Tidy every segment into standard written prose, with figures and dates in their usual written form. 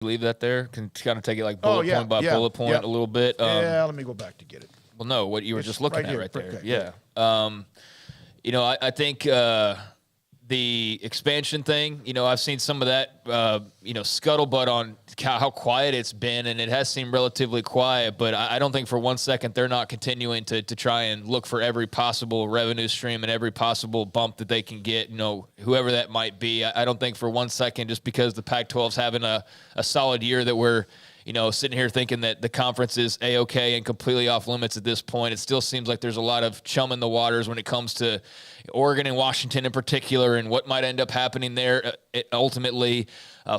leave that there? Can kind of take it like bullet point by bullet point a little bit. Let me go back to get it. Well, no, what you were just looking at right there. Okay. Yeah. I think the expansion thing, I've seen some of that, scuttlebutt on how quiet it's been, and it has seemed relatively quiet, but I don't think for 1 second they're not continuing to try and look for every possible revenue stream and every possible bump that they can get, whoever that might be. I don't think for 1 second, just because the Pac-12's having a solid year, that we're sitting here thinking that the conference is A-OK and completely off limits at this point. It still seems like there's a lot of chum in the waters when it comes to Oregon and Washington in particular, and what might end up happening there. Ultimately,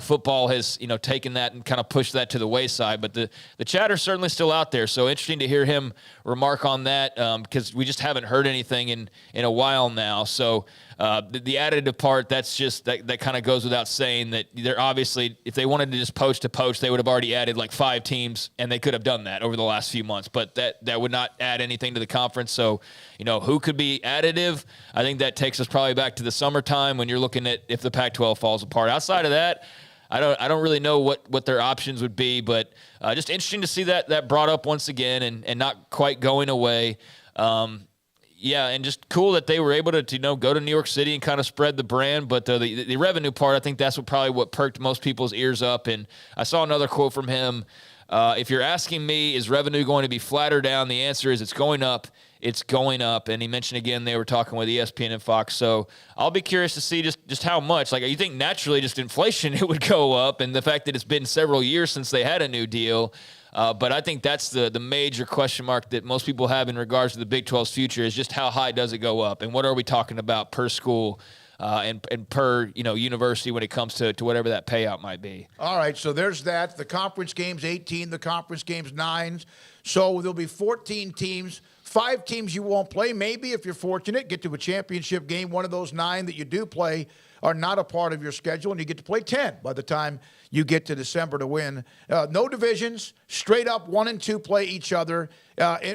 football has, taken that and kind of pushed that to the wayside, but the chatter's certainly still out there. So interesting to hear him remark on that, because we just haven't heard anything in a while now. So the additive part, that's just that kind of goes without saying, that they're obviously, if they wanted to just poach to poach, they would have already added like 5 teams, and they could have done that over the last few months, but that would not add anything to the conference. So, who could be additive? I think that takes us probably back to the summertime when you're looking at if the Pac-12 falls apart. Outside of that, I don't really know what their options would be, but just interesting to see that brought up once again and not quite going away. And just cool that they were able to go to New York City and kind of spread the brand. But the revenue part, I think that's what perked most people's ears up. And I saw another quote from him. If you're asking me, is revenue going to be flat or down? The answer is it's going up. It's going up. And he mentioned again they were talking with ESPN and Fox. So I'll be curious to see just how much. Like, you think naturally just inflation, it would go up, and the fact that it's been several years since they had a new deal. But I think that's the major question mark that most people have in regards to the Big 12's future, is just how high does it go up, and what are we talking about per school and per university when it comes to whatever that payout might be. All right, so there's that. The conference game's 18, the conference game's 9. So there'll be 14 teams. 5 teams you won't play. Maybe if you're fortunate, get to a championship game. One of those 9 that you do play are not a part of your schedule, and you get to play 10 by the time you get to December to win. No divisions, straight up 1 and 2 play each other,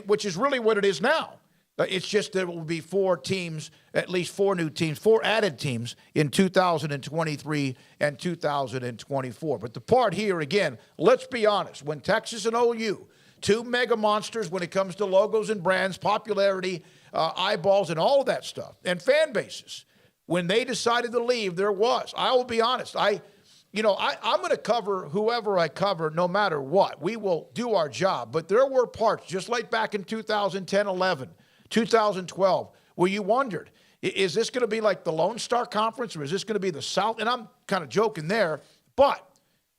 which is really what it is now. It's just there will be 4 teams, at least 4 new teams, 4 added teams in 2023 and 2024. But the part here, again, let's be honest, when Texas and OU, 2 mega monsters when it comes to logos and brands, popularity, eyeballs, and all of that stuff, and fan bases, when they decided to leave, there was. I will be honest. I'm going to cover whoever I cover no matter what. We will do our job. But there were parts, just like back in 2010, 11, 2012, where you wondered, is this going to be like the Lone Star Conference, or is this going to be the South? And I'm kind of joking there, but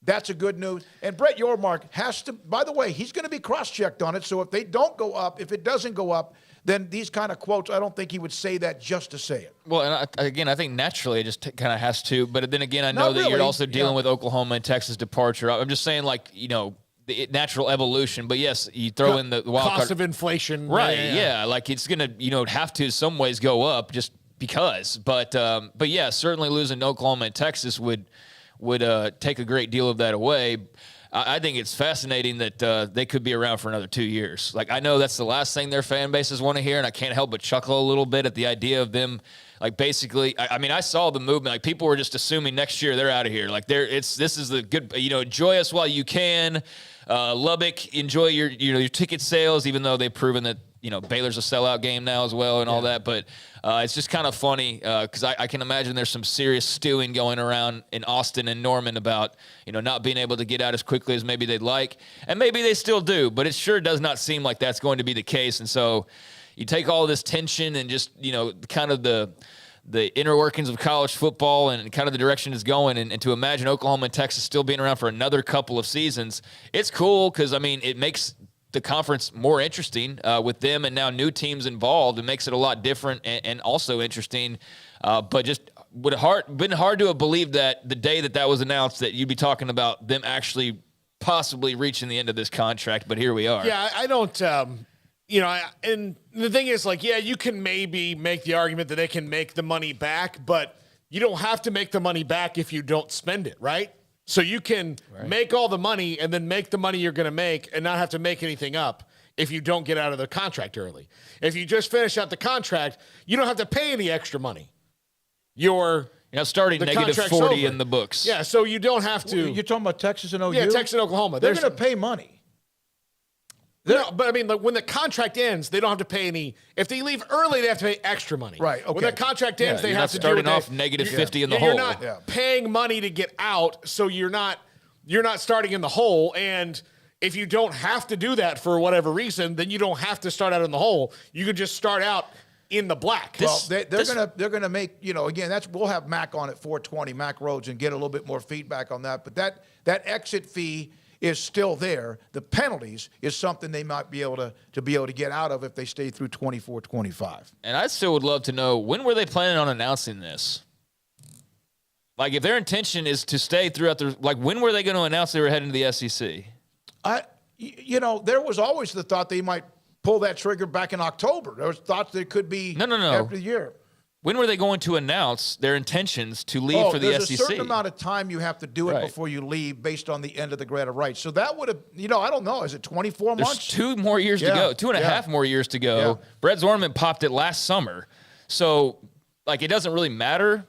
that's a good news. And Brett Yormark has to, by the way, he's going to be cross-checked on it. So if they don't go up, if it doesn't go up, then these kind of quotes, I don't think he would say that just to say it. Well, and I think naturally it just kind of has to. But then again, I know that you're also dealing with Oklahoma and Texas departure. I'm just saying, the natural evolution. But yes, you throw in the wild cost of inflation. Right, yeah. Like, it's going to, have to some ways go up just because. But yeah, certainly losing Oklahoma and Texas would take a great deal of that away. I think it's fascinating that they could be around for another 2 years. Like, I know that's the last thing their fan bases want to hear, and I can't help but chuckle a little bit at the idea of them, like, basically. I saw the movement. Like, people were just assuming next year they're out of here. Like, this is the good. Enjoy us while you can. Lubbock, enjoy your ticket sales, even though they've proven that Baylor's a sellout game now as well and all that. But it's just kind of funny because I can imagine there's some serious stewing going around in Austin and Norman about not being able to get out as quickly as maybe they'd like, and maybe they still do, but it sure does not seem like that's going to be the case. And so you take all this tension and just kind of the inner workings of college football and kind of the direction it's going, and to imagine Oklahoma and Texas still being around for another couple of seasons, it's cool because it makes the conference more interesting with them and now new teams involved. It makes it a lot different and also interesting. But just been hard to have believed that the day that was announced that you'd be talking about them actually possibly reaching the end of this contract. But here we are. Yeah, I don't. And the thing is, you can maybe make the argument that they can make the money back, but you don't have to make the money back if you don't spend it, right? So you can make all the money and then make the money you're going to make and not have to make anything up if you don't get out of the contract early. If you just finish out the contract, you don't have to pay any extra money. You're You're not starting the negative contract's 40 over. in the books. Yeah, so you don't have to. You're talking about Texas and OU? Yeah, Texas and Oklahoma. They're going to pay money. No, but I mean, like, when the contract ends, they don't have to pay any. If they leave early, they have to pay extra money. Right, okay. When the contract ends, they you're have not to starting do it. off negative 50 in the You're hole. not paying money to get out, so you're not starting in the hole. And if you don't have to do that for whatever reason, then you don't have to start out in the hole. You could just start out in the black. They're gonna make, again, we'll have Mac on at 420, Mac Rhoades, and get a little bit more feedback on that. But that exit fee is still there. The penalties is something they might be able to get out of if they stay through 24-25. And I still would love to know, when were they planning on announcing this? Like, if their intention is to stay throughout when were they going to announce they were heading to the SEC? There was always the thought they might pull that trigger back in October. There was thoughts that it could be No. after the year. When were they going to announce their intentions to leave for the SEC? There's a certain amount of time you have to do it before you leave based on the end of the grant of rights. So that would have, I don't know, is it 24 months? There's 2 more years to go, 2.5 more years to go. Yeah. Brett Zorman popped it last summer. So, it doesn't really matter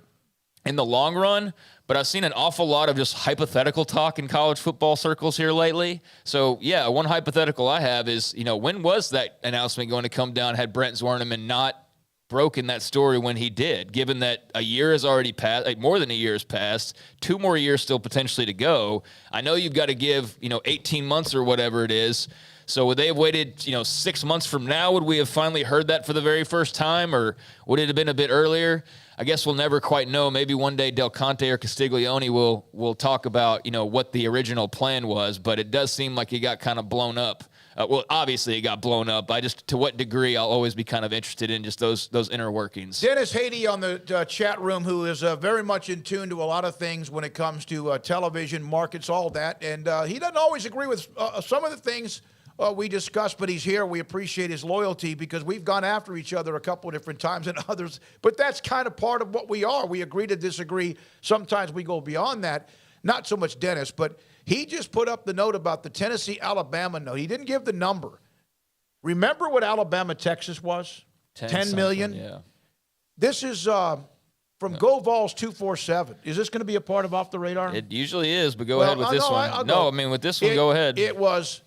in the long run, but I've seen an awful lot of just hypothetical talk in college football circles here lately. So, yeah, one hypothetical I have is, when was that announcement going to come down had Brent Zorman not broken that story when he did, given that a year has already passed, more than a year has passed, 2 more years still potentially to go. I know you've got to give, 18 months or whatever it is. So would they have waited, 6 months from now? Would we have finally heard that for the very first time, or would it have been a bit earlier? I guess we'll never quite know. Maybe one day Del Conte or Castiglione will talk about, what the original plan was, but it does seem like it got kind of blown up. Well, obviously it got blown up. To what degree, I'll always be kind of interested in just those inner workings. Dennis Haiti on the chat room, who is very much in tune to a lot of things when it comes to television, markets, all that. And he doesn't always agree with some of the things we discussed, but he's here. We appreciate his loyalty because we've gone after each other a couple of different times and others. But that's kind of part of what we are. We agree to disagree. Sometimes we go beyond that. Not so much Dennis, but he just put up the note about the Tennessee-Alabama note. He didn't give the number. Remember what Alabama-Texas was? 10 million? Yeah. This is from Go Vols 247. Is this going to be a part of Off the Radar? It usually is, but go ahead with this one. With this one, go ahead. It was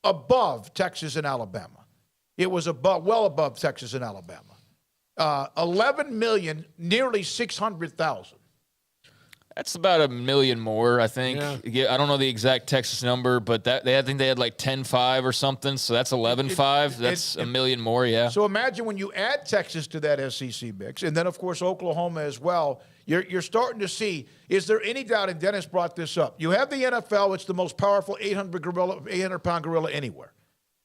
above Texas and Alabama. It was well above Texas and Alabama. 11 million, nearly 600,000. That's about $1 million more, I think. Yeah. I don't know the exact Texas number, but I think they had like 10.5 or something, so that's 11.5. That's $1 million more, yeah. So imagine when you add Texas to that SEC mix, and then, of course, Oklahoma as well, you're starting to see, is there any doubt, and Dennis brought this up, you have the NFL, it's the most powerful 800-pound gorilla anywhere.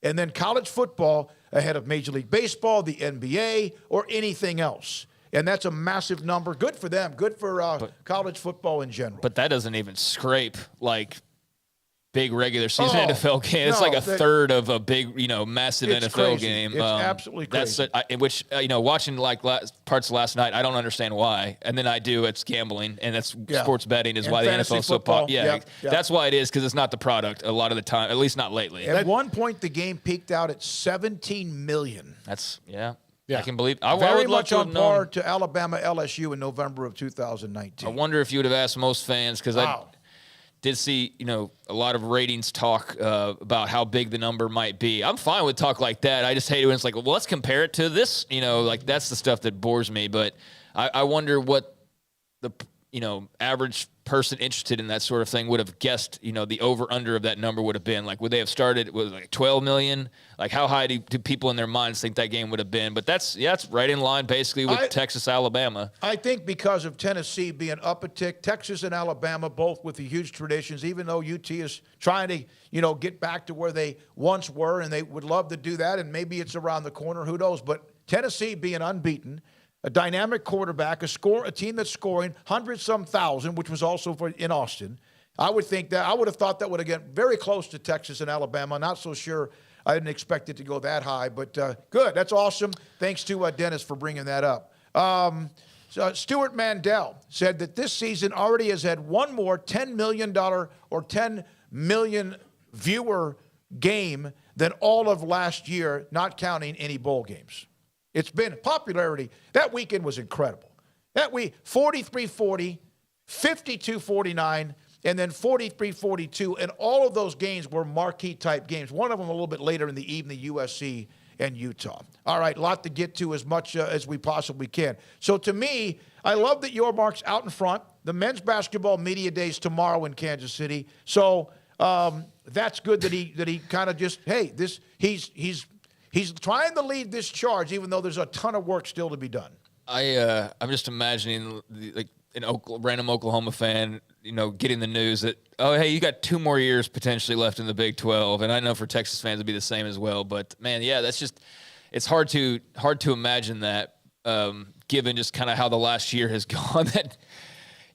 And then college football ahead of Major League Baseball, the NBA, or anything else. And that's a massive number. Good for them. Good for college football in general. But that doesn't even scrape big regular season NFL game. It's a third of a big, massive NFL crazy. game. It's absolutely crazy. Watching parts last night, I don't understand why. And then I do. It's gambling, and that's sports betting is why the NFL is so popular. Yeah, that's why it is, because it's not the product a lot of the time, at least not lately. At one point, the game peaked out at 17 million. That's I can believe. I Very would much love on par to Alabama LSU in November of 2019. I wonder if you would have asked most fans, because I did see a lot of ratings talk about how big the number might be. I'm fine with talk like that. I just hate it when it's like, well, let's compare it to this. That's the stuff that bores me. But I wonder what the average person interested in that sort of thing would have guessed, the over-under of that number would have been. Would they have started with 12 million? How high do people in their minds think that game would have been? But that's right in line basically with Texas, Alabama. I think because of Tennessee being up a tick, Texas and Alabama both with the huge traditions, even though UT is trying to, get back to where they once were, and they would love to do that, and maybe it's around the corner, who knows? But Tennessee being unbeaten, a dynamic quarterback, a team that's scoring 100-some thousand, which was also in Austin. I would have thought that would have get very close to Texas and Alabama. Not so sure. I didn't expect it to go that high, but good. That's awesome. Thanks to Dennis for bringing that up. So Stuart Mandel said that this season already has had one more $10 million or 10 million viewer game than all of last year, not counting any bowl games. It's been popularity. That weekend was incredible. That we 43-40, 52-49, and then 43-42. And all of those games were marquee-type games. One of them a little bit later in the evening, USC and Utah. All right, a lot to get to as much as we possibly can. So to me, I love that your mark's out in front. The men's basketball media days tomorrow in Kansas City. So that's good that he kind of just, hey, he's trying to lead this charge, even though there's a ton of work still to be done. I'm just imagining like an random Oklahoma fan, getting the news that, oh, hey, you got 2 more years potentially left in the Big 12, and I know for Texas fans it'd be the same as well. But man, yeah, that's just it's hard to imagine that, given just kind of how the last year has gone. That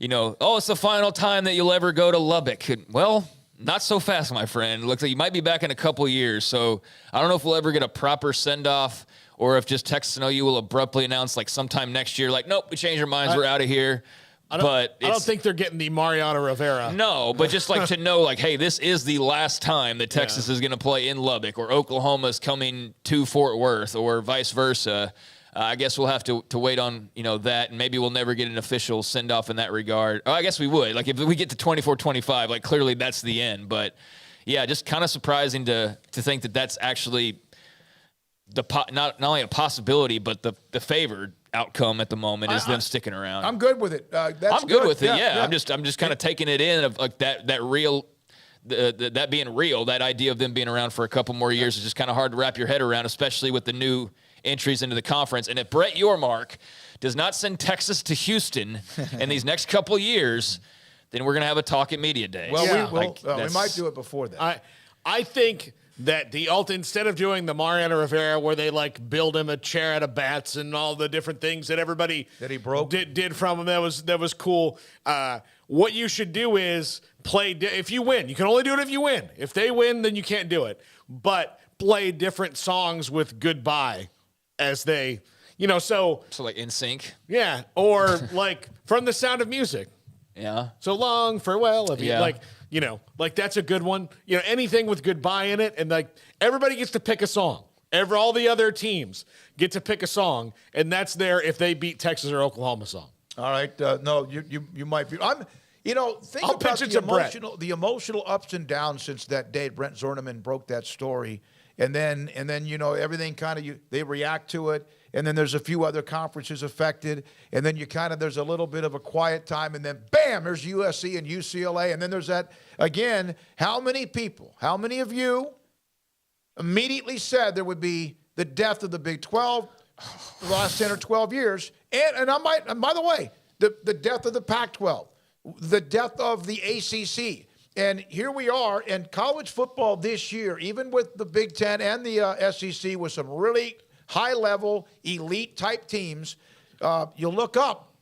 it's the final time that you'll ever go to Lubbock. Well, not so fast, my friend. It looks like you might be back in a couple years. So I don't know if we'll ever get a proper send off, or if just Texas and OU will abruptly announce like sometime next year, like, nope, we changed our minds, we're out of here. I don't think they're getting the Mariano Rivera. No, but just like to know, like, hey, this is the last time that Texas is going to play in Lubbock, or Oklahoma's coming to Fort Worth, or vice versa. I guess we'll have to wait on that, and maybe we'll never get an official send off in that regard. Oh, I guess we would. Like if we get to 24-25, like clearly that's the end. But yeah, just kind of surprising to think that that's actually not only a possibility, but the favored outcome at the moment is them sticking around. I'm good with it. I'm good with it. Yeah. I'm just kind of taking it in of like that real, that being real. That idea of them being around for a couple more years is just kind of hard to wrap your head around, especially with the new entries into the conference. And if Brett Yormark does not send Texas to Houston in these next couple years, then we're going to have a talk at media day. Well, we might do it before that. I think that instead of doing the Mariano Rivera where they like build him a chair out of bats and all the different things that everybody that he broke did from him, that was cool. What you should do is play. If you win, you can only do it if you win. If they win, then you can't do it. But play different songs with goodbye as they, so like In Sync. Yeah, or like From the Sound of Music. Yeah. So long, farewell. Yeah. Like that's a good one. Anything with goodbye in it, and like everybody gets to pick a song. All the other teams get to pick a song, and that's their if they beat Texas or Oklahoma song. All right. No, you might be. Think I'll about pitch it to the emotional ups and downs since that day Brent Zorneman broke that story. And then everything kind of they react to it, and then there's a few other conferences affected, and then there's a little bit of a quiet time, and then bam, there's USC and UCLA, and then there's that again. How many of you immediately said there would be the death of the Big 12 the last 10 or 12 years, and by the way, the death of the Pac-12, the death of the ACC. And here we are in college football this year, even with the Big Ten and the SEC, with some really high-level, elite-type teams. You look up,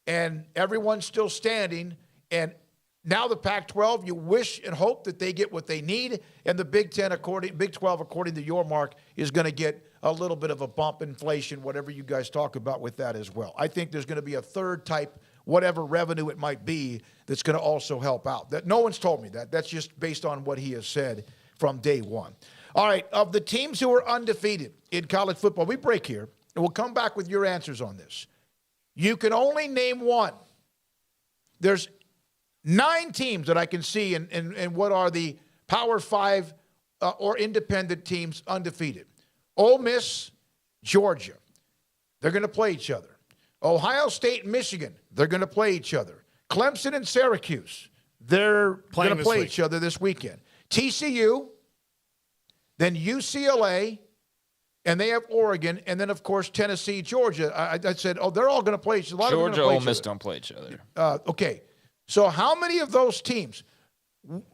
and everyone's still standing. And now the Pac-12, you wish and hope that they get what they need. And the Big 12, according to your mark, is going to get a little bit of a bump, inflation, whatever you guys talk about with that as well. I think there's going to be a third type, whatever revenue it might be, that's going to also help out. That no one's told me that. That's just based on what he has said from day one. All right, of the teams who are undefeated in college football, we break here, and we'll come back with your answers on this. You can only name one. There's 9 teams that I can see in what are the Power 5 or independent teams undefeated. Ole Miss, Georgia. They're going to play each other. Ohio State and Michigan, they're going to play each other. Clemson and Syracuse, they're going to play each other this weekend. TCU, then UCLA, and they have Oregon, and then, of course, Tennessee, Georgia. I said, they're all going to play each other. Georgia, Ole Miss don't play each other. Okay. So how many of those teams?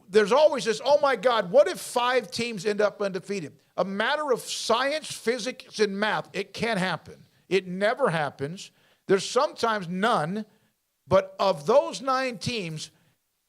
There's always this, oh, my God, what if 5 teams end up undefeated? A matter of science, physics, and math, it can't happen. It never happens. There's sometimes none. But of those 9 teams,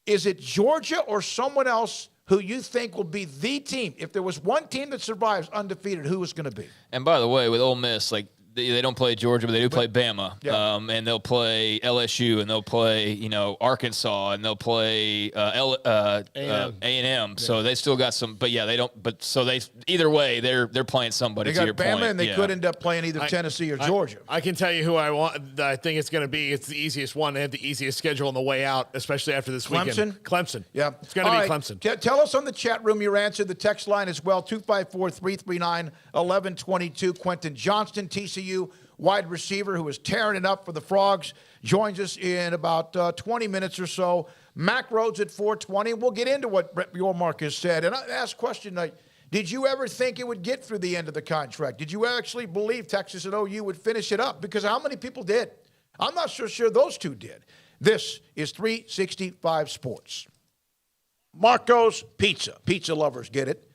is it Georgia or someone else who you think will be the team? If there was one team that survives undefeated, who is going to be? And by the way, with Ole Miss, like They don't play Georgia, but they do play Bama. Yeah. And they'll play LSU, and they'll play, Arkansas, and they'll play A&M. So they still got some, but yeah, they don't. But so either way, they're playing somebody. They got to your Bama, point. and they could end up playing either Tennessee or Georgia. I can tell you who I think it's going to be. It's the easiest one. They have the easiest schedule on the way out, especially after this weekend. Clemson. Yeah. It's going to be Clemson. Tell us on the chat room your answer. The text line as well, 254-339-1122. Quentin Johnston, TCU wide receiver who is tearing it up for the Frogs, joins us in about 20 minutes or so. Mac Rhoades at 420. We'll get into what Brett Bjormark has said. And I asked a question like, did you ever think it would get through the end of the contract? Did you actually believe Texas and OU would finish it up? Because how many people did? I'm not so sure those two did. This is 365 Sports. Marco's Pizza. Pizza lovers get it.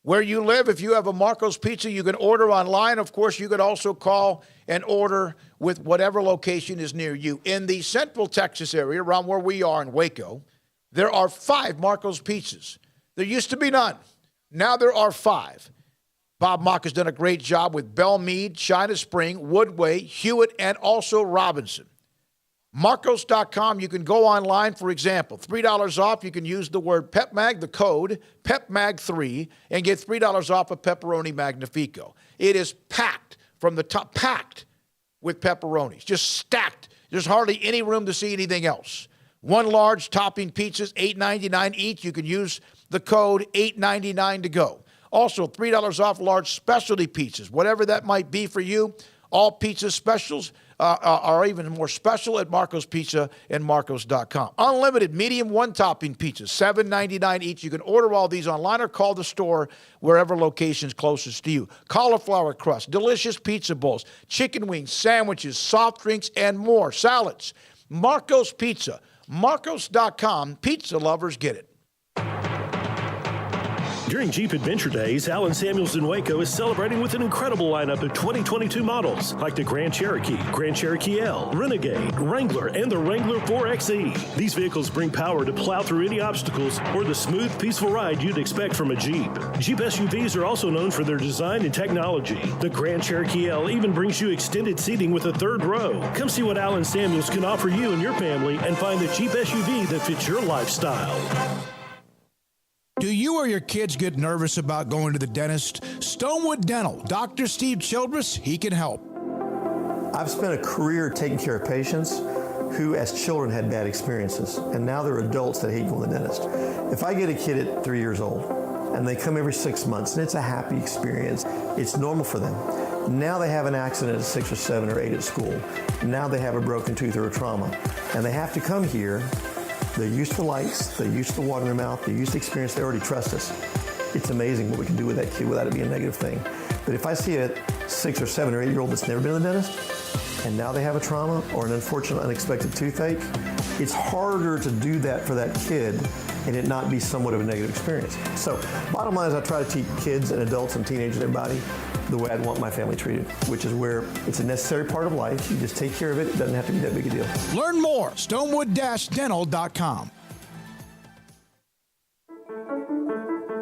Where you live, if you have a Marco's Pizza, you can order online. Of course, you could also call and order with whatever location is near you. In the Central Texas area, around where we are in Waco, there are 5 Marco's Pizzas. There used to be none. Now there are 5. Bob Mock has done a great job with Belmead, China Spring, Woodway, Hewitt, and also Robinson. Marcos.com, you can go online, for example, $3 off. You can use the word PepMag, the code PepMag3, and get $3 off a pepperoni magnifico. It is packed from the top, packed with pepperonis, just stacked. There's hardly any room to see anything else. 1 large topping pizzas, $8.99 each. You can use the code $8.99 to go. Also, $3 off large specialty pizzas, whatever that might be for you. All pizza specials are even more special at Marco's Pizza and Marcos.com. Unlimited medium 1-topping pizzas, $7.99 each. You can order all these online or call the store wherever location is closest to you. Cauliflower crust, delicious pizza bowls, chicken wings, sandwiches, soft drinks, and more. Salads. Marco's Pizza. Marcos.com. Pizza lovers get it. During Jeep Adventure Days, Allen Samuels in Waco is celebrating with an incredible lineup of 2022 models like the Grand Cherokee L, Renegade, Wrangler, and the Wrangler 4xe. These vehicles bring power to plow through any obstacles or the smooth, peaceful ride you'd expect from a Jeep. Jeep SUVs are also known for their design and technology. The Grand Cherokee L even brings you extended seating with a 3rd row. Come see what Allen Samuels can offer you and your family and find the Jeep SUV that fits your lifestyle. Do you or your kids get nervous about going to the dentist? Stonewood Dental, Dr. Steve Childress, he can help. I've spent a career taking care of patients who as children had bad experiences, and now they're adults that hate going to the dentist. If I get a kid at 3 years old and they come every 6 months and it's a happy experience, it's normal for them. Now they have an accident at 6 or 7 or 8 at school. Now they have a broken tooth or a trauma, and they have to come here. They're used to lights, they're used to water in their mouth, they're used to experience, they already trust us. It's amazing what we can do with that kid without it being a negative thing. But if I see a 6 or 7 or 8 year old that's never been to the dentist, and now they have a trauma or an unfortunate unexpected toothache, it's harder to do that for that kid and it not be somewhat of a negative experience. So bottom line is I try to teach kids and adults and teenagers and everybody the way I'd want my family treated, which is where it's a necessary part of life. You just take care of it. It doesn't have to be that big a deal. Learn more, stonewood-dental.com.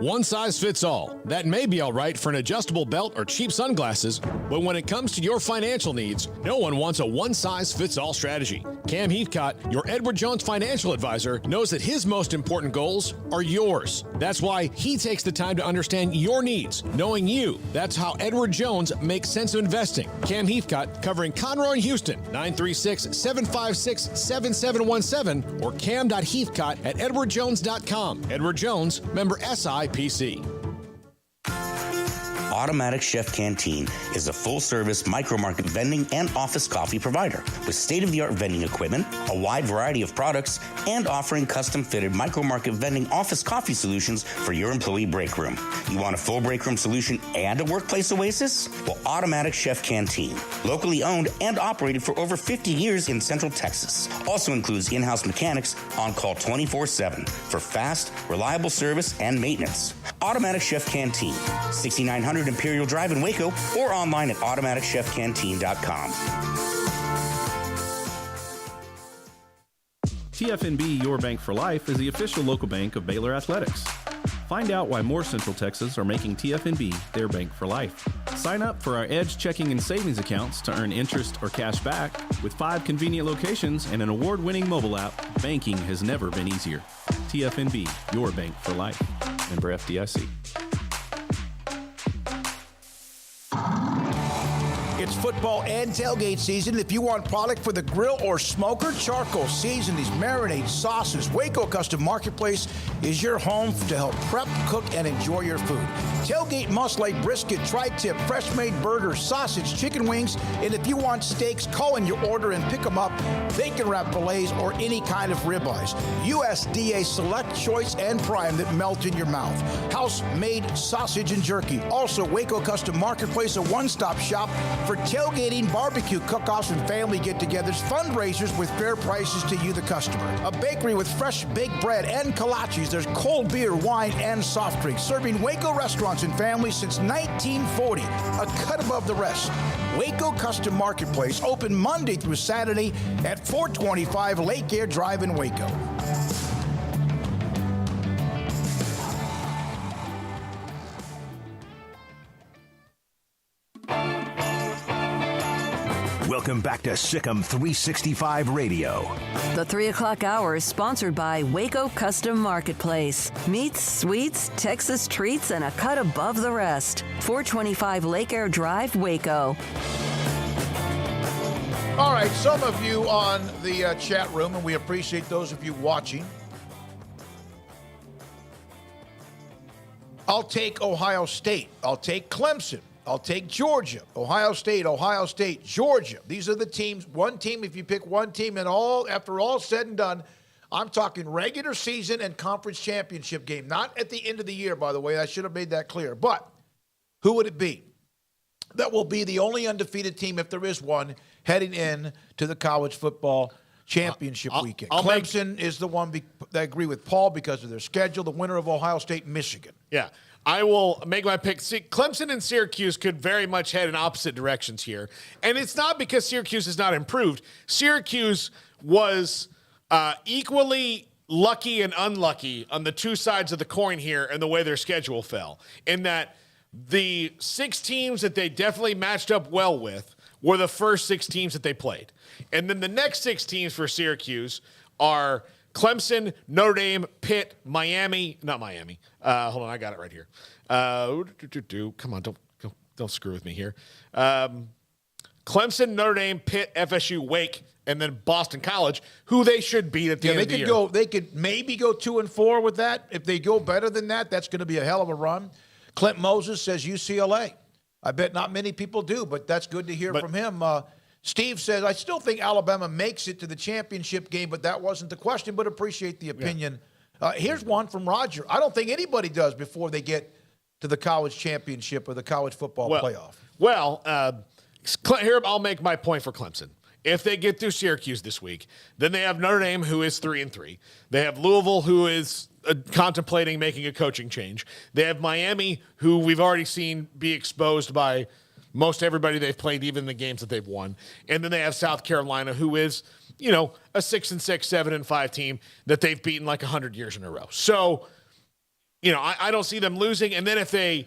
One size fits all. That may be all right for an adjustable belt or cheap sunglasses, but when it comes to your financial needs, no one wants a one-size-fits-all strategy. Cam Heathcott, your Edward Jones financial advisor, knows that his most important goals are yours. That's why he takes the time to understand your needs, knowing you. That's how Edward Jones makes sense of investing. Cam Heathcott, covering Conroe and Houston, 936-756-7717 or cam.heathcott@edwardjones.com. Edward Jones, member SIPC. Automatic Chef Canteen is a full-service micro-market vending and office coffee provider with state-of-the-art vending equipment, a wide variety of products, and offering custom-fitted micro-market vending office coffee solutions for your employee break room. You want a full break room solution and a workplace oasis? Well, Automatic Chef Canteen, locally owned and operated for over 50 years in Central Texas, also includes in-house mechanics on call 24/7 for fast, reliable service and maintenance. Automatic Chef Canteen, 6900 Imperial Drive in Waco, or online at automaticchefcanteen.com. TFNB Your Bank for Life is the official local bank of Baylor Athletics. Find out why more Central Texans are making TFNB their bank for life. Sign up for our Edge checking and savings accounts to earn interest or cash back. With 5 convenient locations and an award-winning mobile app, banking has never been easier. TFNB, your bank for life. Member FDIC. It's football and tailgate season. If you want product for the grill or smoker, charcoal, seasonings, marinades, sauces, Waco Custom Marketplace is your home to help prep, cook, and enjoy your food. Tailgate must like brisket, tri-tip, fresh-made burgers, sausage, chicken wings, and if you want steaks, call in your order and pick them up. Bacon wrap fillets or any kind of ribeyes. USDA Select, Choice, and Prime that melt in your mouth. House-made sausage and jerky. Also, Waco Custom Marketplace, a one-stop shop for tailgating, barbecue, cook-offs, and family get-togethers, fundraisers with fair prices to you, the customer. A bakery with fresh baked bread and kolaches. There's cold beer, wine, and soft drinks. Serving Waco restaurants and families since 1940. A cut above the rest. Waco Custom Marketplace, open Monday through Saturday at 425 Lake Air Drive in Waco. Welcome back to Sikkim 365 Radio. The 3 o'clock hour is sponsored by Waco Custom Marketplace. Meats, sweets, Texas treats, and a cut above the rest. 425 Lake Air Drive, Waco. All right, some of you on the chat room, and we appreciate those of you watching. I'll take Ohio State. I'll take Clemson. I'll take Georgia, Ohio State, Georgia. These are the teams. One team, if you pick one team, and after all said and done, I'm talking regular season and conference championship game. Not at the end of the year, by the way. I should have made that clear. But who would it be? That will be the only undefeated team, if there is one, heading in to the college football championship weekend. Clemson is the one that I agree with Paul because of their schedule, the winner of Ohio State and Michigan. Yeah. I will make my pick. See, Clemson and Syracuse could very much head in opposite directions here. And it's not because Syracuse has not improved. Syracuse was equally lucky and unlucky on the two sides of the coin here and the way their schedule fell. In that the 6 teams that they definitely matched up well with were the first 6 teams that they played. And then the next 6 teams for Syracuse are Clemson, Notre Dame, Pitt, Miami. Not Miami. Hold on, I got it right here. Come on, don't screw with me here. Clemson, Notre Dame, Pitt, FSU, Wake, and then Boston College, who they should beat at the end of the year. They could maybe go 2-4 with that. If they go better than that, that's going to be a hell of a run. Clint Moses says UCLA. I bet not many people do, but that's good to hear from him. Steve says, I still think Alabama makes it to the championship game, but that wasn't the question, but appreciate the opinion. Yeah. Here's one from Roger. I don't think anybody does before they get to the college championship or the college football playoff. Well, here I'll make my point for Clemson. If they get through Syracuse this week, then they have Notre Dame, who is 3-3. They have Louisville, who is contemplating making a coaching change. They have Miami, who we've already seen be exposed by most everybody they've played, even the games that they've won. And then they have South Carolina, who is, a 6-6, 7-5 team that they've beaten like 100 years in a row. So, I don't see them losing. And then if they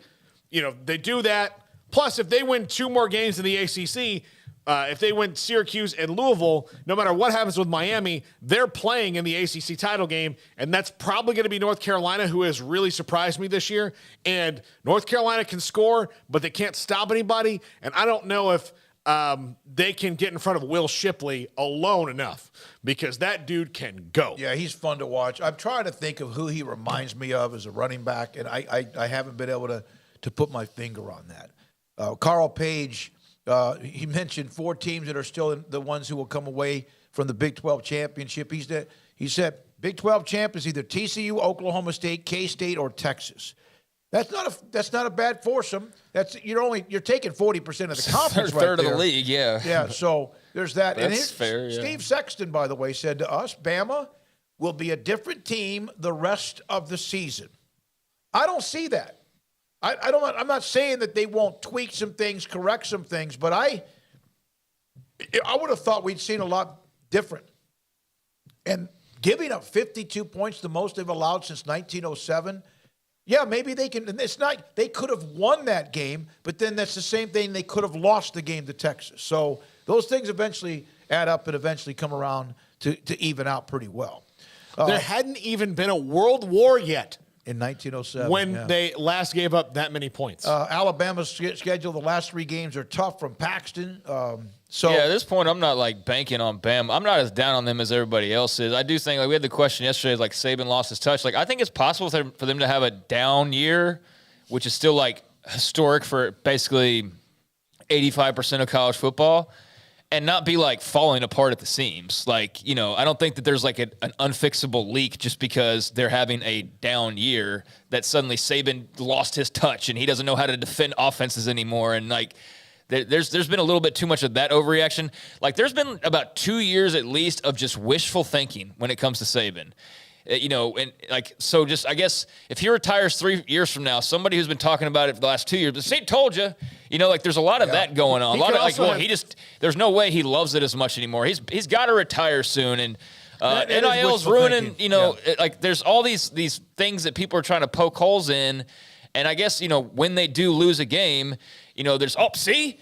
do that, plus if they win 2 more games in the ACC, if they win Syracuse and Louisville, no matter what happens with Miami, they're playing in the ACC title game, and that's probably going to be North Carolina, who has really surprised me this year. And North Carolina can score, but they can't stop anybody, and I don't know if they can get in front of Will Shipley alone enough, because that dude can go. Yeah, he's fun to watch. I'm trying to think of who he reminds me of as a running back, and I haven't been able to put my finger on that. Carl Page, he mentioned 4 teams that are still the ones who will come away from the Big 12 championship. He said Big 12 champ is either TCU, Oklahoma State, K-State, or Texas. That's not a bad foursome. You're taking 40% of the conference, third of the league, yeah. Yeah, so there's that. That's fair. Yeah. Steve Sexton, by the way, said to us, Bama will be a different team the rest of the season. I don't see that. I'm not saying that they won't tweak some things, correct some things, but I would have thought we'd seen a lot different. And giving up 52 points, the most they've allowed since 1907, Yeah, maybe they can. It's not. They could have won that game, but then that's the same thing. They could have lost the game to Texas. So those things eventually add up and eventually come around to even out pretty well. There hadn't even been a world war yet in 1907 when they last gave up that many points. Alabama's schedule, the last 3 games are tough from Paxton. So at this point, I'm not like banking on Bama. I'm not as down on them as everybody else is. I do think, like we had the question yesterday, like Saban lost his touch. Like I think it's possible for them to have a down year, which is still like historic for basically 85% of college football, and not be like falling apart at the seams. Like, you know, I don't think that there's like an unfixable leak just because they're having a down year that suddenly Saban lost his touch and he doesn't know how to defend offenses anymore. And like, there's been a little bit too much of that overreaction. Like there's been about 2 years at least of just wishful thinking when it comes to Saban. You know, and like, so just, I guess if he retires 3 years from now, somebody who's been talking about it for the last 2 years, the state told you, you know, like there's a lot of that going on. A lot of like, well, there's no way he loves it as much anymore. He's got to retire soon. And NIL's ruining, thinking. You know, like there's all these things that people are trying to poke holes in. And I guess, you know, when they do lose a game, you know, there's, see?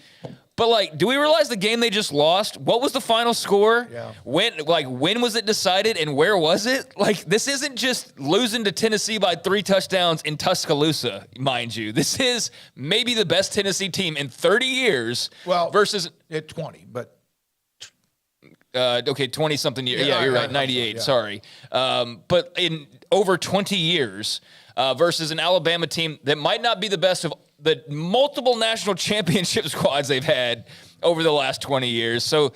But, like, do we realize the game they just lost? What was the final score? Yeah. When was it decided and where was it? Like, this isn't just losing to Tennessee by 3 touchdowns in Tuscaloosa, mind you. This is maybe the best Tennessee team in 30 years. Well, versus at 20, but 20-something years. Yeah, you're right, 98, yeah. Sorry. But in over 20 years versus an Alabama team that might not be the best of the multiple national championship squads they've had over the last 20 years. So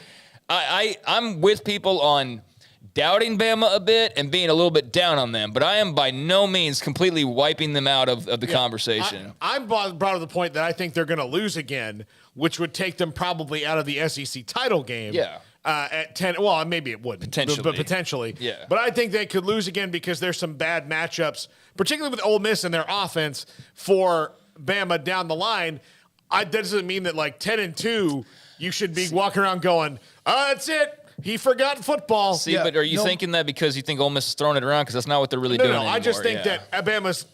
I'm with people on doubting Bama a bit and being a little bit down on them, but I am by no means completely wiping them out of the conversation. I'm brought to the point that I think they're going to lose again, which would take them probably out of the SEC title game. Yeah. At 10, well, maybe it wouldn't. But potentially. Yeah. But I think they could lose again because there's some bad matchups, particularly with Ole Miss and their offense for Bama down the line. That doesn't mean that like 10-2, you should be walking around going, that's it. He forgot football. But are you thinking that because you think Ole Miss is throwing it around? Because that's not what they're really doing anymore. I just think that Alabama's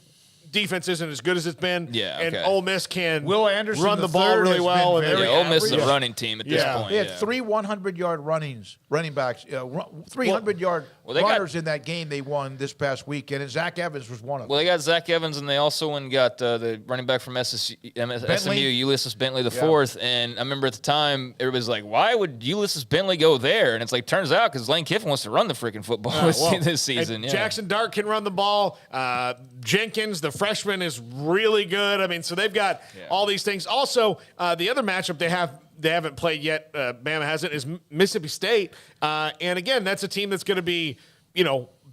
defense isn't as good as it's been. Yeah, and Ole Miss can Will Anderson run the ball really well. And Ole Miss is a running team at this point. They had 3 100-yard running backs, 300-yard runners in that game they won this past weekend, and Zach Evans was one of them. Well, they got Zach Evans, and they also got the running back from SMU, Ulysses Bentley the fourth. And I remember at the time, everybody's like, why would Ulysses Bentley go there? And it's like, turns out because Lane Kiffin wants to run the freaking football this season. Jackson Dart can run the ball. Jenkins, the freshman, is really good. I mean, so they've got all these things. Also, the other matchup they haven't played yet, Bama hasn't, is Mississippi State. And again, that's a team that's going to be,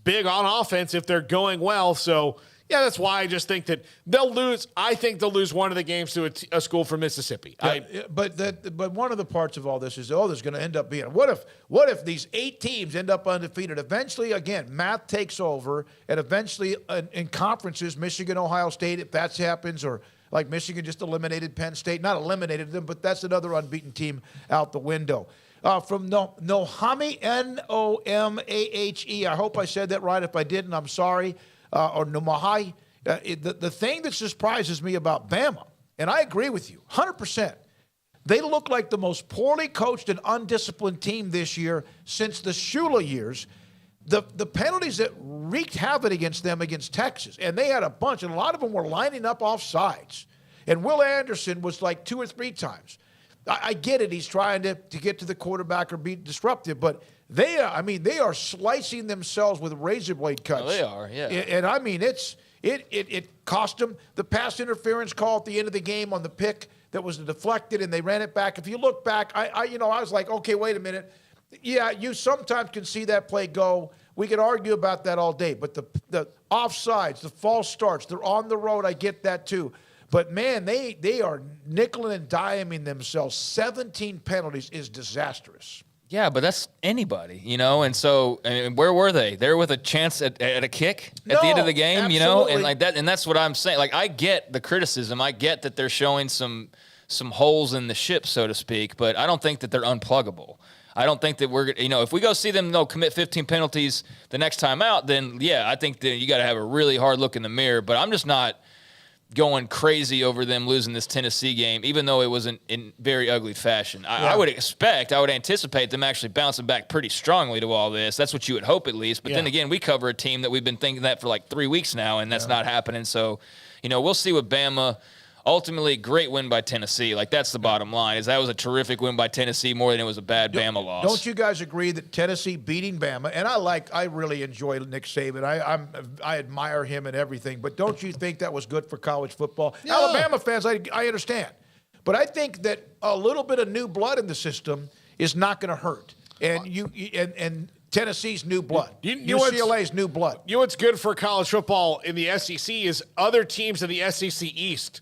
big on offense if they're going well. So, that's why I just think that they'll lose. I think they'll lose one of the games to a school from Mississippi. But one of the parts of all this is, there's going to end up being, what if these 8 teams end up undefeated? Eventually, again, math takes over, and eventually in conferences, Michigan, Ohio State, if that happens, or like Michigan just eliminated Penn State, not eliminated them, but that's another unbeaten team out the window. From Nohami, Nomaahe, I hope I said that right. If I didn't, I'm sorry. Or Nomahai, the thing that surprises me about Bama, and I agree with you 100%, they look like the most poorly coached and undisciplined team this year since the Shula years. The penalties that wreaked havoc against them against Texas, and they had a bunch, and a lot of them were lining up off sides. And Will Anderson was like 2 or 3 times. I get it. He's trying to get to the quarterback or be disruptive, but they are slicing themselves with razor blade cuts. Oh, they are, yeah. And I mean, it cost them the pass interference call at the end of the game on the pick that was deflected, and they ran it back. If you look back, I was like, okay, wait a minute. Yeah, you sometimes can see that play go. We could argue about that all day, but the offsides, the false starts, they're on the road. I get that too. But, man, they are nickel and diming themselves. 17 penalties is disastrous. Yeah, but that's anybody, And so, where were they? They were with a chance at a kick at the end of the game, absolutely. And like that. And that's what I'm saying. Like, I get the criticism. I get that they're showing some holes in the ship, so to speak. But I don't think that they're unpluggable. I don't think that we're, if we go see them, commit 15 penalties the next time out, then I think that you got to have a really hard look in the mirror. But I'm just not going crazy over them losing this Tennessee game, even though it was in very ugly fashion. I would anticipate them actually bouncing back pretty strongly to all this. That's what you would hope at least. But then again, we cover a team that we've been thinking that for like 3 weeks now, and that's not happening. So, we'll see with Bama. Ultimately, great win by Tennessee. Like, that's the bottom line, is that was a terrific win by Tennessee more than it was a bad Bama loss. Don't you guys agree that Tennessee beating Bama, and I really enjoy Nick Saban. I admire him and everything, but don't you think that was good for college football? Yeah. Alabama fans, I understand. But I think that a little bit of new blood in the system is not going to hurt. And Tennessee's new blood. UCLA's new blood. You know what's good for college football in the SEC is other teams in the SEC East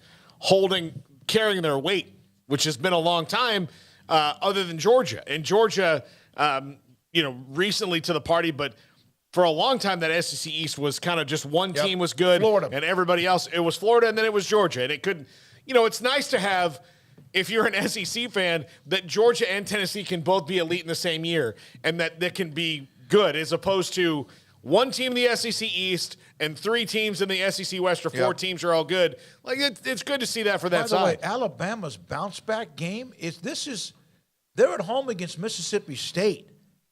carrying their weight, which has been a long time, other than Georgia. And Georgia, recently to the party, but for a long time that SEC East was kind of just one team was good, Florida, and everybody else, it was Florida, and then it was Georgia. And it could, it's nice to have, if you're an SEC fan, that Georgia and Tennessee can both be elite in the same year, and that can be good, as opposed to one team in the SEC East and 3 teams in the SEC West, or 4 teams are all good. Like, it's good to see that for that side. By the way, Alabama's bounce back game they're at home against Mississippi State.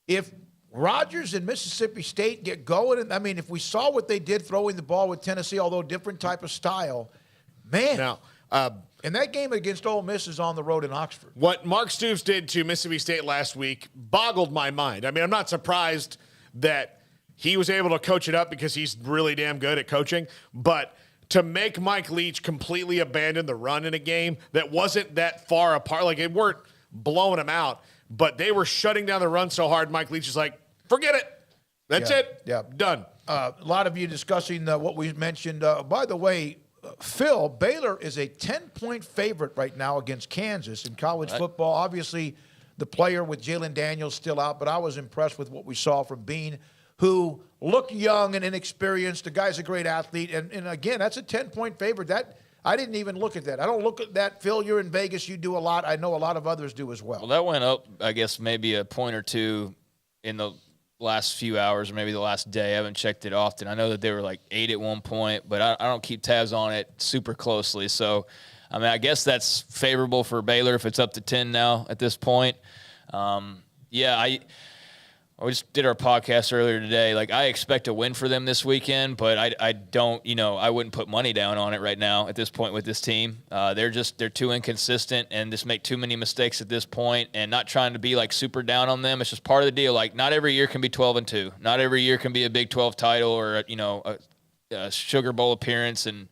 If Rodgers and Mississippi State get going, and if we saw what they did throwing the ball with Tennessee, although different type of style, man. Now, and that game against Ole Miss is on the road in Oxford. What Mark Stoops did to Mississippi State last week boggled my mind. I'm not surprised that he was able to coach it up because he's really damn good at coaching. But to make Mike Leach completely abandon the run in a game that wasn't that far apart, like, it weren't blowing him out, but they were shutting down the run so hard, Mike Leach is like, forget it. That's it. Yeah. Done. A lot of you discussing what we mentioned. By the way, Phil, Baylor is a 10-point favorite right now against Kansas in college football. Obviously, the player with Jalen Daniels still out, but I was impressed with what we saw from Bean, who looked young and inexperienced. The guy's a great athlete. And again, that's a 10-point favorite. I didn't even look at that. I don't look at that. Phil, you're in Vegas. You do a lot. I know a lot of others do as well. Well, that went up, I guess, maybe a point or two in the last few hours, or maybe the last day. I haven't checked it often. I know that they were like 8 at one point, but I don't keep tabs on it super closely. So, I guess that's favorable for Baylor if it's up to 10 now at this point. We just did our podcast earlier today. Like, I expect a win for them this weekend, but I don't, I wouldn't put money down on it right now at this point with this team. They're too inconsistent and just make too many mistakes at this point, and not trying to be like super down on them. It's just part of the deal. Like, not every year can be 12-2. Not every year can be a Big 12 title or, a Sugar Bowl appearance and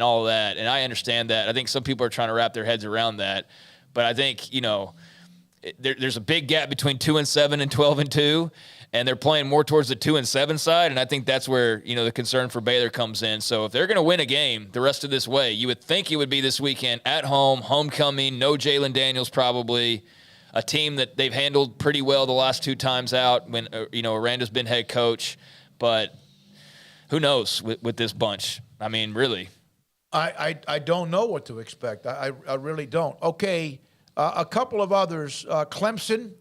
all of that. And I understand that. I think some people are trying to wrap their heads around that. But I think, there's a big gap between 2-7 and 12-2, and they're playing more towards the 2-7 side. And I think that's where, the concern for Baylor comes in. So if they're going to win a game the rest of this way, you would think it would be this weekend at home, homecoming, no Jalen Daniels probably, a team that they've handled pretty well the last 2 times out when, Aranda's been head coach. But who knows with this bunch? Really. I don't know what to expect. I really don't. Okay. A couple of others. Clemson,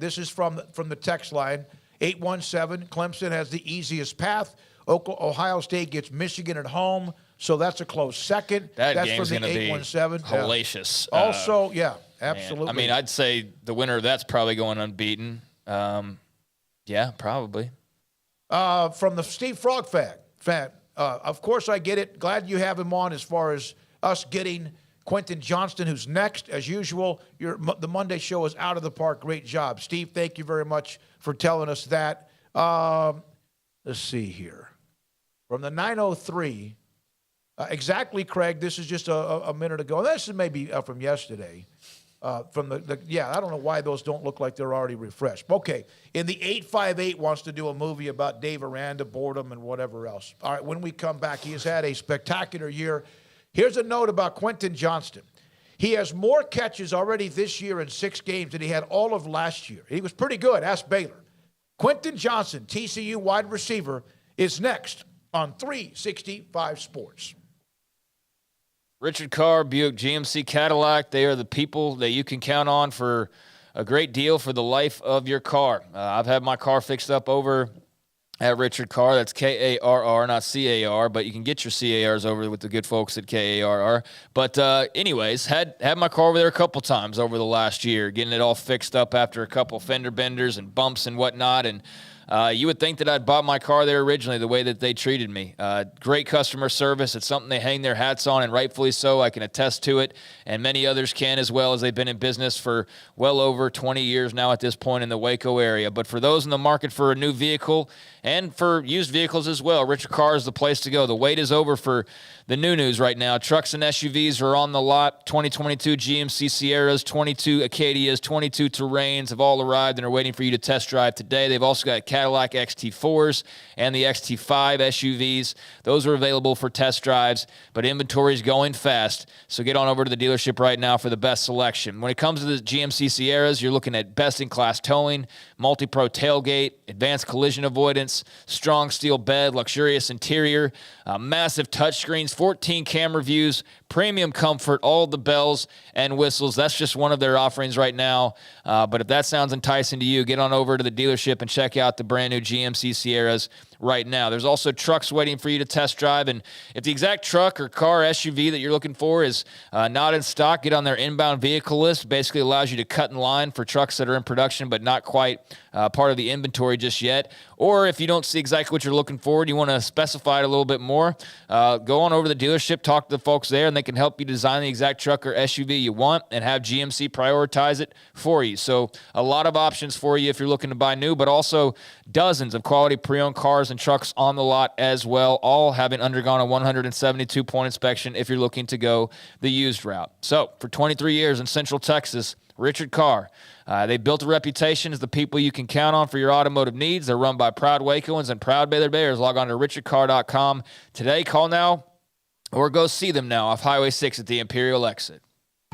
this is from the text line, 817. Clemson has the easiest path. Ohio State gets Michigan at home, so that's a close second. That's game's going to be hellacious. Also, absolutely. Man. I'd say the winner of that's probably going unbeaten. Probably. From the Steve Frog fan, of course I get it. Glad you have him on as far as us getting Quentin Johnston, who's next. As usual, the Monday show is out of the park. Great job. Steve, thank you very much for telling us that. Let's see here. From the 903, exactly, Craig, this is just a minute ago. This is maybe from yesterday. From I don't know why those don't look like they're already refreshed. Okay, in the 858 wants to do a movie about Dave Aranda, boredom, and whatever else. All right, when we come back, he has had a spectacular year. Here's a note about Quentin Johnston. He has more catches already this year in 6 games than he had all of last year. He was pretty good. Ask Baylor. Quentin Johnston, TCU wide receiver, is next on 365 Sports. Richard Carr, Buick GMC Cadillac, they are the people that you can count on for a great deal for the life of your car. I've had my car fixed up over at Richard Carr. That's Karr, not CAR, but you can get your CARs over with the good folks at Karr. But anyways, had my car over there a couple times over the last year, getting it all fixed up after a couple fender benders and bumps and whatnot. And you would think that I'd bought my car there originally, the way that they treated me. Great customer service. It's something they hang their hats on, and rightfully so. I can attest to it, and many others can as well, as they've been in business for well over 20 years now at this point in the Waco area. But for those in the market for a new vehicle and for used vehicles as well, Richard Carr is the place to go. The wait is over for the new news right now. Trucks and SUVs are on the lot. 2022 GMC Sierras, 22 Acadias, 22 Terrains have all arrived and are waiting for you to test drive today. They've also got Cadillac XT4s and the XT5 SUVs. Those are available for test drives, but inventory is going fast, so get on over to the dealership right now for the best selection. When it comes to the GMC Sierras, you're looking at best-in-class towing, multi-pro tailgate, advanced collision avoidance, strong steel bed, luxurious interior, massive touchscreens, 14 camera views, premium comfort, all the bells and whistles. That's just one of their offerings right now. But if that sounds enticing to you, get on over to the dealership and check out the brand new GMC Sierras right now. There's also trucks waiting for you to test drive. And if the exact truck or car SUV that you're looking for is not in stock, get on their inbound vehicle list. Basically allows you to cut in line for trucks that are in production but not quite part of the inventory just yet. Or if you don't see exactly what you're looking for and you want to specify it a little bit more, go on over to the dealership, talk to the folks there, and they can help you design the exact truck or SUV you want and have GMC prioritize it for you. So a lot of options for you if you're looking to buy new, but also dozens of quality pre-owned cars and trucks on the lot as well, all having undergone a 172-point inspection if you're looking to go the used route. So for 23 years in Central Texas, Richard Carr. They built a reputation as the people you can count on for your automotive needs. They're run by proud Wacoans and proud Baylor Bears. Log on to richardcarr.com today. Call now or go see them now off Highway 6 at the Imperial exit.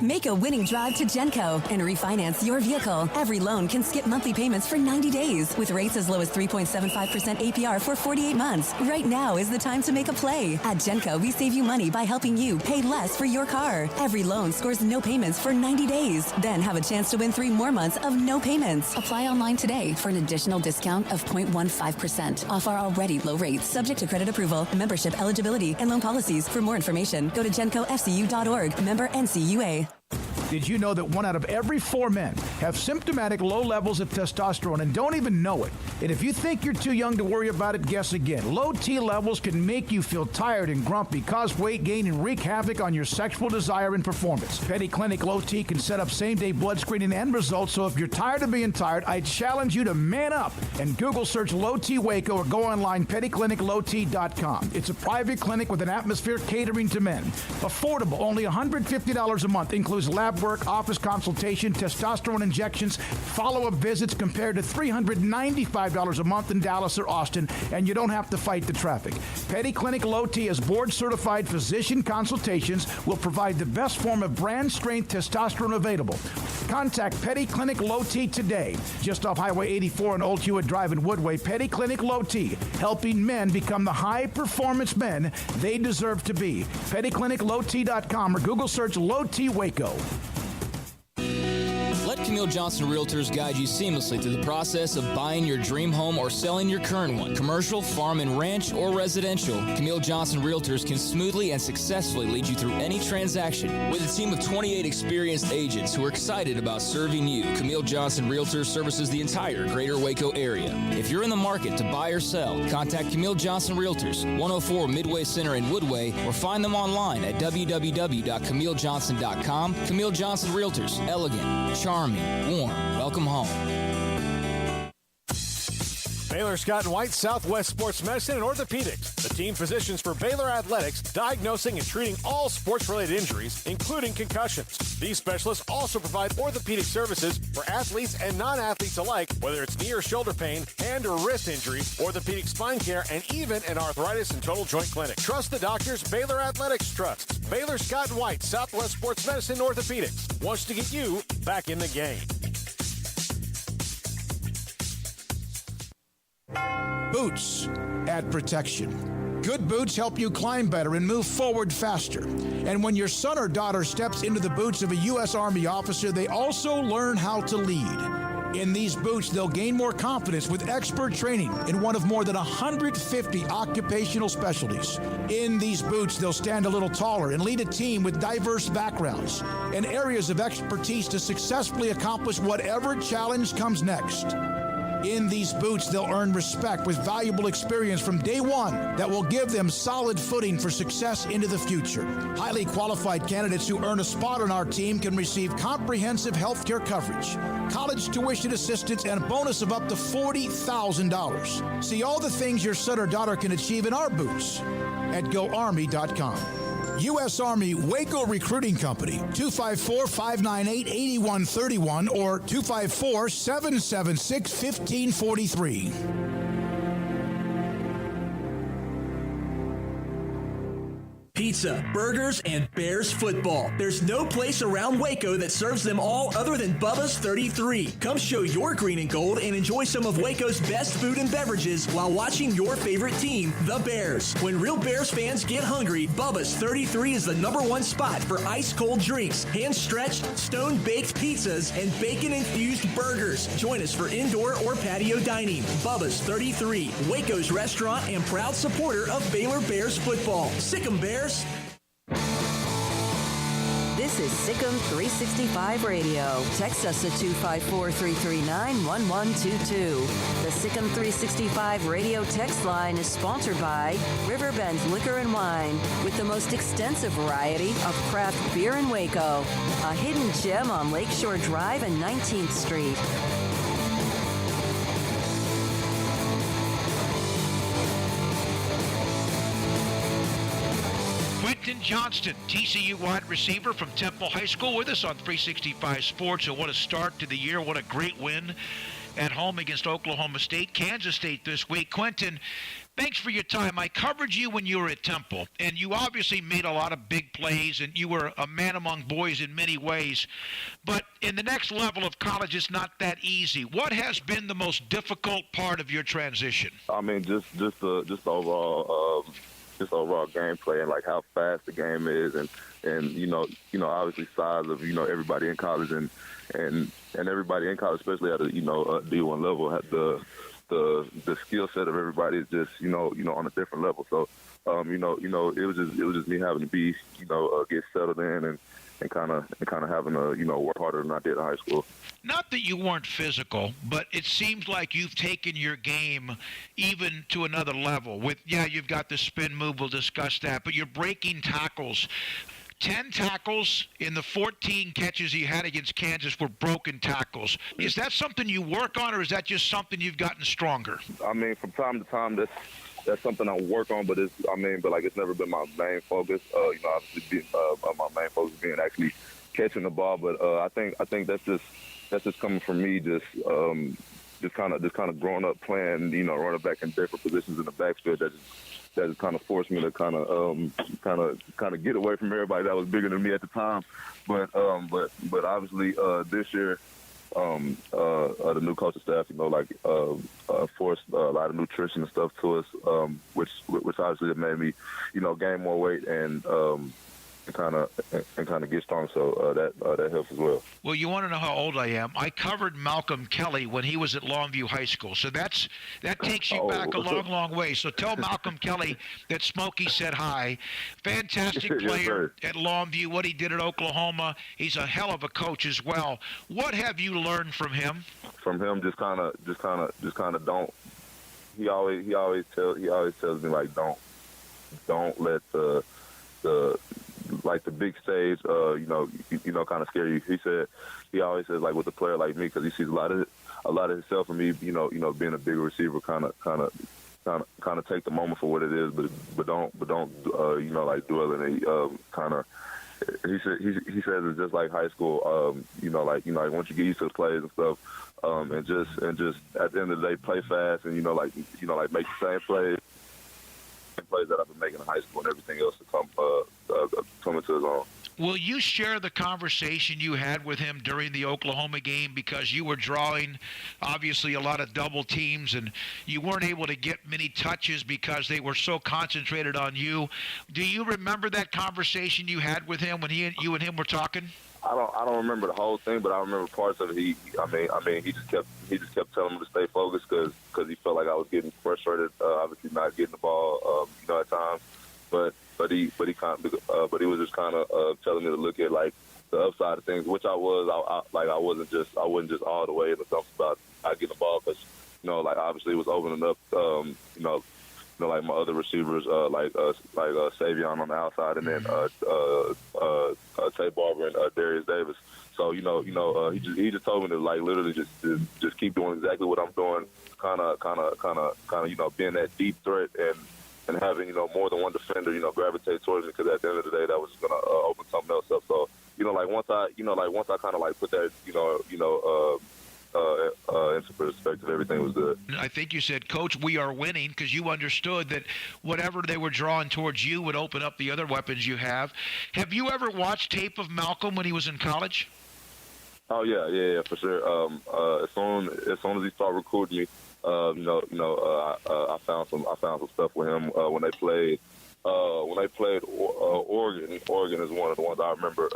Make a winning drive to Genco and refinance your vehicle. Every loan can skip monthly payments for 90 days with rates as low as 3.75% APR for 48 months. Right now is the time to make a play. At Genco, we save you money by helping you pay less for your car. Every loan scores no payments for 90 days. Then have a chance to win 3 more months of no payments. Apply online today for an additional discount of 0.15% off our already low rates, subject to credit approval, membership eligibility, and loan policies. For more information, go to GencoFCU.org. Member NCUA. Did you know that 1 out of every 4 men have symptomatic low levels of testosterone and don't even know it? And if you think you're too young to worry about it, guess again. Low T levels can make you feel tired and grumpy, cause weight gain, and wreak havoc on your sexual desire and performance. Petty Clinic Low T can set up same-day blood screening and results, so if you're tired of being tired, I challenge you to man up and Google search Low T Waco or go online pettycliniclowt.com. It's a private clinic with an atmosphere catering to men. Affordable, only $150 a month, includes lab work, office consultation, testosterone injections, follow-up visits compared to $395 a month in Dallas or Austin, and you don't have to fight the traffic. Petty Clinic Low T is board-certified physician consultations, will provide the best form of brand-strength testosterone available. Contact Petty Clinic Low T today, just off Highway 84 and Old Hewitt Drive in Woodway. Petty Clinic Low T, helping men become the high-performance men they deserve to be. PettyClinicLowT.com or Google search Low T Waco. Let Camille Johnston Realtors guide you seamlessly through the process of buying your dream home or selling your current one. Commercial, farm and ranch, or residential, Camille Johnston Realtors can smoothly and successfully lead you through any transaction. With a team of 28 experienced agents who are excited about serving you, Camille Johnston Realtors services the entire greater Waco area. If you're in the market to buy or sell, contact Camille Johnston Realtors, 104 Midway Center in Woodway, or find them online at www.camillejohnston.com. Camille Johnston Realtors, elegant, charming, warm. Welcome home. Baylor Scott and White, Southwest Sports Medicine and Orthopedics, the team physicians for Baylor Athletics, diagnosing and treating all sports-related injuries, including concussions. These specialists also provide orthopedic services for athletes and non-athletes alike, whether it's knee or shoulder pain, hand or wrist injury, orthopedic spine care, and even an arthritis and total joint clinic. Trust the doctors Baylor Athletics trusts. Baylor Scott and White, Southwest Sports Medicine and Orthopedics wants to get you back in the game. Boots add protection. Good boots help you climb better and move forward faster. And when your son or daughter steps into the boots of a U.S. Army officer, they also learn how to lead. In these boots, they'll gain more confidence with expert training in one of more than 150 occupational specialties. In these boots, they'll stand a little taller and lead a team with diverse backgrounds and areas of expertise to successfully accomplish whatever challenge comes next. In these boots, they'll earn respect with valuable experience from day one that will give them solid footing for success into the future. Highly qualified candidates who earn a spot on our team can receive comprehensive health care coverage, college tuition assistance, and a bonus of up to $40,000. See all the things your son or daughter can achieve in our boots at GoArmy.com. U.S. Army Waco Recruiting Company, 254-598-8131 or 254-776-1543. Pizza, burgers, and Bears football. There's no place around Waco that serves them all other than Bubba's 33. Come show your green and gold and enjoy some of Waco's best food and beverages while watching your favorite team, the Bears. When real Bears fans get hungry, Bubba's 33 is the #1 spot for ice-cold drinks, hand-stretched, stone-baked pizzas, and bacon-infused burgers. Join us for indoor or patio dining. Bubba's 33, Waco's restaurant and proud supporter of Baylor Bears football. Sick 'em, Bears. This is Sikkim 365 Radio. Text us at 254-339-1122. The Sikkim 365 Radio text line is sponsored by Riverbend Liquor and Wine, with the most extensive variety of craft beer in Waco. A hidden gem on Lakeshore Drive and 19th Street. Quentin Johnston, TCU wide receiver from Temple High School, with us on 365 Sports. And what a start to the year. What a great win at home against Oklahoma State. Kansas State this week. Quentin, thanks for your time. I covered you when you were at Temple, and you obviously made a lot of big plays, and you were a man among boys in many ways. But in the next level of college, it's not that easy. What has been the most difficult part of your transition? I mean, just overall gameplay and like how fast the game is, and you know obviously size of everybody in college and everybody in college, especially at a D1 level, had the skill set of everybody is just on a different level. So it was just me having to be get settled in and kind of having to work harder than I did in high school. Not that you weren't physical, but it seems like you've taken your game even to another level. You've got the spin move, we'll discuss that, but you're breaking tackles. 10 tackles in the 14 catches you had against Kansas were broken tackles. Is that something you work on, or is that just something you've gotten stronger? I mean, from time to time, that's something I work on, but it's never been my main focus. Obviously, my main focus being actually catching the ball. But I think that's just coming from me, just kind of growing up playing, running back in different positions in the backfield. That just kind of forced me to kind of get away from everybody that was bigger than me at the time. But obviously this year. The new coaching staff, forced a lot of nutrition and stuff to us, which obviously made me, gain more weight and kind of get strong. So that helps as well. Well, you want to know how old I am? I covered Malcolm Kelly when he was at Longview High School, so that takes you back a long, long way. So tell Malcolm Kelly that Smokey said hi. Fantastic player at Longview. What he did at Oklahoma, he's a hell of a coach as well. What have you learned from him? From him, just kind of don't. He always tells me like don't let the big stage, kind of scare you. He always says like with a player like me, because he sees a lot of himself in me. Being a bigger receiver, kind of take the moment for what it is, but don't dwell in it. He says it's just like high school. Once you get used to the plays and stuff, and just at the end of the day, play fast and make the same plays that I've been making in high school, and everything else to come into his own. Will you share the conversation you had with him during the Oklahoma game, because you were drawing obviously a lot of double teams and you weren't able to get many touches because they were so concentrated on you? Do you remember that conversation you had with him when you and him were talking? I don't remember the whole thing, but I remember parts of it. He just kept telling me to stay focused because he felt like I was getting frustrated, obviously not getting the ball, at times. But he was just kind of telling me to look at like the upside of things, which I was. I wasn't just all the way in the dumps about not getting the ball, because like obviously it was opening up like my other receivers, like Savion on the outside, and then Tay Barber and Darius Davis. So he just told me to like literally just keep doing exactly what I'm doing, kind of being that deep threat and having more than one defender gravitate towards me, because at the end of the day that was gonna open something else up. So once I kind of like put that into perspective, everything was good. I think you said, Coach, we are winning, because you understood that whatever they were drawing towards you would open up the other weapons you have. Have you ever watched tape of Malcolm when he was in college? Oh yeah, for sure. As soon as he started recruiting me, I found some stuff with him when they played. Oregon. Oregon is one of the ones I remember.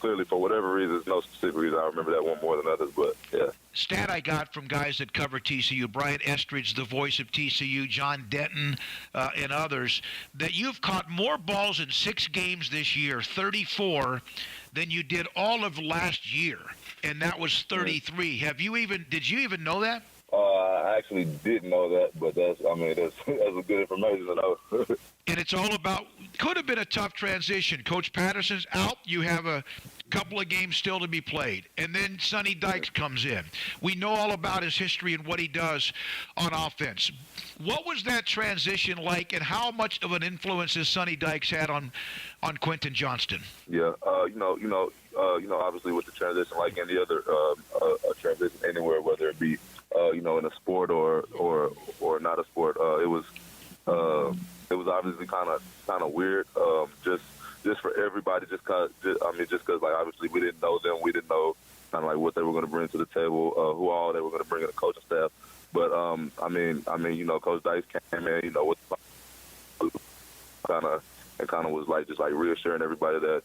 Clearly, for whatever reasons, no specific reason, I remember that one more than others, but yeah. Stat I got from guys that cover TCU, Brian Estridge, the voice of TCU, John Denton, and others, that you've caught more balls in 6 games this year, 34, than you did all of last year, and that was 33. Did you even know that? I actually didn't know that, but that's a good information to know. And it's all about, could have been a tough transition. Coach Patterson's out. You have a couple of games still to be played. And then Sonny Dykes comes in. We know all about his history and what he does on offense. What was that transition like, and how much of an influence has Sonny Dykes had on Quentin Johnston? Yeah, obviously with the transition, like any other transition anywhere, whether it be in a sport or not a sport, it was obviously kind of weird, just for everybody, just because like obviously we didn't know them, we didn't know kind of like what they were going to bring to the table, who all they were going to bring in the coaching staff. But Coach Dice came in, with kind of was like just like reassuring everybody that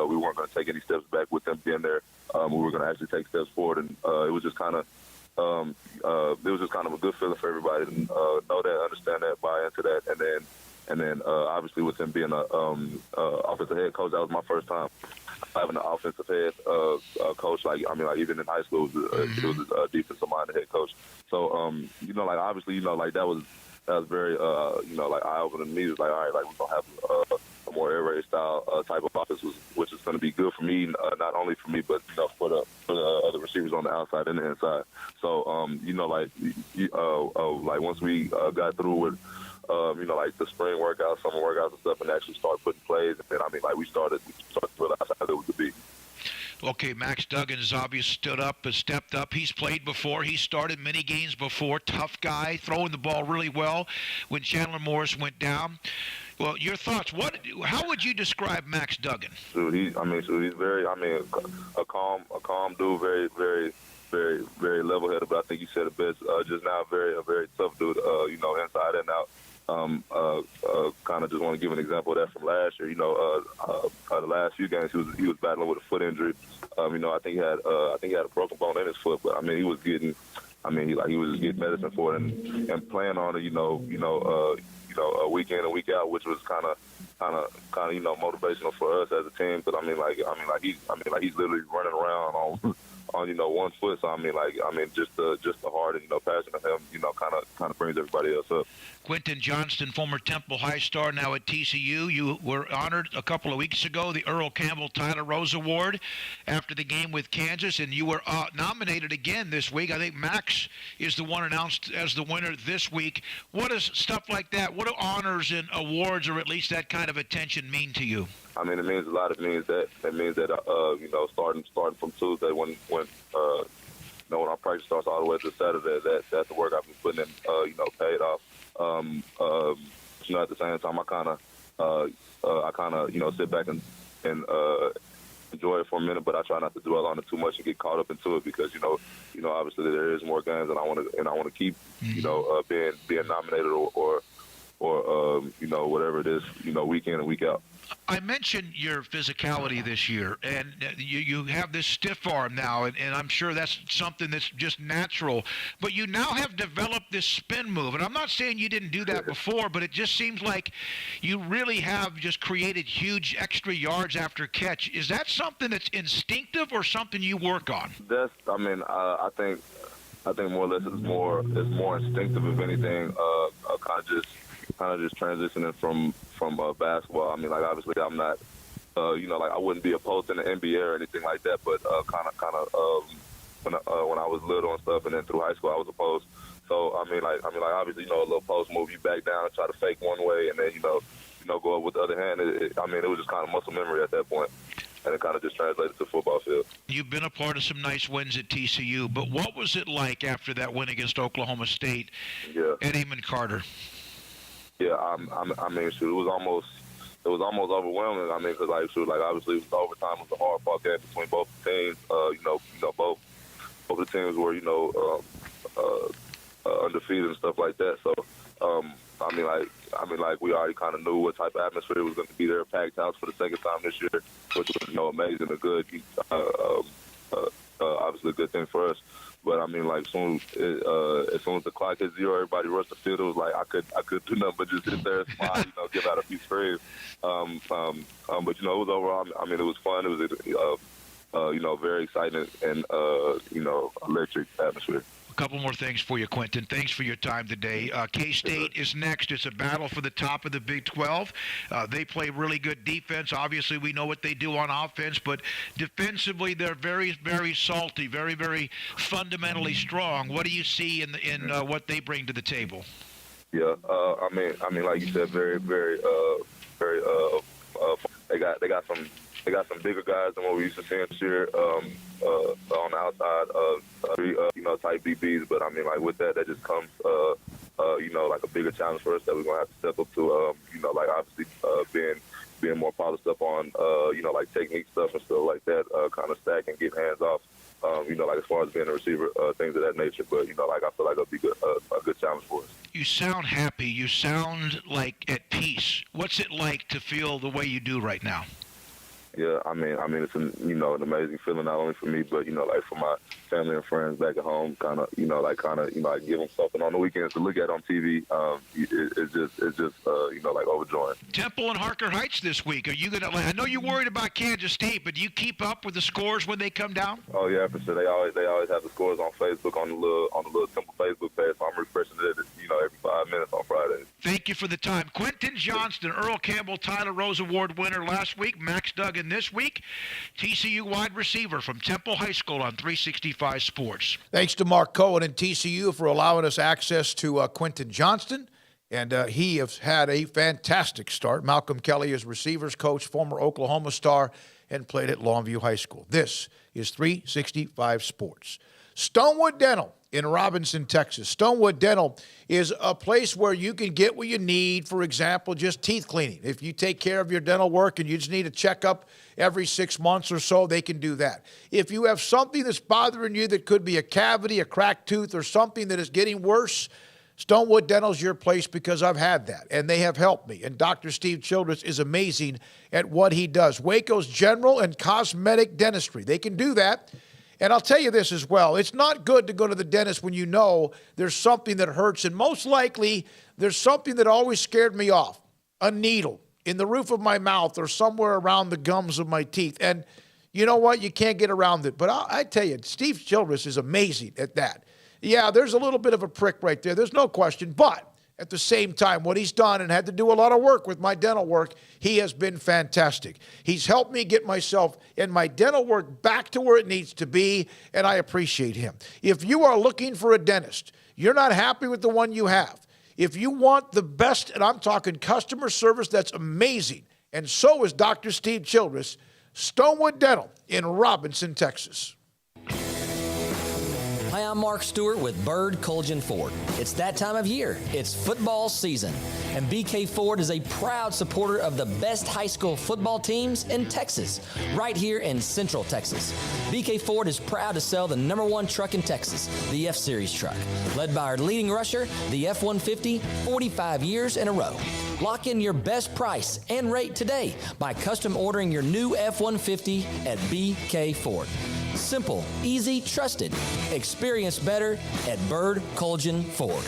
we weren't going to take any steps back with them being there. We were going to actually take steps forward, and it was just kind of. It was just kind of a good feeling for everybody to know that, understand that, buy into that, and then obviously with him being a offensive head coach, that was my first time having an offensive head coach. Like even in high school, it was a defensive minded head coach. So obviously that was very like eye opening to me. It was like, all right, like we're gonna have a more air raid style type of offense, which is going to be good for me, not only for me, but for the other receivers on the outside and the inside. So like once we got through with like the spring workouts, summer workouts and stuff, and actually start putting plays, and then we started to realize how good we could be. Okay, Max Duggan has obviously stepped up. He's played before. He started many games before. Tough guy, throwing the ball really well when Chandler Morris went down. Well, your thoughts? How would you describe Max Duggan? He's very, a calm dude, very, very, very, very level-headed. But I think you said it best just now. A very tough dude, inside and out. Kind of just want to give an example of that from last year. The last few games he was battling with a foot injury. I think he had a broken bone in his foot, but he was getting, he was just getting medicine for it and playing on it. Week in and week out, which was kind of motivational for us as a team. But he's literally running around on 1 foot. So just the heart and passion of him, kind of brings everybody else up. Quentin Johnston, former Temple High star, now at TCU. You were honored a couple of weeks ago, the Earl Campbell Tyler Rose Award after the game with Kansas, and you were nominated again this week. I think Max is the one announced as the winner this week. What does stuff like that, what do honors and awards, or at least that kind of attention, mean to you? It means a lot. It means that starting from Tuesday when our practice starts all the way to Saturday, that the work I've been putting in, paid off. At the same time, I kind of, sit back and enjoy it for a minute, but I try not to dwell on it too much and get caught up into it because, obviously there is more games and I want to keep, being nominated or whatever it is, week in and week out. I mentioned your physicality this year, and you have this stiff arm now, and I'm sure that's something that's just natural. But you now have developed this spin move, and I'm not saying you didn't do that before, but it just seems like you really have just created huge extra yards after catch. Is that something that's instinctive or something you work on? I think more or less it's more instinctive if anything. Kind of just transitioning from basketball. Obviously I'm not, I wouldn't be opposed in the NBA or anything like that, but when I was little and stuff, and then through high school I was opposed. So obviously, a little post move, you back down and try to fake one way, and then go up with the other hand. It was just kind of muscle memory at that point. And it kind of just translated to the football field. You've been a part of some nice wins at TCU, but what was it like after that win against Oklahoma State and Eamon Carter? Yeah, it was almost overwhelming. Because obviously it was overtime. It was a hard fought game between both teams. Both of the teams were undefeated and stuff like that. So we already kind of knew what type of atmosphere was going to be there. Packed house for the second time this year, which was amazing, a good, obviously a good thing for us. But as soon as the clock hit 0, everybody rushed the field. It was like I could do nothing but just sit there and smile, give out a few screams. But it was overall. It was fun. It was very exciting and electric atmosphere. A couple more things for you, Quentin. Thanks for your time today. K-State is next. It's a battle for the top of the Big 12. They play really good defense. Obviously, we know what they do on offense, but defensively, they're very, very salty, very, very fundamentally strong. What do you see in what they bring to the table? Yeah, like you said, very, very, very. They got some bigger guys than what we used to see this year on the outside type DBs. But with that just comes a bigger challenge for us that we're gonna have to step up to. Obviously being more polished up on technique stuff and stuff like that, kind of stacking, getting hands off. As far as being a receiver, things of that nature. But I feel like it'll be a good challenge for us. You sound happy. You sound like at peace. What's it like to feel the way you do right now? Yeah, it's an amazing feeling, not only for me, but for my family and friends back at home. Kind of give them something on the weekends to look at on TV. It's just overjoying. Temple and Harker Heights this week. Are you gonna? I know you're worried about Kansas State, but do you keep up with the scores when they come down? Oh yeah, for sure. They always have the scores on Facebook on the little Temple Facebook page. So I'm refreshing it, every 5 minutes on Fridays. Thank you for the time, Quentin Johnston, Earl Campbell Tyler Rose Award winner last week, Max Duggan this week, TCU wide receiver from Temple High School on 365 Sports. Thanks to Mark Cohen and TCU for allowing us access to Quentin Johnston. And he has had a fantastic start. Malcolm Kelly is receivers coach, former Oklahoma star, and played at Longview High School. This is 365 Sports. Stonewood Dental in Robinson, Texas. Stonewood Dental is a place where you can get what you need, for example, just teeth cleaning. If you take care of your dental work and you just need a checkup every 6 months or so, they can do that. If you have something that's bothering you that could be a cavity, a cracked tooth, or something that is getting worse, Stonewood Dental is your place because I've had that, and they have helped me. And Dr. Steve Childress is amazing at what he does. Waco's general and cosmetic dentistry. They can do that. And I'll tell you this as well. It's not good to go to the dentist when you know there's something that hurts. And most likely, there's something that always scared me off. A needle in the roof of my mouth or somewhere around the gums of my teeth. And you know what? You can't get around it. But I tell you, Steve Childress is amazing at that. Yeah, there's a little bit of a prick right there. There's no question. But at the same time, what he's done and had to do a lot of work with my dental work, he has been fantastic. He's helped me get myself and my dental work back to where it needs to be, and I appreciate him. If you are looking for a dentist, you're not happy with the one you have. If you want the best, and I'm talking customer service that's amazing, and so is Dr. Steve Childress, Stonewood Dental in Robinson, Texas. Hi, I'm Mark Stewart with Bird Colgin Ford. It's that time of year. It's football season. And BK Ford is a proud supporter of the best high school football teams in Texas, right here in Central Texas. BK Ford is proud to sell the #1 truck in Texas, the F-Series truck, led by our leading rusher, the F-150, 45 years in a row. Lock in your best price and rate today by custom ordering your new F-150 at BK Ford. Simple, easy, trusted. Experience better at Bird Colgin Ford.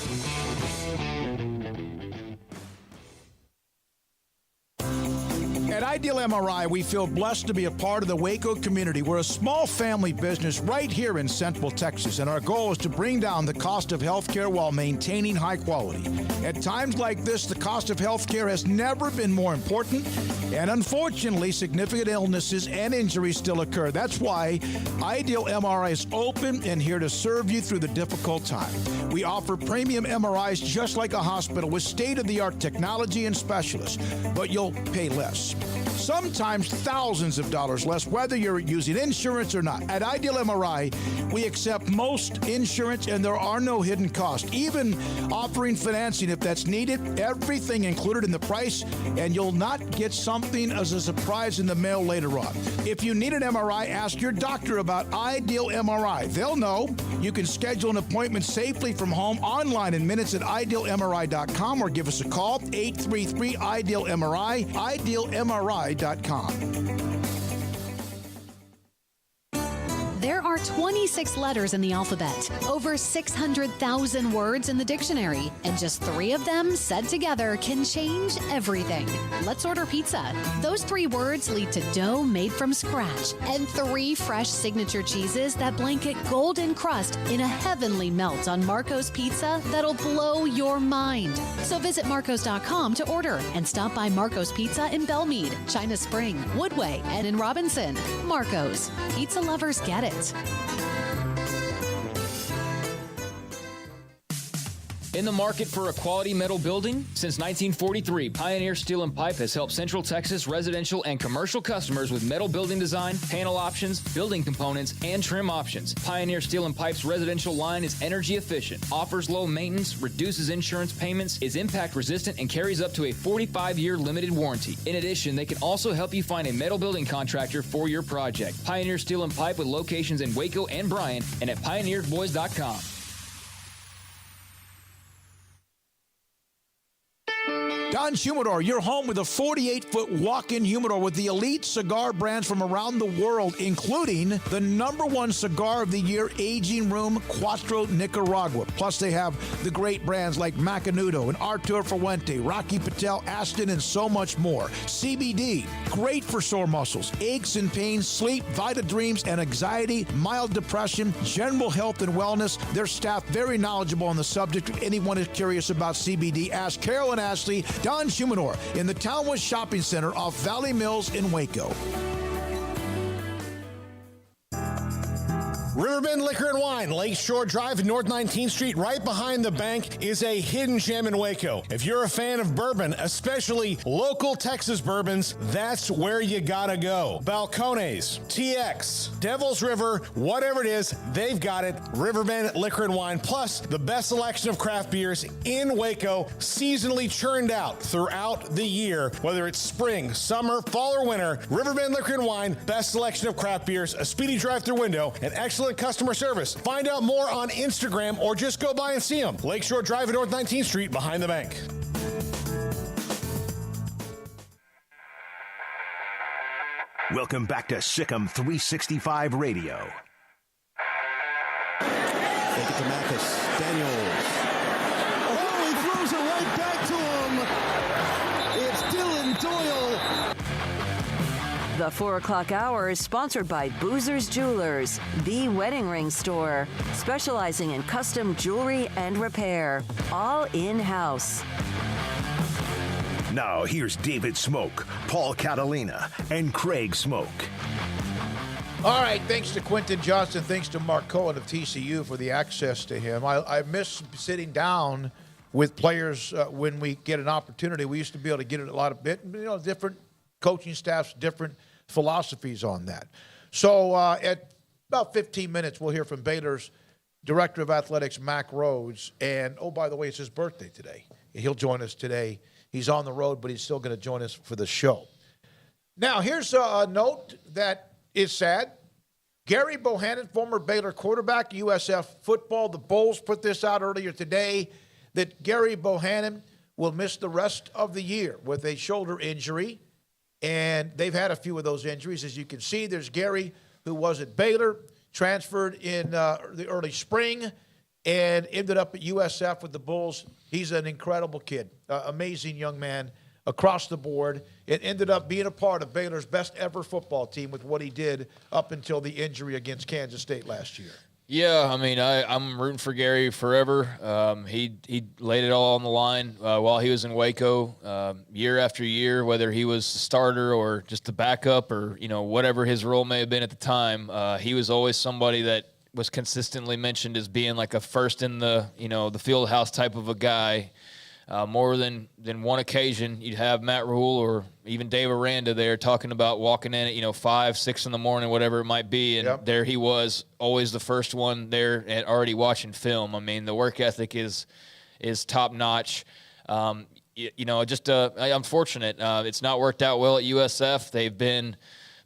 At Ideal MRI, we feel blessed to be a part of the Waco community. We're a small family business right here in Central Texas, and our goal is to bring down the cost of health care while maintaining high quality. At times like this, the cost of health care has never been more important, and unfortunately, significant illnesses and injuries still occur. That's why Ideal MRI is open and here to serve you through the difficult time. We offer premium MRIs just like a hospital with state-of-the-art technology and specialists, but you'll pay less. Sometimes thousands of dollars less, whether you're using insurance or not. At Ideal MRI, we accept most insurance and there are no hidden costs, even offering financing if that's needed. Everything included in the price, and you'll not get something as a surprise in the mail later on. If you need an MRI, ask your doctor about Ideal MRI. They'll know. You can schedule an appointment safely from home online in minutes at idealmri.com or give us a call, 833-IDEAL-MRI, idealmri.com. There are 26 letters in the alphabet, over 600,000 words in the dictionary, and just 3 of them said together can change everything. Let's order pizza. Those 3 words lead to dough made from scratch and 3 fresh signature cheeses that blanket golden crust in a heavenly melt on Marco's Pizza that'll blow your mind. So visit marcos.com to order and stop by Marco's Pizza in Belmead, China Spring, Woodway, and in Robinson. Marco's. Pizza lovers get it. In the market for a quality metal building? Since 1943, Pioneer Steel and Pipe has helped Central Texas residential and commercial customers with metal building design, panel options, building components, and trim options. Pioneer Steel and Pipe's residential line is energy efficient, offers low maintenance, reduces insurance payments, is impact resistant, and carries up to a 45-year limited warranty. In addition, they can also help you find a metal building contractor for your project. Pioneer Steel and Pipe with locations in Waco and Bryan and at pioneerboys.com. Don Humidor, your home with a 48-foot walk-in humidor with the elite cigar brands from around the world, including the #1 cigar of the year, Aging Room Cuatro Nicaragua. Plus, they have the great brands like Macanudo and Artur Fuente, Rocky Patel, Aston, and so much more. CBD, great for sore muscles, aches and pains, sleep, Vita Dreams, and anxiety, mild depression, general health and wellness. Their staff very knowledgeable on the subject. If anyone is curious about CBD, ask Carol and Ashley. Don Humidor in the Townwood Shopping Center off Valley Mills in Waco. Riverbend Liquor and Wine, Lakeshore Drive and North 19th Street, right behind the bank, is a hidden gem in Waco. If you're a fan of bourbon, especially local Texas bourbons, that's where you gotta go. Balcones, TX, Devil's River, whatever it is, they've got it. Riverbend Liquor and Wine, plus the best selection of craft beers in Waco, seasonally churned out throughout the year. Whether it's spring, summer, fall, or winter, Riverbend Liquor and Wine, best selection of craft beers, a speedy drive-through window, and excellent customer service. Find out more on Instagram or just go by and see them. Lakeshore Drive at North 19th Street behind the bank. Welcome back to Sikkim 365 Radio. Take it to Mathis. Daniels. Oh, he throws it right back to him. It's Dylan Doyle. The 4 o'clock hour is sponsored by Boozer's Jewelers, the wedding ring store, specializing in custom jewelry and repair, all in-house. Now here's David Smoak, Paul Catalina, and Craig Smoak. All right, thanks to Quentin Johnston, thanks to Mark Cohen of TCU for the access to him. I miss sitting down with players when we get an opportunity. We used to be able to get it a lot of different coaching staffs, different philosophies on that. So at about 15 minutes, we'll hear from Baylor's Director of Athletics, Mac Rhoades. And, oh, by the way, it's his birthday today. He'll join us today. He's on the road, but he's still going to join us for the show. Now, here's a note that is sad. Gerry Bohanon, former Baylor quarterback, USF football. The Bulls put this out earlier today that Gerry Bohanon will miss the rest of the year with a shoulder injury. And they've had a few of those injuries. As you can see, there's Gerry, who was at Baylor, transferred in the early spring, and ended up at USF with the Bulls. He's an incredible kid, amazing young man across the board. It ended up being a part of Baylor's best ever football team with what he did up until the injury against Kansas State last year. Yeah, I mean, I'm rooting for Gerry forever. He laid it all on the line while he was in Waco, year after year, whether he was the starter or just the backup or, whatever his role may have been at the time. He was always somebody that was consistently mentioned as being like a first in the, the field house type of a guy. More than one occasion, you'd have Matt Rule or even Dave Aranda there talking about walking in at 5, 6 in the morning, whatever it might be, and there he was, always the first one there and already watching film. I mean, the work ethic is top notch. Just unfortunate. It's not worked out well at USF. They've been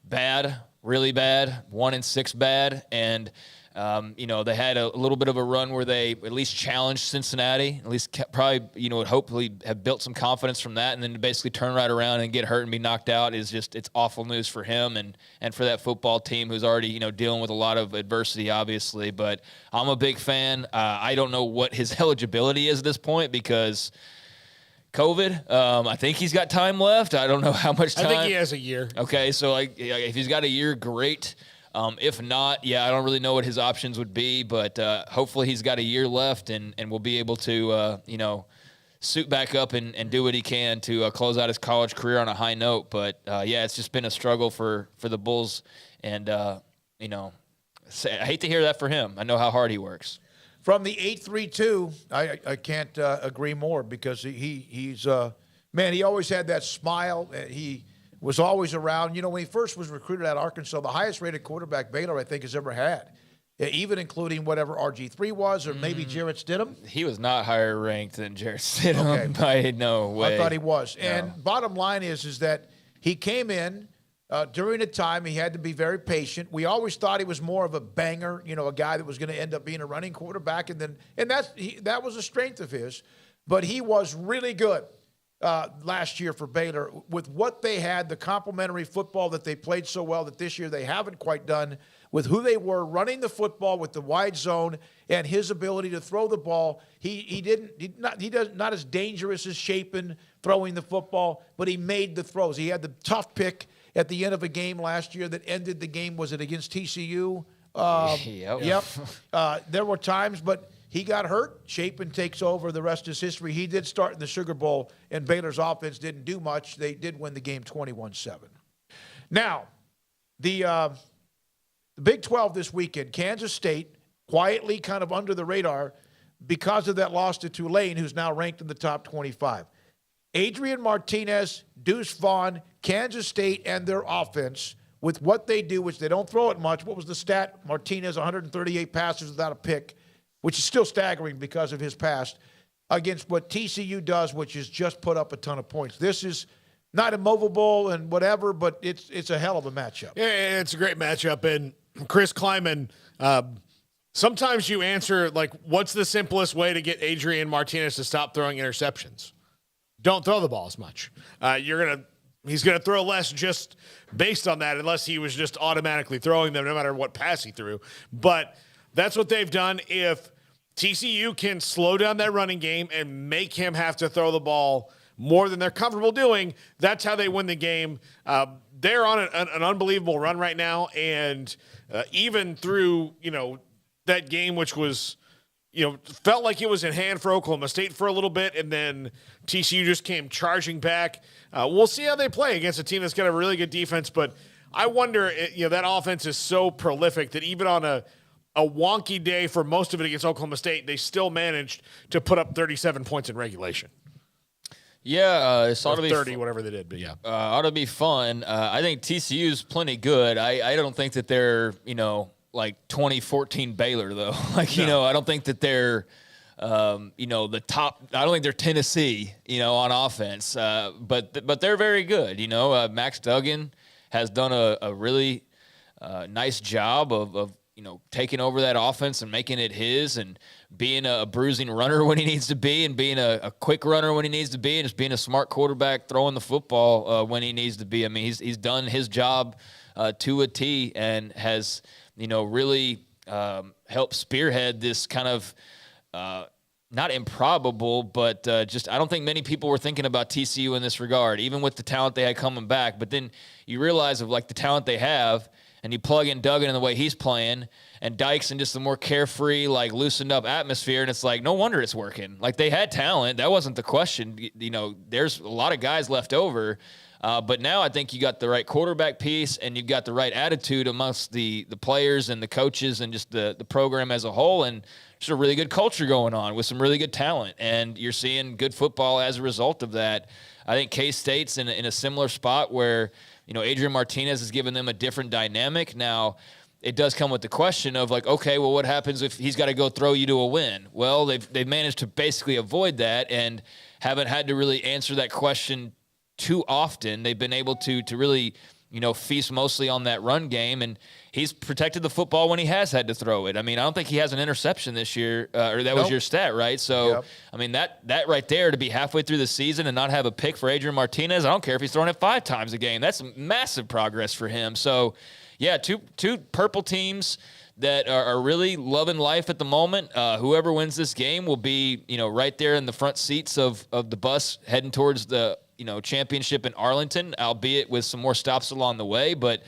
bad, really bad, 1-6 bad, and they had a little bit of a run where they at least challenged Cincinnati, at least probably, would hopefully have built some confidence from that, and then to basically turn right around and get hurt and be knocked out is just, it's awful news for him and for that football team who's already, dealing with a lot of adversity, obviously. But I'm a big fan. I don't know what his eligibility is at this point because COVID. I think he's got time left. I don't know how much time. I think he has a year. Okay, so if he's got a year, great. If not, I don't really know what his options would be, but hopefully he's got a year left and will be able to, suit back up and do what he can to close out his college career on a high note. But, it's just been a struggle for the Bulls. And, I hate to hear that for him. I know how hard he works. From the 832, I can't agree more because he's man, he always had that smile. He was always around. When he first was recruited out of Arkansas, the highest-rated quarterback Baylor, I think, has ever had, even including whatever RG3 was or maybe Jarrett Stidham. He was not higher ranked than Jarrett Stidham by no way. I thought he was. No. And bottom line is that he came in during a time he had to be very patient. We always thought he was more of a banger, a guy that was going to end up being a running quarterback, and that was a strength of his. But he was really good last year for Baylor with what they had, the complementary football that they played so well that this year they haven't quite done, with who they were running the football with the wide zone and his ability to throw the ball. He does not as dangerous as Chapin throwing the football, but he made the throws. He had the tough pick at the end of a game last year that ended the game. Was it against TCU? Yep. There were times, but he got hurt. Chapin takes over. The rest is history. He did start in the Sugar Bowl, and Baylor's offense didn't do much. They did win the game 21-7. Now, the Big 12 this weekend, Kansas State, quietly kind of under the radar because of that loss to Tulane, who's now ranked in the top 25. Adrian Martinez, Deuce Vaughn, Kansas State, and their offense with what they do, which they don't throw it much. What was the stat? Martinez, 138 passes without a pick, which is still staggering because of his past, against what TCU does, which is just put up a ton of points. This is not immovable and whatever, but it's a hell of a matchup. Yeah, it's a great matchup. And Chris Kleiman, sometimes you answer, what's the simplest way to get Adrian Martinez to stop throwing interceptions? Don't throw the ball as much. He's going to throw less just based on that, unless he was just automatically throwing them no matter what pass he threw. But that's what they've done. If TCU can slow down that running game and make him have to throw the ball more than they're comfortable doing, that's how they win the game. They're on an unbelievable run right now, and even through, that game, which was, felt like it was in hand for Oklahoma State for a little bit, and then TCU just came charging back. We'll see how they play against a team that's got a really good defense, but I wonder, that offense is so prolific that even on a wonky day for most of it against Oklahoma State, they still managed to put up 37 points in regulation. Yeah, it ought to be 30, whatever they did, but yeah. Ought to be fun. I think TCU's plenty good. I don't think that they're, like 2014 Baylor though. Like, you know, I don't think that they're, you know, the top. I don't think they're Tennessee, you know, on offense. But they're very good. You know, Max Duggan has done a really nice job of you know, taking over that offense and making it his, and being a bruising runner when he needs to be, and being a quick runner when he needs to be, and just being a smart quarterback throwing the football when he needs to be. I mean, he's done his job to a T, and has, you know, really helped spearhead this kind of not improbable, but just I don't think many people were thinking about TCU in this regard, even with the talent they had coming back. But then you realize of like the talent they have, and you plug in Duggan in the way he's playing, and Dykes in just the more carefree, like loosened up atmosphere, and it's like, no wonder it's working. Like, they had talent. That wasn't the question. You know, there's a lot of guys left over. But now I think you got the right quarterback piece, and you've got the right attitude amongst the players and the coaches and just the program as a whole, and just a really good culture going on with some really good talent. And you're seeing good football as a result of that. I think K-State's in a similar spot where, you know, Adrian Martinez has given them a different dynamic. Now, it does come with the question of like, okay, well, what happens if he's got to go throw you to a win? Well, they've managed to basically avoid that and haven't had to really answer that question too often. They've been able to really, you know, feast mostly on that run game, and he's protected the football when he has had to throw it. I mean, I don't think he has an interception this year, or that was your stat, right? So, I mean, that right there, to be halfway through the season and not have a pick for Adrian Martinez, I don't care if he's throwing it 5 times a game. That's massive progress for him. So, yeah, two purple teams that are really loving life at the moment. Whoever wins this game will be, you know, right there in the front seats of the bus heading towards the, you know, championship in Arlington, albeit with some more stops along the way. But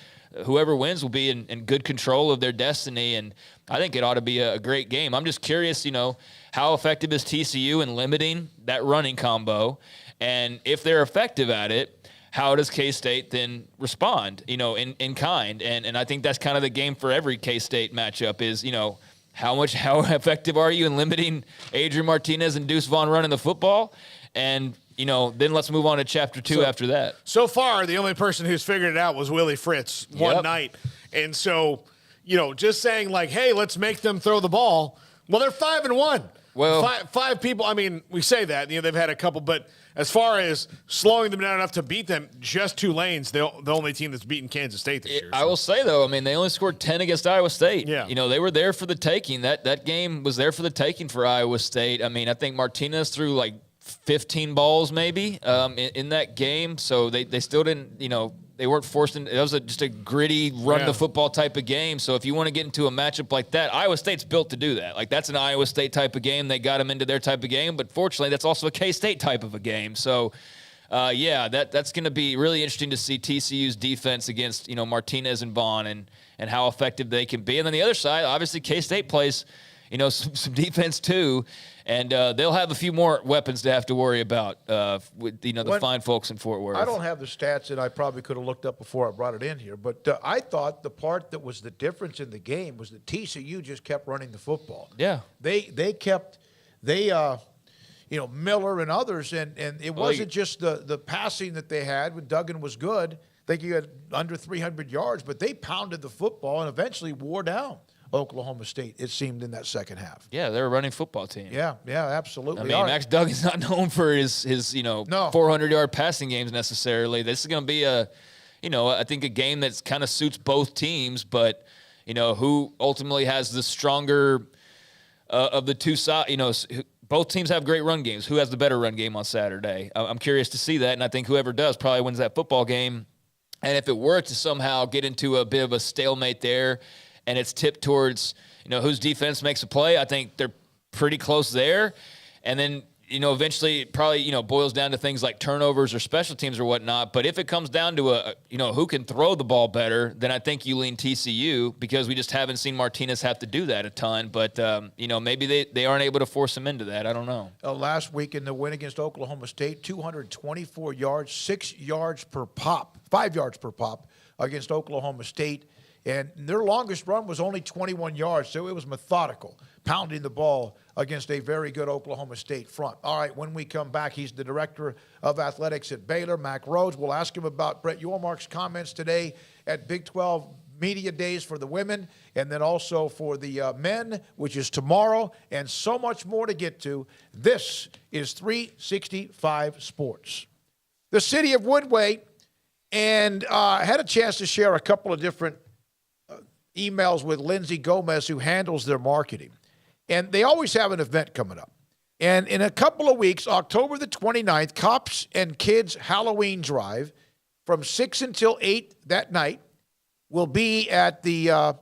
whoever wins will be in good control of their destiny, and I think it ought to be a great game. I'm just curious, you know, how effective is TCU in limiting that running combo? And if they're effective at it, how does K-State then respond, you know, in kind? And I think that's kind of the game for every K-State matchup is, you know, how effective are you in limiting Adrian Martinez and Deuce Vaughn running the football? And, you know, then let's move on to chapter 2 after that. So far, the only person who's figured it out was Willie Fritz one night. And so, you know, just saying like, hey, let's make them throw the ball. Well, they're 5-1. Well, five people. I mean, we say that, you know, they've had a couple, but as far as slowing them down enough to beat them, just Tulane's the only team that's beaten Kansas State this year. I will say, though, I mean, they only scored 10 against Iowa State. Yeah. You know, they were there for the taking. That game was there for the taking for Iowa State. I mean, I think Martinez threw like 15 balls maybe in that game. So they still didn't, you know, they weren't forced in. It was just a gritty run the football type of game. So if you want to get into a matchup like that, Iowa State's built to do that. Like, that's an Iowa State type of game. They got them into their type of game. But fortunately, that's also a K-State type of a game. So, that's going to be really interesting to see TCU's defense against, you know, Martinez and Vaughn and how effective they can be. And then the other side, obviously, K-State plays, you know, some defense too. And they'll have a few more weapons to have to worry about with, you know, the fine folks in Fort Worth. I don't have the stats that I probably could have looked up before I brought it in here, but I thought the part that was the difference in the game was that TCU just kept running the football. Yeah. They kept, you know, Miller and others, and it wasn't just the passing that they had when Duggan was good. I think you had under 300 yards, but they pounded the football and eventually wore down Oklahoma State, it seemed, in that second half. Yeah, they're a running football team. Yeah, absolutely. I mean, Max Duggan's not known for his 400-yard passing games necessarily. This is going to be I think a game that's kind of suits both teams, but, you know, who ultimately has the stronger of the two sides, you know, both teams have great run games. Who has the better run game on Saturday? I'm curious to see that, and I think whoever does probably wins that football game. And if it were to somehow get into a bit of a stalemate there, and it's tipped towards, you know, whose defense makes a play, I think they're pretty close there. And then, you know, eventually it probably, you know, boils down to things like turnovers or special teams or whatnot. But if it comes down to who can throw the ball better, then I think you lean TCU, because we just haven't seen Martinez have to do that a ton. But, you know, maybe they aren't able to force him into that. I don't know. Last week in the win against Oklahoma State, 224 yards, 6 yards per pop, 5 yards per pop against Oklahoma State. And their longest run was only 21 yards, so it was methodical, pounding the ball against a very good Oklahoma State front. All right, when we come back, he's the director of athletics at Baylor, Mac Rhoades. We'll ask him about Brett Yormark's comments today at Big 12 media days for the women, and then also for the men, which is tomorrow, and so much more to get to. This is 365 Sports. The city of Woodway, and I had a chance to share a couple of different emails with Lindsay Gomez, who handles their marketing. And they always have an event coming up. And in a couple of weeks, October the 29th, Cops and Kids Halloween Drive from 6 until 8 that night will be at the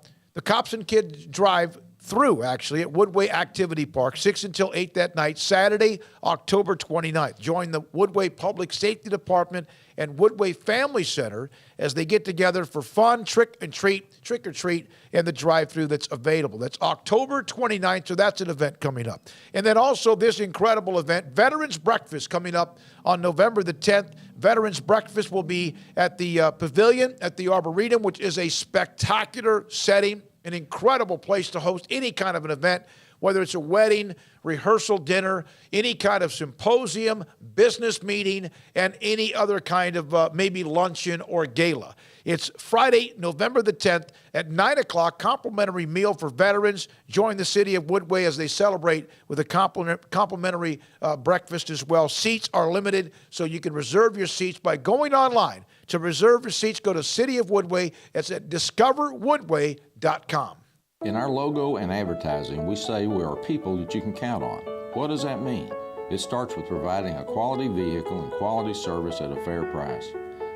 Cops and Kids Drive through, actually, at Woodway Activity Park, 6 until 8 that night, Saturday, October 29th. Join the Woodway Public Safety Department and Woodway Family Center as they get together for fun, trick or treat, and the drive-through that's available. That's October 29th, so that's an event coming up. And then also this incredible event, Veterans Breakfast, coming up on November the 10th. Veterans Breakfast will be at the Pavilion at the Arboretum, which is a spectacular setting, an incredible place to host any kind of an event, whether it's a wedding, rehearsal dinner, any kind of symposium, business meeting, and any other kind of maybe luncheon or gala. It's Friday, November the 10th at 9 o'clock, complimentary meal for veterans. Join the city of Woodway as they celebrate with a complimentary breakfast as well. Seats are limited, so you can reserve your seats by going online. To reserve your seats, go to City of Woodway. It's at discoverwoodway.com. In our logo and advertising, we say we are people that you can count on. What does that mean? It starts with providing a quality vehicle and quality service at a fair price.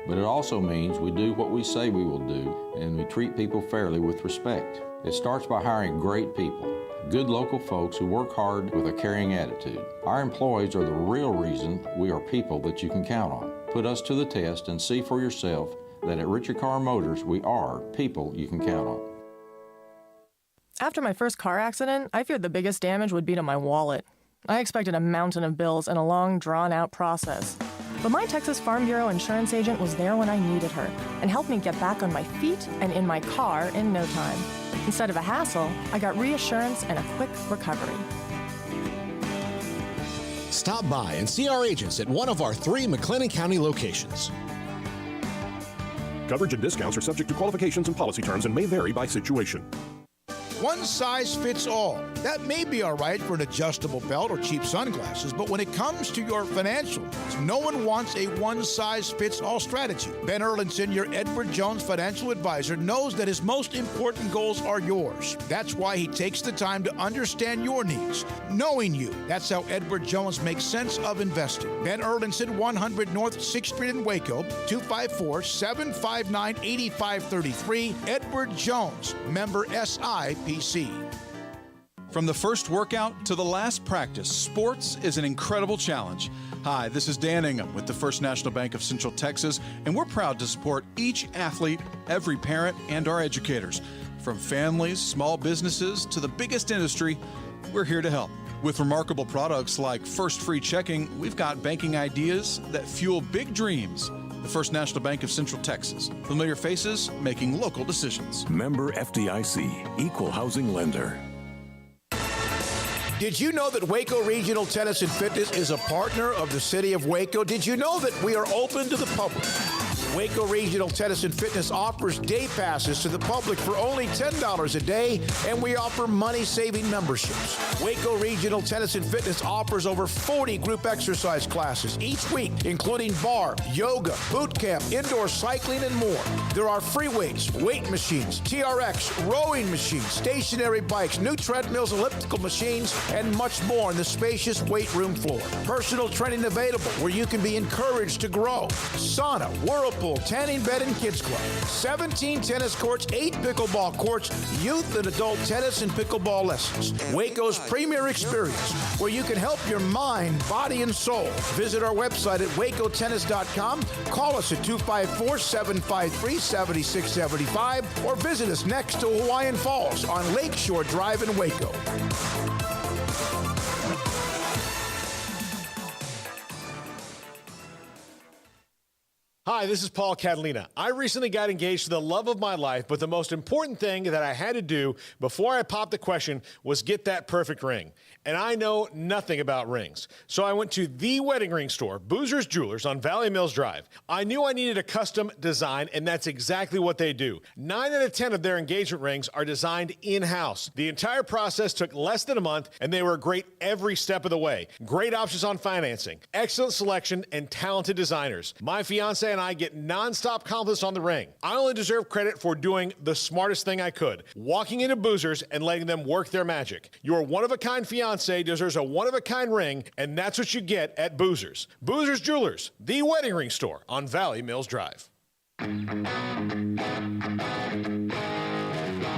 But it also means we do what we say we will do, and we treat people fairly with respect. It starts by hiring great people, good local folks who work hard with a caring attitude. Our employees are the real reason we are people that you can count on. Put us to the test and see for yourself that at Richard Carr Motors, we are people you can count on. After my first car accident, I feared the biggest damage would be to my wallet. I expected a mountain of bills and a long, drawn-out process. But my Texas Farm Bureau insurance agent was there when I needed her and helped me get back on my feet and in my car in no time. Instead of a hassle, I got reassurance and a quick recovery. Stop by and see our agents at one of our 3 McLennan County locations. Coverage and discounts are subject to qualifications and policy terms and may vary by situation. One size fits all. That may be all right for an adjustable belt or cheap sunglasses, but when it comes to your financial needs, no one wants a one-size-fits-all strategy. Ben Erlinson, your Edward Jones financial advisor, knows that his most important goals are yours. That's why he takes the time to understand your needs, knowing you. That's how Edward Jones makes sense of investing. Ben Erlinson, 100 North 6th Street in Waco, 254-759-8533. Edward Jones, member SIPC. From the first workout to the last practice, sports is an incredible challenge. Hi, this is Dan Ingham with the First National Bank of Central Texas, and we're proud to support each athlete, every parent, and our educators. From families, small businesses, to the biggest industry, we're here to help. With remarkable products like First Free Checking, we've got banking ideas that fuel big dreams. The First National Bank of Central Texas. Familiar faces making local decisions. Member FDIC, Equal Housing Lender. Did you know that Waco Regional Tennis and Fitness is a partner of the City of Waco? Did you know that we are open to the public? Waco Regional Tennis and Fitness offers day passes to the public for only $10 a day, and we offer money-saving memberships. Waco Regional Tennis and Fitness offers over 40 group exercise classes each week, including bar, yoga, boot camp, indoor cycling, and more. There are free weights, weight machines, TRX, rowing machines, stationary bikes, new treadmills, elliptical machines, and much more on the spacious weight room floor. Personal training available where you can be encouraged to grow. Sauna, whirlpool, tanning bed and kids club, 17 tennis courts, 8 pickleball courts, youth and adult tennis and pickleball lessons. Waco's premier experience where you can help your mind, body, and soul. Visit our website at wacotennis.com. Call us at 254-753-7675 or visit us next to Hawaiian Falls on Lakeshore Drive in Waco. Hi, Hi, this is Paul Catalina. I recently got engaged to the love of my life, but the most important thing that I had to do before I popped the question was get that perfect ring. And I know nothing about rings. So I went to the wedding ring store, Boozer's Jewelers on Valley Mills Drive. I knew I needed a custom design, and that's exactly what they do. 9 out of 10 of their engagement rings are designed in-house. The entire process took less than a month, and they were great every step of the way. Great options on financing, excellent selection, and talented designers. My fiance and I get nonstop compliments on the ring. I only deserve credit for doing the smartest thing I could, walking into Boozer's and letting them work their magic. Your one-of-a-kind fiance deserves a one-of-a-kind ring, and that's what you get at Boozer's. Boozer's Jewelers, the wedding ring store on Valley Mills Drive.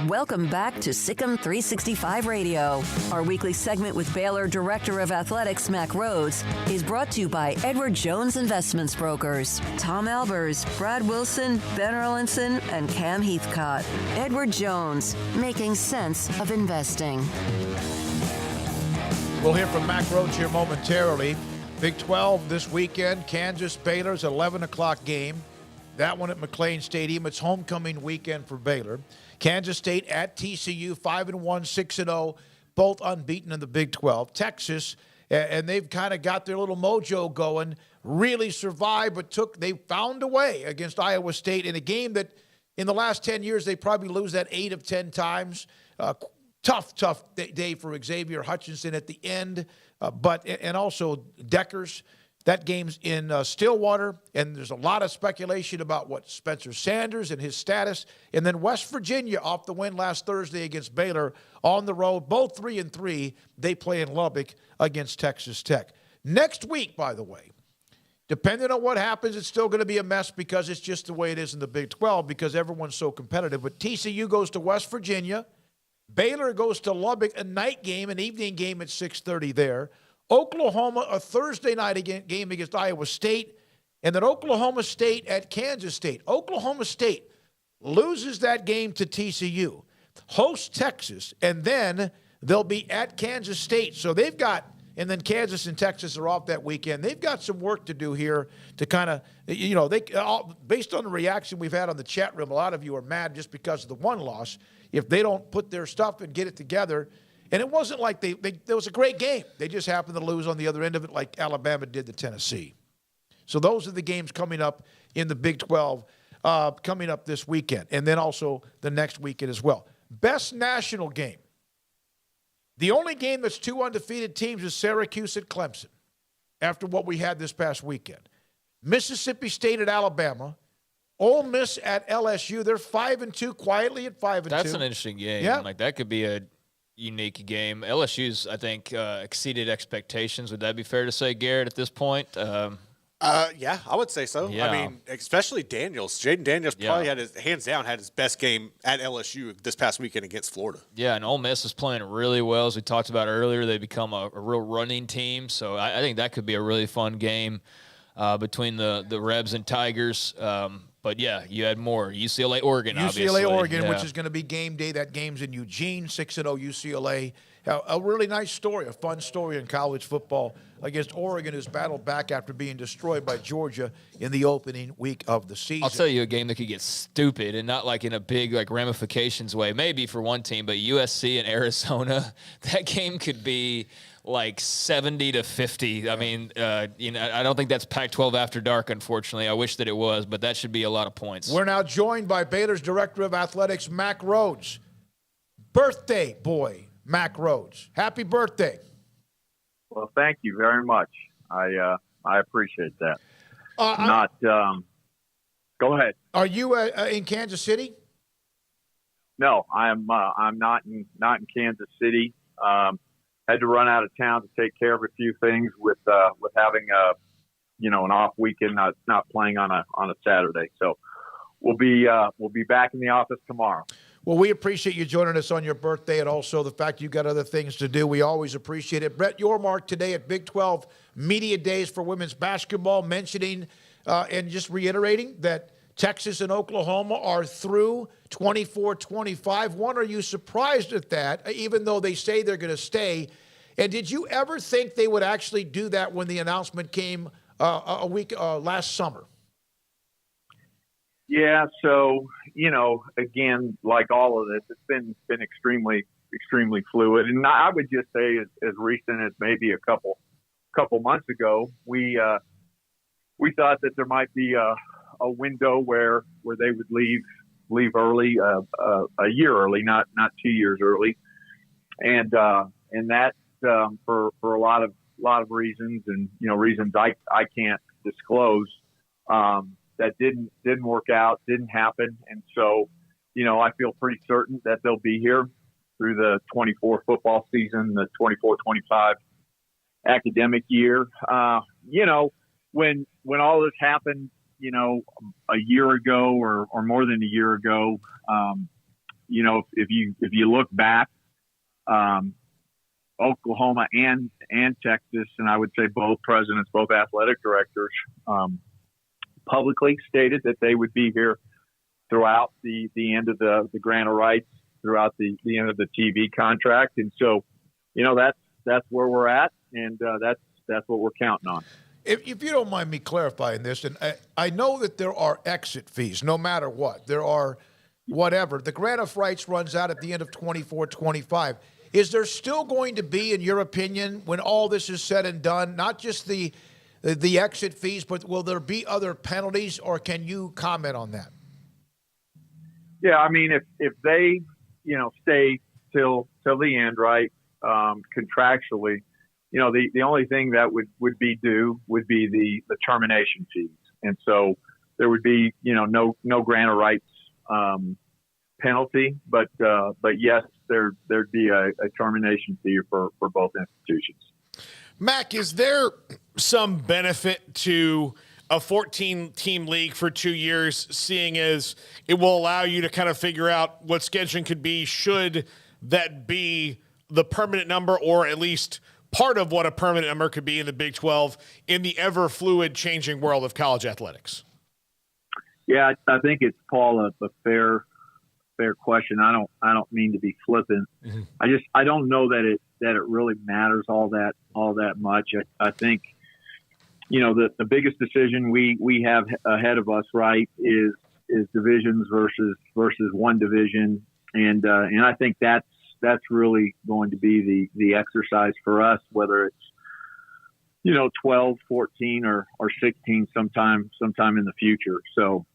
Welcome back to Sikkim 365 Radio. Our weekly segment with Baylor Director of Athletics, Mac Rhoades, is brought to you by Edward Jones Investments Brokers, Tom Albers, Brad Wilson, Ben Erlinson, and Cam Heathcott. Edward Jones, making sense of investing. We'll hear from Mac Rhoades here momentarily. Big 12 this weekend. Kansas, Baylor's 11 o'clock game. That one at McLean Stadium. It's homecoming weekend for Baylor. Kansas State at TCU, 5-1, 6-0, both unbeaten in the Big 12. Texas, and they've kind of got their little mojo going, really survived, but they found a way against Iowa State in a game that in the last 10 years they probably lose that 8 of 10 times. Tough day for Xavier Hutchinson at the end, and also Deckers. That game's in Stillwater, and there's a lot of speculation about what Spencer Sanders and his status. And then West Virginia off the win last Thursday against Baylor on the road, both 3-3. They play in Lubbock against Texas Tech. Next week, by the way, depending on what happens, it's still going to be a mess because it's just the way it is in the Big 12 because everyone's so competitive. But TCU goes to West Virginia. Baylor goes to Lubbock, a night game, an evening game at 6:30 there. Oklahoma, a Thursday night game against Iowa State, and then Oklahoma State at Kansas State. Oklahoma State loses that game to TCU, hosts Texas, and then they'll be at Kansas State. So they've got, and then Kansas and Texas are off that weekend. They've got some work to do here to kind of, based on the reaction we've had on the chat room, a lot of you are mad just because of the one loss. If they don't put their stuff and get it together, and it wasn't like there was a great game. They just happened to lose on the other end of it like Alabama did to Tennessee. So those are the games coming up in the Big 12 coming up this weekend, and then also the next weekend as well. Best national game. The only game that's 2 undefeated teams is Syracuse at Clemson after what we had this past weekend. Mississippi State at Alabama. Ole Miss at LSU. They're 5-2, quietly at 5-2. That's an interesting game. Yeah. Like that could be a unique game. LSU's, I think, exceeded expectations. Would that be fair to say, Garrett, at this point? Yeah, I would say so. Yeah. I mean, especially Daniels. Jaden Daniels probably had his best game at LSU this past weekend against Florida. Yeah, and Ole Miss is playing really well. As we talked about earlier, they become a real running team. So I think that could be a really fun game between the Rebs and Tigers. But, yeah, you had more. UCLA, Oregon, obviously. UCLA, Oregon, yeah. which is going to be game day. That game's in Eugene, 6-0 UCLA. A really nice story, a fun story in college football against Oregon, who's battled back after being destroyed by Georgia in the opening week of the season. I'll tell you a game that could get stupid, and not like in a big ramifications way. Maybe for one team, but USC and Arizona, that game could be like 70-50. I mean, I don't think that's Pac-12 after dark, unfortunately. I wish that it was, but that should be a lot of points. We're now joined by Baylor's Director of Athletics, Mac Rhoades. Birthday boy, Mac Rhoades. Happy birthday. Well, thank you very much. I appreciate that. Go ahead. Are you in Kansas City? No, I'm not in Kansas City. Had to run out of town to take care of a few things with having an off weekend, not playing on a Saturday. So we'll be back in the office tomorrow. Well, we appreciate you joining us on your birthday, and also the fact you've got other things to do. We always appreciate it. Brett Yormark today at Big 12 Media Days for women's basketball, mentioning and just reiterating that Texas and Oklahoma are through 24-25. One, are you surprised at that, even though they say they're going to stay? And did you ever think they would actually do that when the announcement came a week last summer? Yeah. So, again, like all of this, it's been extremely fluid. And I would just say as recent as maybe a couple months ago, we thought that there might be a window where they would leave early, a year early, not 2 years early. And that, for a lot of reasons and, reasons I can't disclose, that didn't work out, didn't happen. And so, I feel pretty certain that they'll be here through the 24 football season, the 24-25 academic year. When all this happened, a year ago or more than a year ago, if you look back, Oklahoma and Texas, and I would say both presidents, both athletic directors, publicly stated that they would be here throughout the end of the grant of rights, throughout the end of the TV contract. And so, that's where we're at, and that's what we're counting on. If you don't mind me clarifying this, and I know that there are exit fees, no matter what. There are whatever. The grant of rights runs out at the end of 24-25. Is there still going to be, in your opinion, when all this is said and done, not just the exit fees, but will there be other penalties, or can you comment on that? Yeah, I mean, if they, stay till the end, right, contractually, the only thing that would be due would be the termination fees. And so there would be, no grant of rights penalty, but yes, there'd be a termination fee for both institutions. Mac, is there some benefit to a 14-team league for 2 years, seeing as it will allow you to kind of figure out what scheduling could be, should that be the permanent number, or at least part of what a permanent number could be in the Big 12 in the ever fluid changing world of college athletics? Yeah, I think it's, Paul, a fair question. I don't mean to be flippant. Mm-hmm. I don't know that it really matters all that much. I think, the biggest decision we have ahead of us, right, is divisions versus one division. And I think that's really going to be the exercise for us, whether it's, 12, 14 or 16 sometime in the future. So,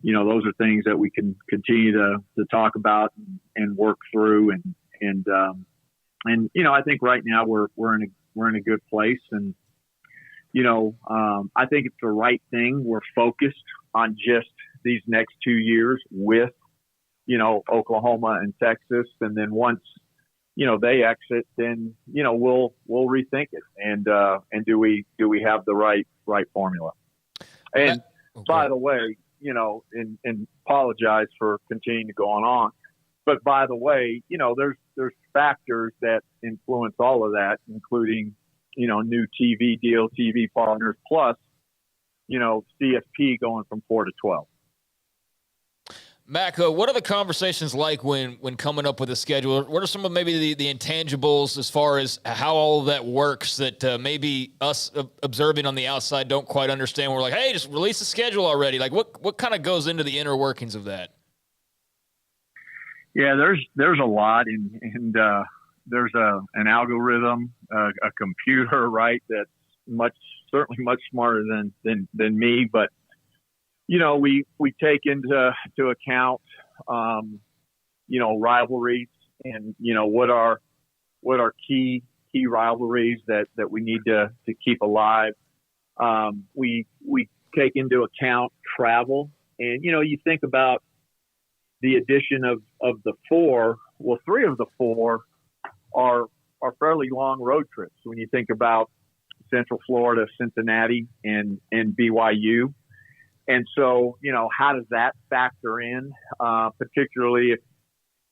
those are things that we can continue to talk about and work through. And I think right now we're in a good place. And, I think it's the right thing. We're focused on just these next 2 years with, Oklahoma and Texas. And then once, they exit, then, we'll rethink it. And do we have the right formula? And by the way, and apologize for continuing to go on. But by the way, there's factors that influence all of that, including, new TV deal, TV partners, plus, CFP going from 4 to 12. Mac, what are the conversations like when coming up with a schedule? What are some of maybe the intangibles as far as how all of that works that maybe us observing on the outside don't quite understand? We're like, hey, just release the schedule already. Like, what kind of goes into the inner workings of that? Yeah, there's a lot, and there's an algorithm, a computer, right, that's certainly much smarter than me, but we take into account, rivalries and, what are key rivalries that we need to keep alive. We take into account travel, and, you think about the addition of the 4. Well, 3 of the 4 are fairly long road trips. When you think about Central Florida, Cincinnati, and BYU. And so, how does that factor in, particularly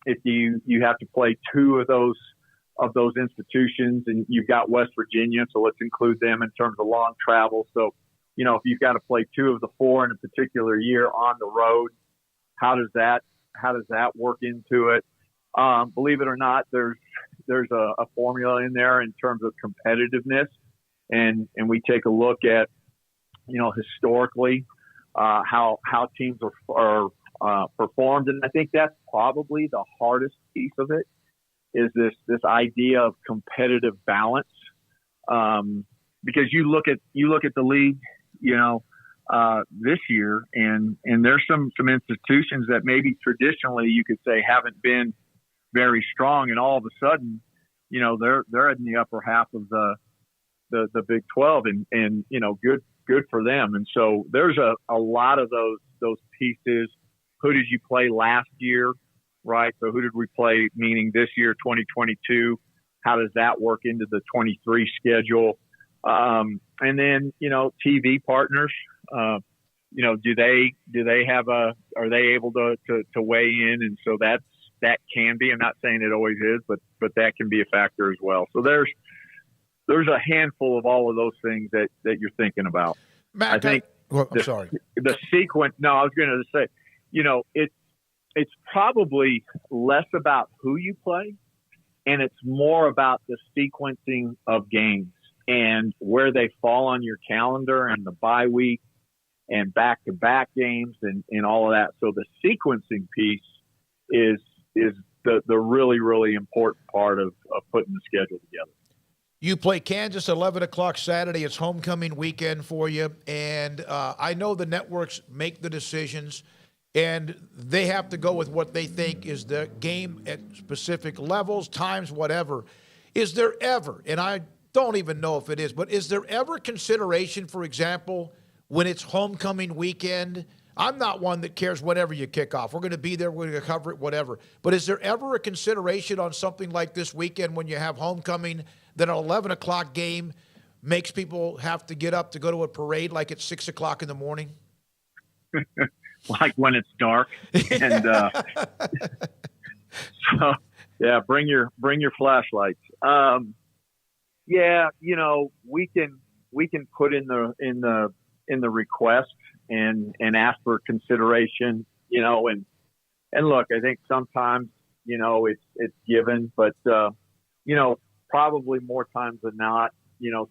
if you have to play 2 of those institutions, and you've got West Virginia, so let's include them in terms of long travel. So, if you've got to play 2 of the 4 in a particular year on the road, how does that work into it? Believe it or not, there's a formula in there in terms of competitiveness, and we take a look at, historically, how teams are performed. And I think that's probably the hardest piece of it, is this idea of competitive balance. Because you look at the league, this year, and there's some institutions that maybe traditionally you could say haven't been very strong, and all of a sudden, they're in the upper half of the Big 12, and good for them. And so there's a lot of those pieces. Who did you play last year, right? So who did we play, meaning this year, 2022? How does that work into the 23 schedule? And then, TV partners, are they able to weigh in? And so that can be, I'm not saying it always is, but that can be a factor as well. So there's a handful of all of those things that you're thinking about. Matt, I think I'm sorry. The sequence. No, I was going to say, it's probably less about who you play, and it's more about the sequencing of games and where they fall on your calendar, and the bye week and back-to-back games and all of that. So the sequencing piece is the really, really important part of putting the schedule together. You play Kansas 11 o'clock Saturday. It's homecoming weekend for you. And I know the networks make the decisions, and they have to go with what they think is the game at specific levels, times, whatever. Is there ever, and I don't even know if it is, but is there ever consideration, for example, when it's homecoming weekend? I'm not one that cares whenever you kick off. We're going to be there. We're going to cover it, whatever. But is there ever a consideration on something like this weekend when you have homecoming that an 11 o'clock game makes people have to get up to go to a parade like it's 6 o'clock in the morning? Like when it's dark. And so, yeah, bring your flashlights. Yeah, we can put in the request and ask for consideration, and look, I think sometimes, it's given, but, probably more times than not,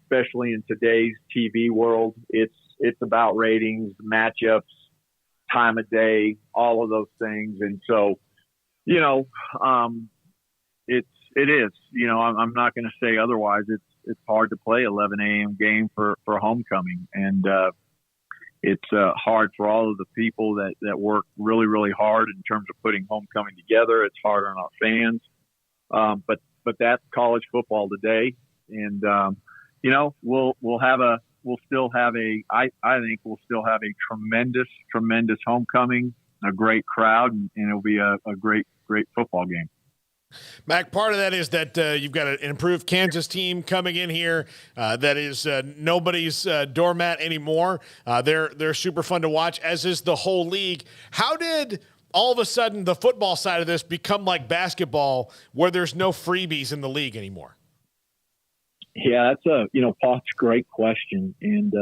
especially in today's TV world, it's about ratings, matchups, time of day, all of those things. And so, it is, I'm not going to say otherwise. It's hard to play 11 a.m. game for homecoming. And, it's hard for all of the people that work really, really hard in terms of putting homecoming together. It's hard on our fans. But that's college football today. And, we'll still have a tremendous homecoming, a great crowd, and it'll be a great football game. Mac, part of that is that you've got an improved Kansas team coming in here that is nobody's doormat anymore. They're super fun to watch, as is the whole league. How did all of a sudden the football side of this become like basketball, where there's no freebies in the league anymore? Yeah, that's Paul, it's a great question. And,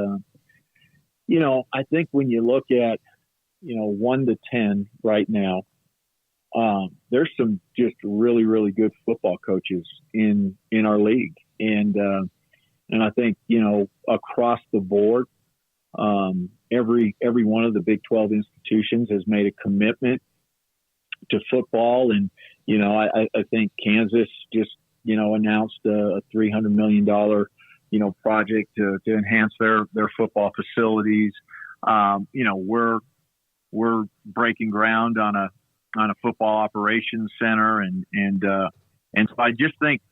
I think when you look at, 1 to 10 right now, there's some just really, really good football coaches in our league. And I think, across the board, every one of the Big 12 institutions has made a commitment to football. And, I think Kansas just, announced a $300 million, project to enhance their football facilities. We're breaking ground on a football operations center. And so I just think,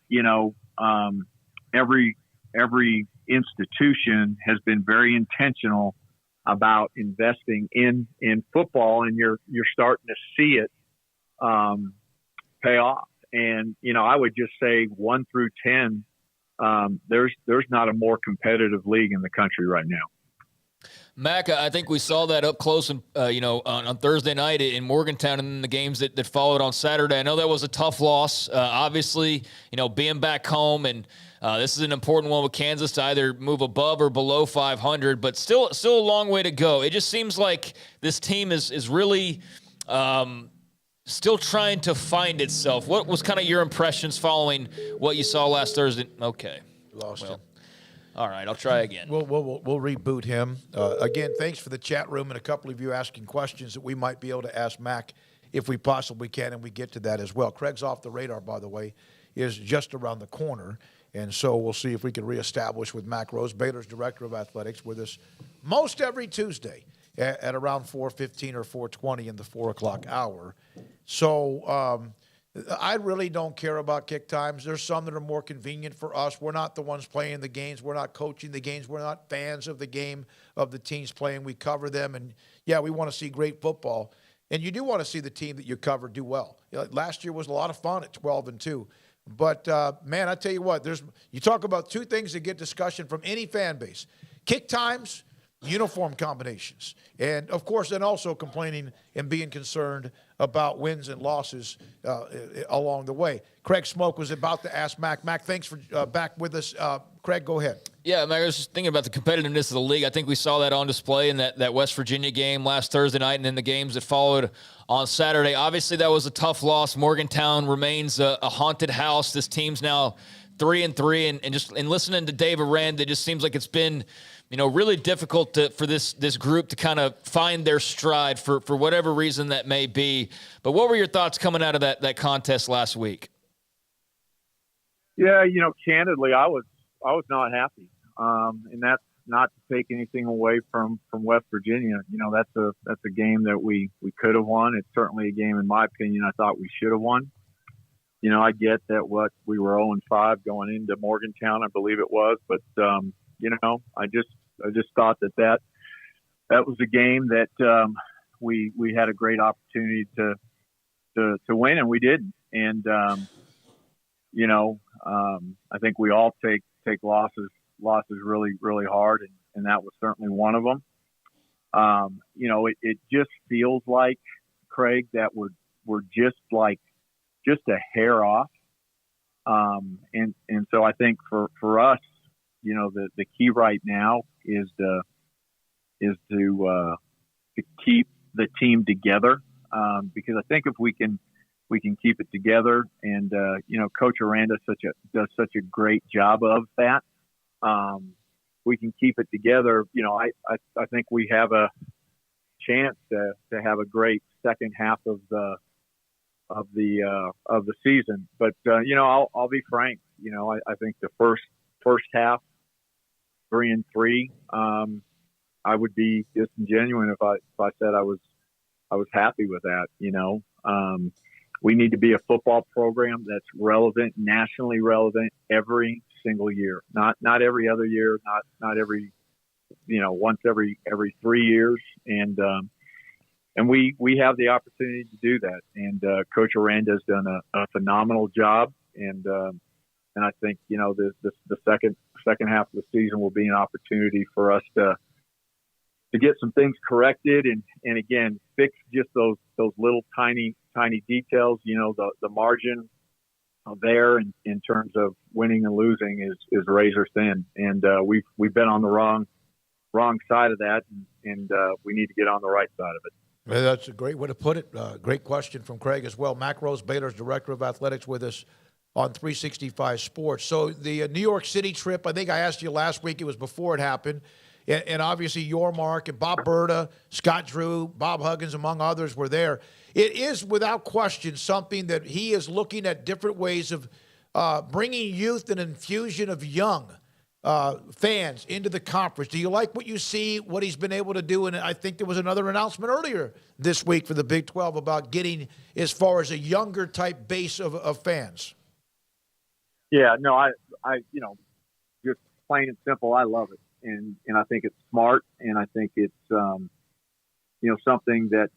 every institution has been very intentional about investing in football, and you're starting to see it pay off. And, I would just say 1 through 10, there's not a more competitive league in the country right now. Mac, I think we saw that up close, and on Thursday night in Morgantown, and then the games that followed on Saturday. I know that was a tough loss. Obviously, being back home, and this is an important one with Kansas to either move above or below 500, but still a long way to go. It just seems like this team is really still trying to find itself. What was kind of your impressions following what you saw last Thursday? Okay, lost it. All right, I'll try again. We'll reboot him. Again, thanks for the chat room and a couple of you asking questions that we might be able to ask Mac if we possibly can, and we get to that as well. Craig's Off the Radar, by the way, is just around the corner, and so we'll see if we can reestablish with Mac Rhoades, Baylor's Director of Athletics, with us most every Tuesday at around 4:15 or 4:20 in the 4 o'clock hour. So I really don't care about kick times. There's some that are more convenient for us. We're not the ones playing the games. We're not coaching the games. We're not fans of the game, of the teams playing. We cover them, and, yeah, we want to see great football. And you do want to see the team that you cover do well. Last year was a lot of fun at 12-2. But, man, I tell you what, you talk about two things that get discussion from any fan base. Kick times, uniform combinations. And, of course, then also complaining and being concerned about wins and losses along the way. Craig Smoak was about to ask Mac. Mac, thanks for back with us. Craig, go ahead. Yeah, Mac, I was just thinking about the competitiveness of the league. I think we saw that on display in that West Virginia game last Thursday night and in the games that followed on Saturday. Obviously, that was a tough loss. Morgantown remains a haunted house. This team's now 3-3, and listening to Dave Arand, it just seems like it's been really difficult for this group to kind of find their stride for whatever reason that may be. But what were your thoughts coming out of that contest last week? Yeah, candidly, I was not happy, and that's not to take anything away from West Virginia. That's a game that we could have won. It's certainly a game, in my opinion, I thought we should have won. I get that we were 0-5 going into Morgantown, I believe it was, but I just thought that was a game that we had a great opportunity to win, and we didn't. And I think we all take losses really, really hard, and that was certainly one of them. It just feels like, Craig, that we're just a hair off. And so I think for us, the key right now is to keep the team together, because I think if we can keep it together, and Coach Aranda does such a great job of that. We can keep it together. I think we have a chance to have a great second half of the season. But I'll be frank. I think the first half, 3-3. I would be disingenuous if I said I was happy with that. We need to be a football program that's relevant, nationally relevant every single year. Not every other year, not every once every 3 years. And we have the opportunity to do that. And Coach Aranda has done a phenomenal job. And I think the second half of the season will be an opportunity for us to get some things corrected and again fix just those little tiny details. The margin there in terms of winning and losing is razor thin, and we've been on the wrong side of that, and we need to get on the right side of it. Well, that's a great way to put it. Great question from Craig as well. Mac Rhoades, Baylor's Director of Athletics, with us on 365 Sports. So the New York City trip, I think I asked you last week, it was before it happened, and obviously your mark and Bob Berta, Scott Drew, Bob Huggins, among others, were there. It is without question something that he is looking at different ways of bringing youth and infusion of young fans into the conference. Do you like what you see, what he's been able to do? And I think there was another announcement earlier this week for the Big 12 about getting as far as a younger type base of fans. Yeah, no, I just plain and simple, I love it. And I think it's smart, and I think it's, something that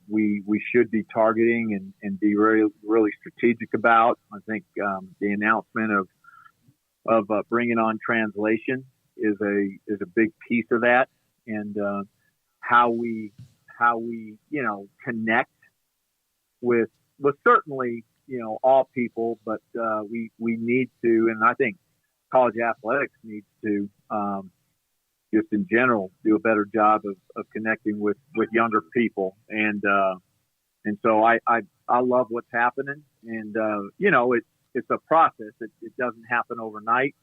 we should be targeting and be really, really strategic about. I think the announcement of bringing on translation is a big piece of that, and how we connect with certainly all people, but we need to, and I think college athletics needs to just in general do a better job of connecting with younger people, and so I love what's happening, and it's a process. It doesn't happen overnight.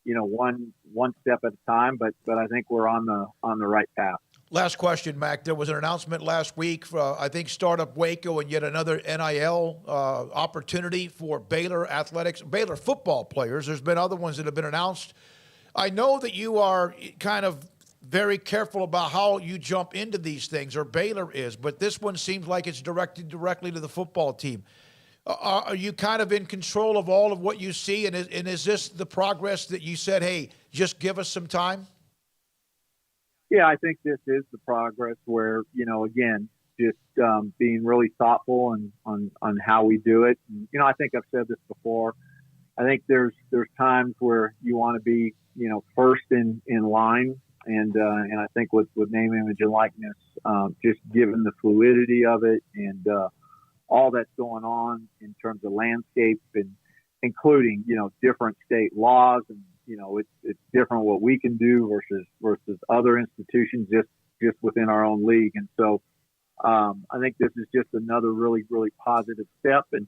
one step at a time. But I think we're on the right path. Last question, Mac. There was an announcement last week for, I think, Startup Waco and yet another NIL opportunity for Baylor athletics, Baylor football players. There's been other ones that have been announced. I know that you are kind of very careful about how you jump into these things, or Baylor is, but this one seems like it's directed directly to the football team. Are you kind of in control of all of what you see, and is this the progress that you said, hey, just give us some time? Yeah, I think this is the progress where, again, just being really thoughtful on how we do it. And, I think I've said this before. I think there's times where you want to be, first in line. And I think with name, image, and likeness, just given the fluidity of it and all that's going on in terms of landscape and including, different state laws and, it's different what we can do versus other institutions just within our own league. And so I think this is just another really, really positive step. And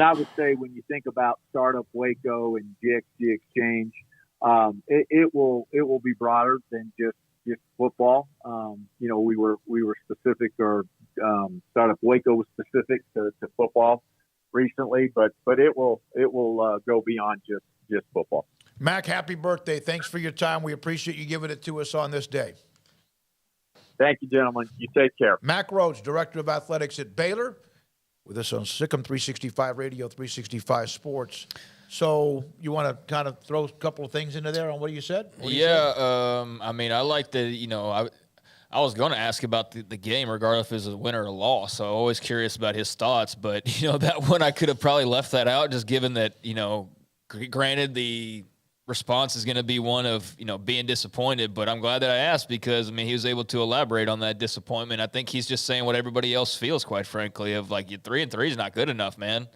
I would say when you think about Startup Waco and GXG Exchange, it will be broader than just football. We were specific, or Startup Waco was specific to football recently, but it will go beyond just football. Mac, happy birthday. Thanks for your time. We appreciate you giving it to us on this day. Thank you, gentlemen. You take care. Mac Rhoades, Director of Athletics at Baylor, with us on Sikkim 365 Radio, 365 Sports. So you want to kind of throw a couple of things into there on what you said? I like the, I was going to ask about the game, regardless if it was a win or a loss. So I'm always curious about his thoughts. But, that one I could have probably left that out, just given that, granted the response is going to be one of, being disappointed, but I'm glad that I asked because, he was able to elaborate on that disappointment. I think he's just saying what everybody else feels, quite frankly, of like, 3-3 is not good enough, man.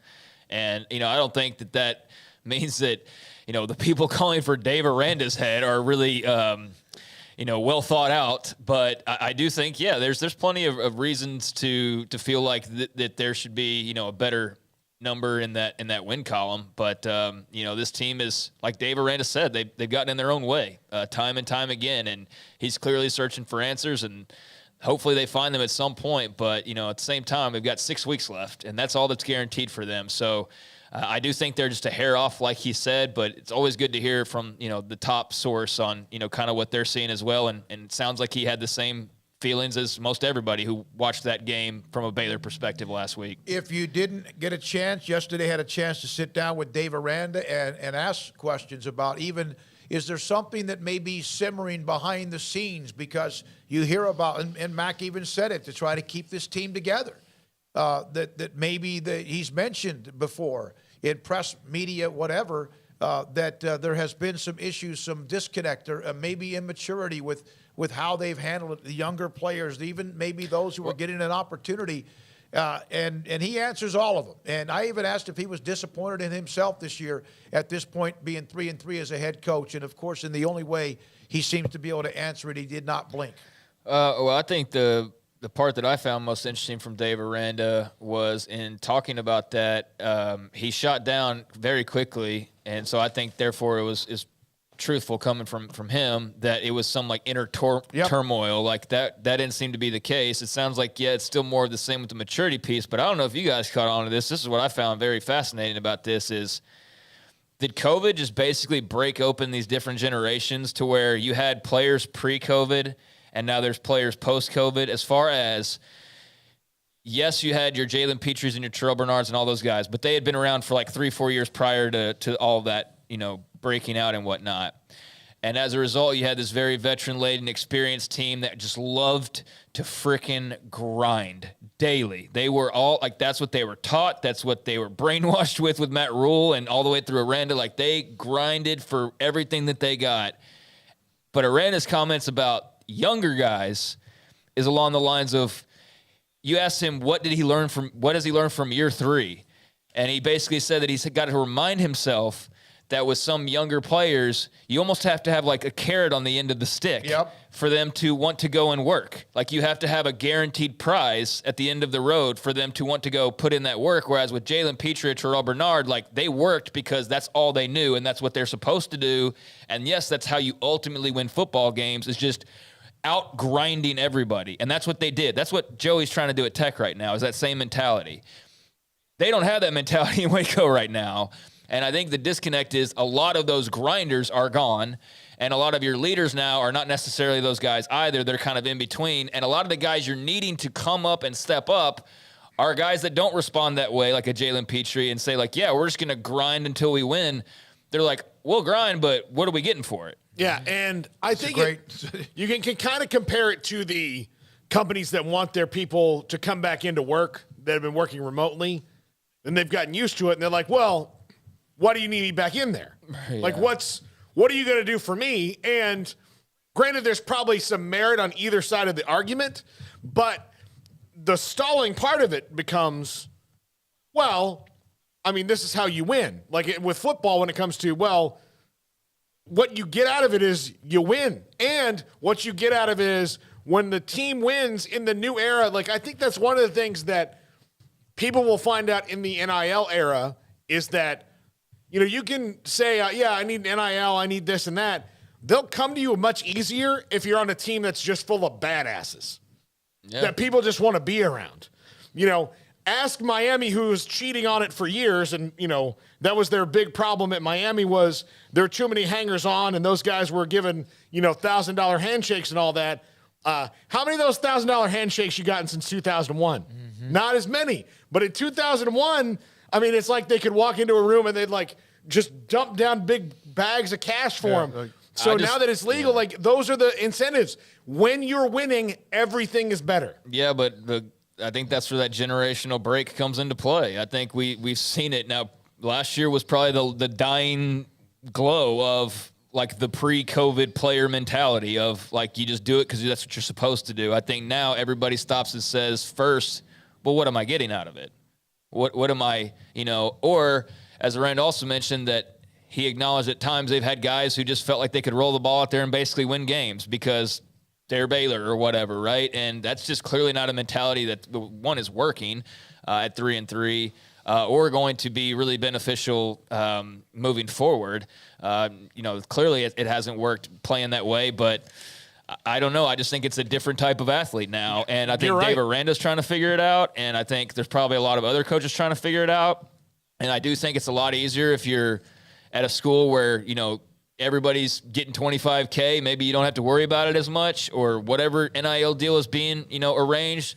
And, I don't think that means that, the people calling for Dave Aranda's head are really, well thought out. But I do think, there's plenty of reasons to feel like that there should be, a better number in that win column. But, this team is, like Dave Aranda said, they've gotten in their own way time and time again. And he's clearly searching for answers, and hopefully they find them at some point. But, at the same time, they've got 6 weeks left, and that's all that's guaranteed for them. So I do think they're just a hair off, like he said, but it's always good to hear from, the top source on, kind of what they're seeing as well. And it sounds like he had the same feelings as most everybody who watched that game from a Baylor perspective last week. If you didn't get a chance, yesterday had a chance to sit down with Dave Aranda and ask questions about even, is there something that may be simmering behind the scenes? Because you hear about, and Mac even said it, to try to keep this team together. That maybe he's mentioned before in press, media, whatever, that there has been some issues, some disconnect, or maybe immaturity with how they've handled it, the younger players, even maybe those who are getting an opportunity. And he answers all of them. And I even asked if he was disappointed in himself this year at this point, being 3-3 as a head coach. And, of course, in the only way he seems to be able to answer it, he did not blink. Well, I think the part that I found most interesting from Dave Aranda was in talking about that, he shot down very quickly. And so I think, therefore, is truthful coming from him that it was some like inner turmoil like that didn't seem to be the case. It sounds like it's still more of the same with the maturity piece, but I don't know if you guys caught on to this. This is what I found very fascinating about this is, did COVID just basically break open these different generations to where you had players pre-COVID and now there's players post-COVID? As far as, yes, you had your Jalen Petries and your Terrell Bernards and all those guys, but they had been around for like 3-4 years prior to all of that, breaking out and whatnot. And as a result, you had this very veteran-laden, experienced team that just loved to frickin' grind daily. They were all, like, that's what they were taught. That's what they were brainwashed with Matt Rule and all the way through Aranda. Like, they grinded for everything that they got. But Aranda's comments about younger guys is along the lines of, you asked him, what has he learned from year 3? And he basically said that he's got to remind himself that with some younger players, you almost have to have like a carrot on the end of the stick for them to want to go and work. Like you have to have a guaranteed prize at the end of the road for them to want to go put in that work. Whereas with Jalen Petrie or Terrell Bernard, like they worked because that's all they knew and that's what they're supposed to do. And yes, that's how you ultimately win football games, is just out grinding everybody. And that's what they did. That's what Joey's trying to do at Tech right now, is that same mentality. They don't have that mentality in Waco right now. And I think the disconnect is a lot of those grinders are gone, and a lot of your leaders now are not necessarily those guys either. They're kind of in between. And a lot of the guys you're needing to come up and step up are guys that don't respond that way, like a Jalen Petrie, and say, like, yeah, we're just going to grind until we win. They're like, we'll grind, but what are we getting for it? Yeah, and I think you can kind of compare it to the companies that want their people to come back into work that have been working remotely, and they've gotten used to it, and they're like, well, why do you need me back in there? Yeah. Like, what are you going to do for me? And granted, there's probably some merit on either side of the argument, but the stalling part of it becomes, well, I mean, this is how you win. Like with football, when it comes to, well, what you get out of it is you win. And what you get out of it is when the team wins in the new era, like I think that's one of the things that people will find out in the NIL era is that, you know, you can say, yeah, I need NIL, I need this and that. They'll come to you much easier if you're on a team that's just full of badasses that people just want to be around. You know, ask Miami, who's cheating on it for years, and, you know, that was their big problem at Miami was there were too many hangers on, and those guys were given, you know, $1,000 handshakes and all that. How many of those $1,000 handshakes you gotten since 2001? Mm-hmm. Not as many. But in 2001, I mean, it's like they could walk into a room and they'd like just dump down big bags of cash for them. Like, so now that it's legal, like those are the incentives. When you're winning, everything is better. Yeah, but I think that's where that generational break comes into play. I think we've seen it now. Last year was probably the dying glow of like the pre-COVID player mentality of like you just do it because that's what you're supposed to do. I think now everybody stops and says first, well, what am I getting out of it? What am I, you know, or as Rand also mentioned that he acknowledged at times they've had guys who just felt like they could roll the ball out there and basically win games because they're Baylor or whatever, right? And that's just clearly not a mentality that the one is working at 3-3 or going to be really beneficial moving forward. You know, clearly it hasn't worked playing that way, but I don't know. I just think it's a different type of athlete now. And I think Dave Aranda's trying to figure it out. And I think there's probably a lot of other coaches trying to figure it out. And I do think it's a lot easier if you're at a school where, you know, everybody's getting $25K. Maybe you don't have to worry about it as much or whatever NIL deal is being, you know, arranged.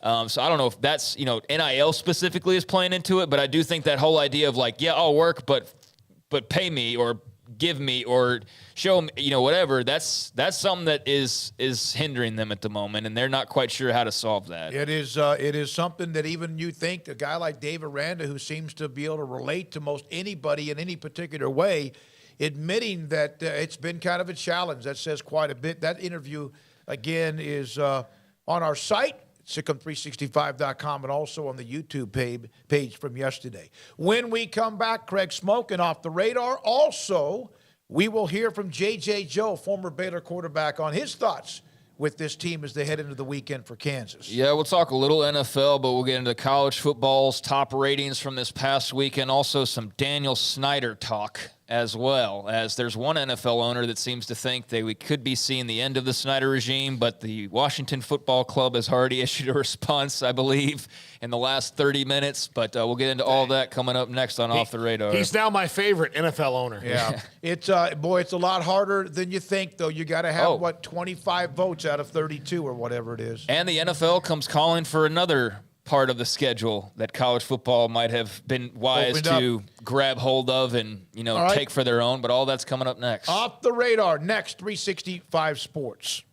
So I don't know if that's, you know, NIL specifically is playing into it, but I do think that whole idea of like, yeah, I'll work, but pay me or give me or show me, you know, whatever. That's something that is hindering them at the moment, and they're not quite sure how to solve that. It is something that even you think a guy like Dave Aranda, who seems to be able to relate to most anybody in any particular way, admitting that it's been kind of a challenge. That says quite a bit. That interview, again, is on our site, Sickem365.com, and also on the YouTube page from yesterday. When we come back, Craig Smoak and Off the Radar. Also, we will hear from J.J. Joe, former Baylor quarterback, on his thoughts with this team as they head into the weekend for Kansas. Yeah, we'll talk a little NFL, but we'll get into college football's top ratings from this past weekend. Also, some Daniel Snyder talk as well, as there's one NFL owner that seems to think that we could be seeing the end of the Snyder regime, but the Washington Football Club has already issued a response, I believe, in the last 30 minutes. But we'll get into all that coming up next on Off the Radar. He's now my favorite NFL owner. Yeah. It's a lot harder than you think, though. You got to have, 25 votes out of 32 or whatever it is. And the NFL comes calling for another part of the schedule that college football might have been wise to grab hold of and, you know, take for their own, but all that's coming up next. Off the Radar, next, 365 Sports.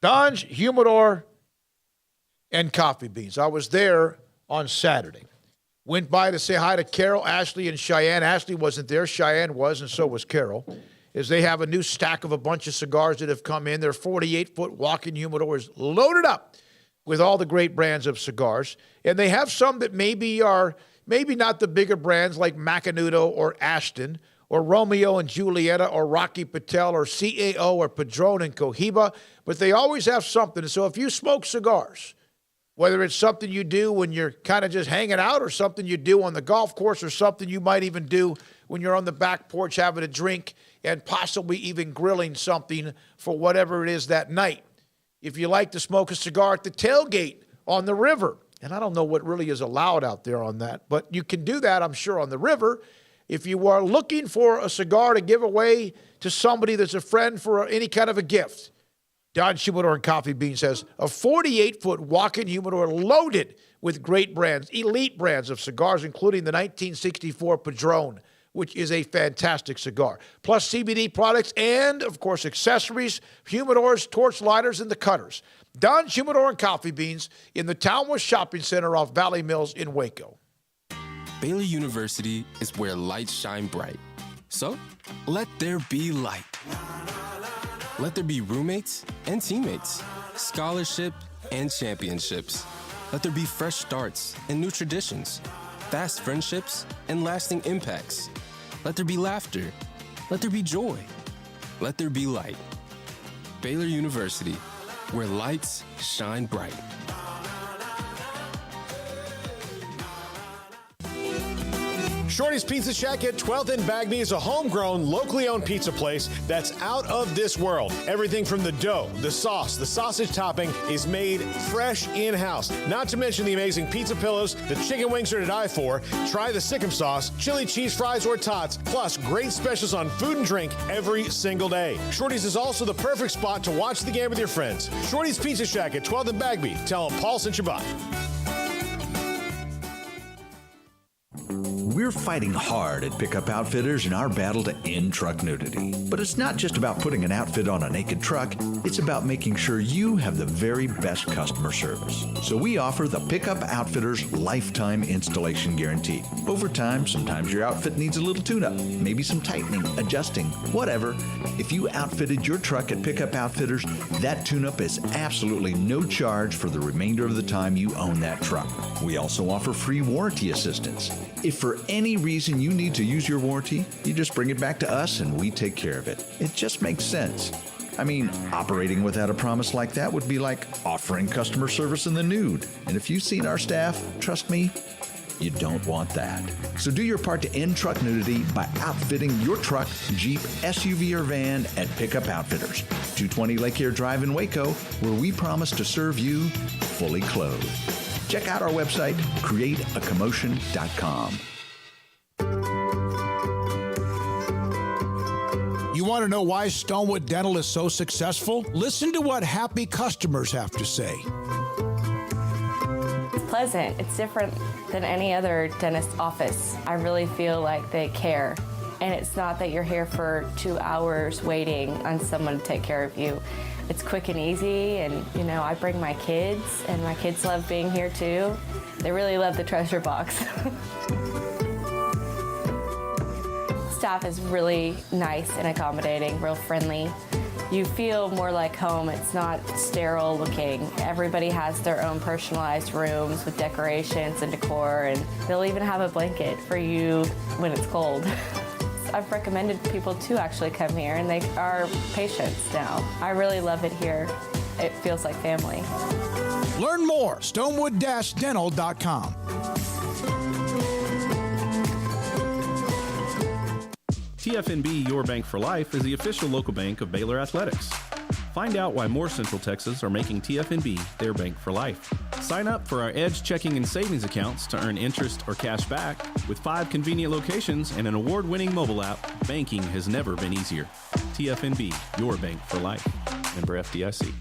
Don's Humidor and Coffee Beans. I was there on Saturday. Went by to say hi to Carol, Ashley, and Cheyenne. Ashley wasn't there. Cheyenne was, and so was Carol. As they have a new stack of a bunch of cigars that have come in. Their 48-foot walk-in humidor is loaded up with all the great brands of cigars. And they have some that maybe are maybe not the bigger brands like Macanudo or Ashton or Romeo and Julieta or Rocky Patel or CAO or Padron and Cohiba, but they always have something. So if you smoke cigars, whether it's something you do when you're kind of just hanging out or something you do on the golf course or something you might even do when you're on the back porch having a drink and possibly even grilling something for whatever it is that night. If you like to smoke a cigar at the tailgate on the river, and I don't know what really is allowed out there on that, but you can do that, I'm sure, on the river. If you are looking for a cigar to give away to somebody that's a friend for any kind of a gift, Don Humidor and Coffee Bean says, a 48-foot walk-in humidor loaded with great brands, elite brands of cigars, including the 1964 Padron, which is a fantastic cigar, plus CBD products and, of course, accessories, humidors, torch lighters, and the cutters. Don Humidor and Coffee Beans in the Townwest Shopping Center off Valley Mills in Waco. Baylor University is where lights shine bright. So, let there be light. Let there be roommates and teammates, scholarship and championships. Let there be fresh starts and new traditions, fast friendships and lasting impacts. Let there be laughter. Let there be joy. Let there be light. Baylor University, where lights shine bright. Shorty's Pizza Shack at 12th and Bagby is a homegrown, locally owned pizza place that's out of this world. Everything from the dough, the sauce, the sausage topping is made fresh in-house. Not to mention the amazing pizza pillows, the chicken wings are to die for. Try the Sikkim sauce, chili cheese fries or tots, plus great specials on food and drink every single day. Shorty's is also the perfect spot to watch the game with your friends. Shorty's Pizza Shack at 12th and Bagby. Tell them Paul sent you by. We're fighting hard at Pickup Outfitters in our battle to end truck nudity. But it's not just about putting an outfit on a naked truck, it's about making sure you have the very best customer service. So we offer the Pickup Outfitters Lifetime Installation Guarantee. Over time, sometimes your outfit needs a little tune-up, maybe some tightening, adjusting, whatever. If you outfitted your truck at Pickup Outfitters, that tune-up is absolutely no charge for the remainder of the time you own that truck. We also offer free warranty assistance. If for any reason you need to use your warranty, you just bring it back to us and we take care of it. It just makes sense. I mean, operating without a promise like that would be like offering customer service in the nude. And if you've seen our staff, trust me, you don't want that. So do your part to end truck nudity by outfitting your truck, Jeep, SUV, or van at Pickup Outfitters, 220 Lake Air Drive in Waco, where we promise to serve you fully clothed. Check out our website, createacommotion.com. You want to know why Stonewood Dental is so successful? Listen to what happy customers have to say. It's pleasant. It's different than any other dentist office. I really feel like they care. And it's not that you're here for 2 hours waiting on someone to take care of you. It's quick and easy, and you know, I bring my kids, and my kids love being here too. They really love the treasure box. Staff is really nice and accommodating, real friendly. You feel more like home. It's not sterile looking. Everybody has their own personalized rooms with decorations and decor, and they'll even have a blanket for you when it's cold. I've recommended people to actually come here, and they are patients now. I really love it here. It feels like family. Learn more, stonewood-dental.com. TFNB Your Bank for Life is the official local bank of Baylor Athletics. Find out why more Central Texas are making TFNB their bank for life. Sign up for our Edge checking and savings accounts to earn interest or cash back. With 5 convenient locations and an award-winning mobile app, banking has never been easier. TFNB, your bank for life. Member FDIC.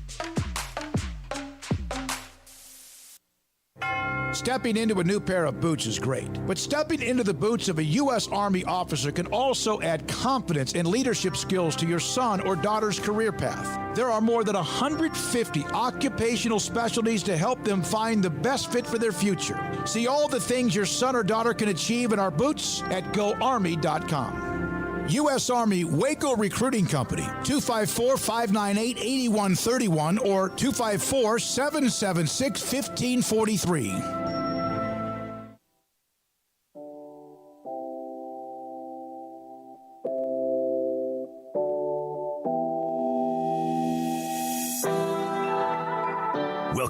Stepping into a new pair of boots is great, but stepping into the boots of a U.S. Army officer can also add confidence and leadership skills to your son or daughter's career path. There are more than 150 occupational specialties to help them find the best fit for their future. See all the things your son or daughter can achieve in our boots at GoArmy.com. U.S. Army Waco Recruiting Company, 254-598-8131 or 254-776-1543.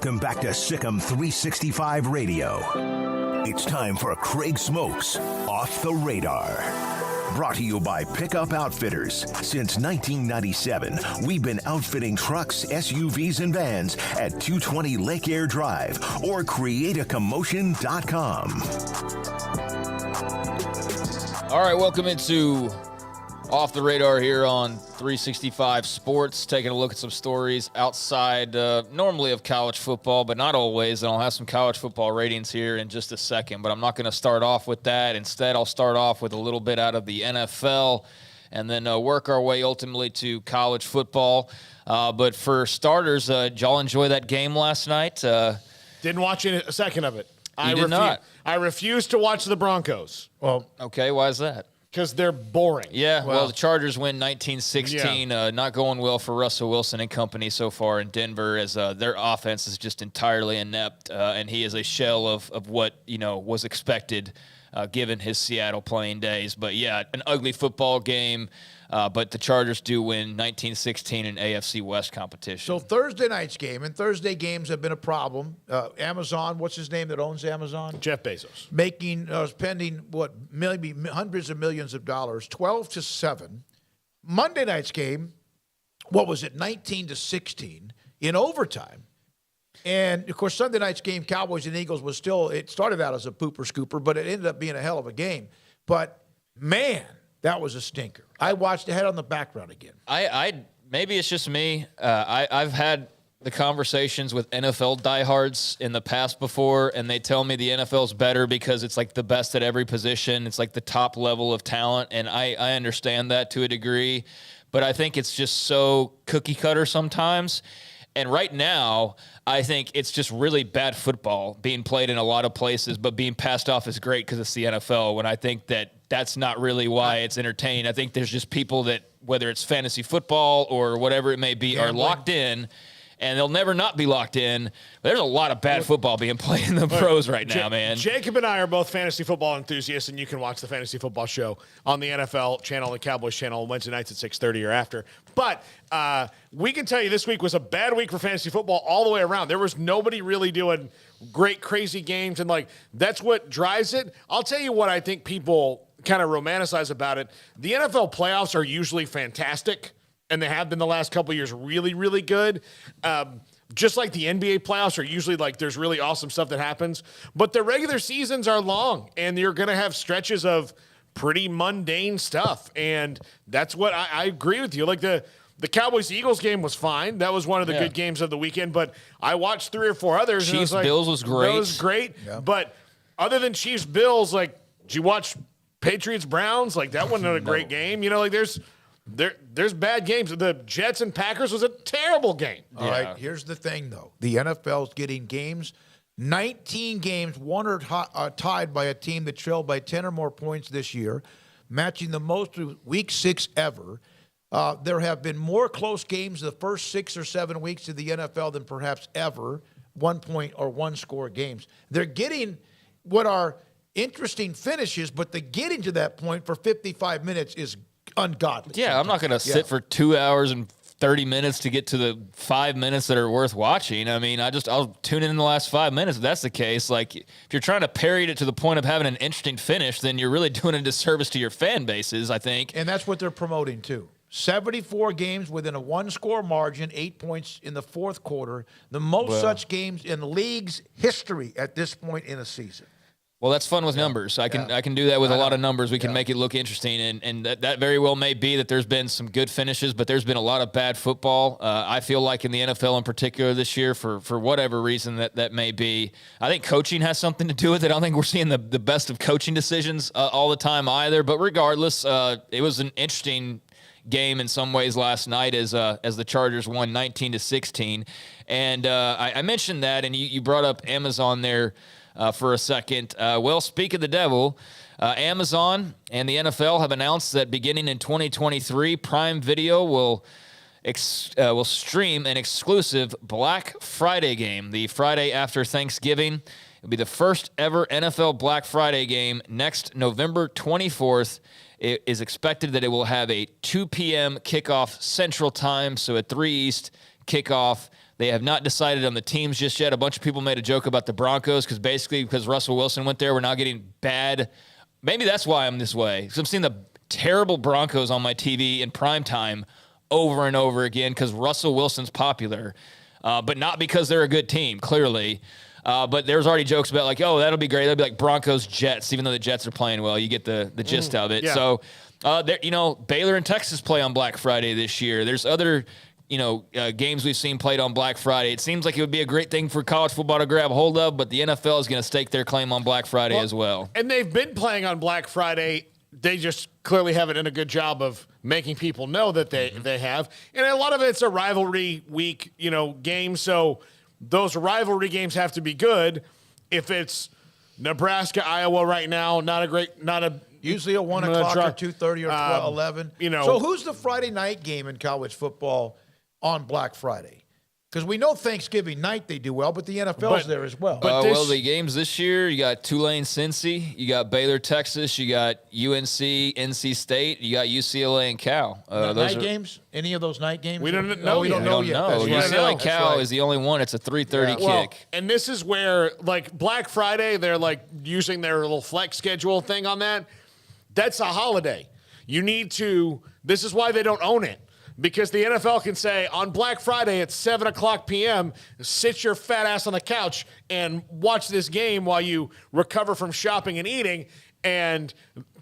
Welcome back to Sikkim 365 Radio. It's time for Craig Smoak's Off the Radar. Brought to you by Pickup Outfitters. Since 1997, we've been outfitting trucks, SUVs, and vans at 220 Lake Air Drive or createacommotion.com. All right, welcome into Off the Radar here on 365 Sports, taking a look at some stories outside normally of college football, but not always. And I'll have some college football ratings here in just a second, but I'm not going to start off with that. Instead, I'll start off with a little bit out of the NFL and then work our way ultimately to college football. But for starters, did y'all enjoy that game last night? Didn't watch a second of it. You did not? I refuse to watch the Broncos. Well, okay, why is that? Because they're boring. Yeah, well, the Chargers win 19-16. Yeah. Not going well for Russell Wilson and company so far in Denver, as their offense is just entirely inept, and he is a shell of what was expected given his Seattle playing days. But yeah, an ugly football game. But the Chargers do win 19-16 in AFC West competition. So Thursday night's game, and Thursday games have been a problem. Amazon, what's his name that owns Amazon? Jeff Bezos. Spending, maybe hundreds of millions of dollars, 12-7. Monday night's game, 19-16 in overtime. And, of course, Sunday night's game, Cowboys and Eagles, it started out as a pooper scooper, but it ended up being a hell of a game. But, man, that was a stinker. I watched it, had on the background again. Maybe it's just me. I've had the conversations with NFL diehards in the past before, and they tell me the NFL's better because it's like the best at every position. It's like the top level of talent, and I understand that to a degree. But I think it's just so cookie cutter sometimes. And right now, I think it's just really bad football being played in a lot of places, but being passed off as great because it's the NFL, when I think that's not really why it's entertaining. I think there's just people that, whether it's fantasy football or whatever it may be, are locked in, and they'll never not be locked in. There's a lot of bad football being played in the pros right now, man. Jacob and I are both fantasy football enthusiasts, and you can watch the Fantasy Football Show on the NFL channel, the Cowboys channel, Wednesday nights at 6:30 or after. But we can tell you this week was a bad week for fantasy football all the way around. There was nobody really doing great, crazy games, and that's what drives it. I'll tell you what I think people kind of romanticize about it. The NFL playoffs are usually fantastic, and they have been the last couple of years really, really good. Just like the NBA playoffs are usually there's really awesome stuff that happens. But the regular seasons are long, and you're going to have stretches of pretty mundane stuff. And that's what I agree with you. The Cowboys-Eagles game was fine. That was one of the good games of the weekend. But I watched 3 or 4 others. Chiefs-Bills was great. That was great. Yeah. But other than Chiefs-Bills, did you watch Patriots-Browns? That wasn't a great game. There's bad games. The Jets and Packers was a terrible game. All right, here's the thing, though. The NFL's getting games, 19 games, won or tied by a team that trailed by 10 or more points this year, matching the most week 6 ever. There have been more close games the first 6 or 7 weeks of the NFL than perhaps ever, 1-point or 1-score games. They're getting what are interesting finishes, but the getting to that point for 55 minutes is ungodly. Yeah, I'm not going to sit for 2 hours and 30 minutes to get to the 5 minutes that are worth watching. I mean, I'll tune in the last 5 minutes if that's the case. If you're trying to parry it to the point of having an interesting finish, then you're really doing a disservice to your fan bases, I think. And that's what they're promoting, too. 74 games within a 1-score margin, 8 points in the fourth quarter. The most such games in the league's history at this point in a season. Well, that's fun with numbers. I can do that with a lot of numbers. We can make it look interesting, and that very well may be that there's been some good finishes, but there's been a lot of bad football. I feel like in the NFL in particular this year, for whatever reason that may be, I think coaching has something to do with it. I don't think we're seeing the best of coaching decisions all the time either. But regardless, it was an interesting game in some ways last night as the Chargers won 19-16, and I mentioned that, and you brought up Amazon there. For a second. Well, speak of the devil, Amazon and the NFL have announced that beginning in 2023, Prime Video will stream an exclusive Black Friday game, the Friday after Thanksgiving. It'll be the first ever NFL Black Friday game next November 24th. It is expected that it will have a 2 p.m. kickoff Central Time, so at 3 East kickoff. They have not decided on the teams just yet. A bunch of people made a joke about the Broncos because Russell Wilson went there. We're now getting bad. Maybe that's why I'm this way. Because I'm seeing the terrible Broncos on my TV in prime time over and over again because Russell Wilson's popular, but not because they're a good team, clearly. But there's already jokes about like, oh, that'll be great. That'll be like Broncos Jets, even though the Jets are playing well. You get the gist of it. Yeah. So, Baylor and Texas play on Black Friday this year. There's other games we've seen played on Black Friday. It seems like it would be a great thing for college football to grab hold of, but the NFL is going to stake their claim on Black Friday as well. And they've been playing on Black Friday. They just clearly haven't done a good job of making people know that they have. And a lot of it's a rivalry week, game. So those rivalry games have to be good. If it's Nebraska, Iowa right now, usually a 1 o'clock or 2:30 or 11. So who's the Friday night game in college football on Black Friday? Because we know Thanksgiving night they do well, but the NFL's there as well. The games this year, you got Tulane, Cincy, you got Baylor, Texas, you got UNC, NC State, you got UCLA and Cal. Night games? Any of those night games? We don't know. We don't know yet. That's UCLA and right. Cal is the only one. It's a 3:30 kick. And this is where, Black Friday, they're using their little flex schedule thing on that. That's a holiday. This is why they don't own it. Because the NFL can say, on Black Friday at 7 o'clock p.m., sit your fat ass on the couch and watch this game while you recover from shopping and eating. And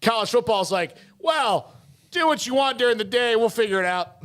college football is like, well, do what you want during the day. We'll figure it out.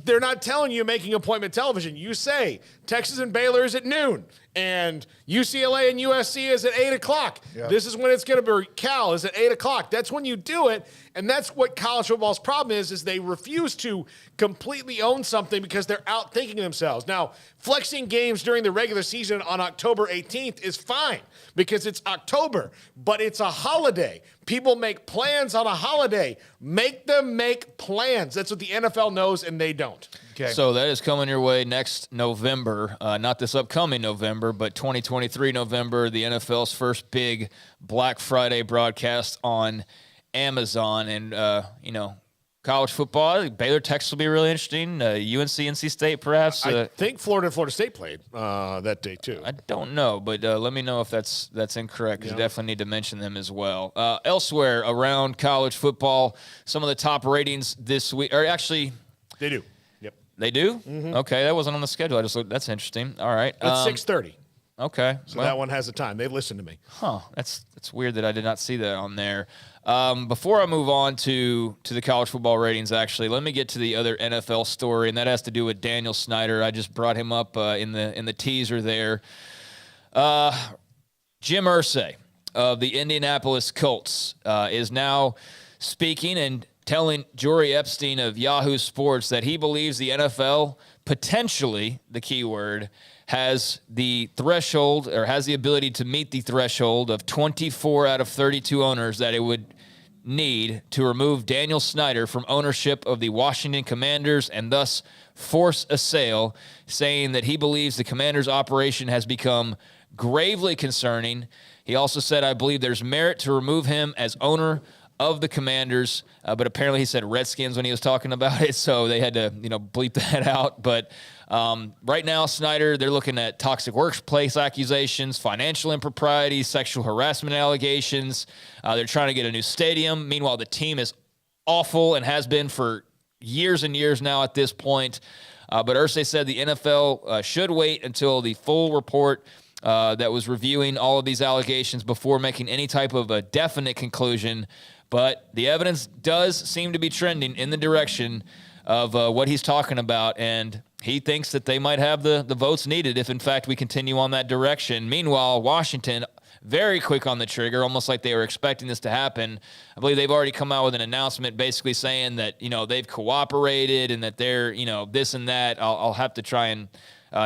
They're not telling you making appointment television. You say Texas and Baylor is at noon. And UCLA and USC is at 8 o'clock. Yep. This is when it's going to be. Cal is at 8 o'clock. That's when you do it. And that's what college football's problem is they refuse to completely own something because they're outthinking themselves. Now, flexing games during the regular season on October 18th is fine because it's October, but it's a holiday. People make plans on a holiday. Make them make plans. That's what the NFL knows, and they don't. Okay. So that is coming your way next November, not this upcoming November, but 2023 November, the NFL's first big Black Friday broadcast on Amazon. And, college football, Baylor, Texas will be really interesting. UNC, NC State, perhaps. I think Florida State played that day, too. I don't know, but let me know if that's incorrect, because you definitely need to mention them as well. Elsewhere around college football, some of the top ratings this week, or actually... They do. They do? Mm-hmm. Okay, that wasn't on the schedule. I just looked. That's interesting. All right. It's 6:30. Okay. So that one has a time. They listened to me. Huh. That's weird that I did not see that on there. Before I move on to the college football ratings, actually, let me get to the other NFL story, and that has to do with Daniel Snyder. I just brought him up in the teaser there. Jim Irsay of the Indianapolis Colts is now speaking and telling Jory Epstein of Yahoo Sports that he believes the NFL potentially, the key word, has the threshold or has the ability to meet the threshold of 24 out of 32 owners that it would need to remove Daniel Snyder from ownership of the Washington Commanders and thus force a sale, saying that he believes the Commanders' operation has become gravely concerning. He also said, I believe there's merit to remove him as owner of the Commanders, but apparently he said Redskins when he was talking about it, so they had to, bleep that out. But right now, Snyder, they're looking at toxic workplace accusations, financial improprieties, sexual harassment allegations. They're trying to get a new stadium. Meanwhile, the team is awful and has been for years and years now at this point. But Irsay said the NFL should wait until the full report that was reviewing all of these allegations before making any type of a definite conclusion. But the evidence does seem to be trending in the direction of what he's talking about, and he thinks that they might have the votes needed if, in fact, we continue on that direction. Meanwhile, Washington, very quick on the trigger, almost like they were expecting this to happen. I believe they've already come out with an announcement basically saying that, they've cooperated and that they're, this and that. I'll have to try and...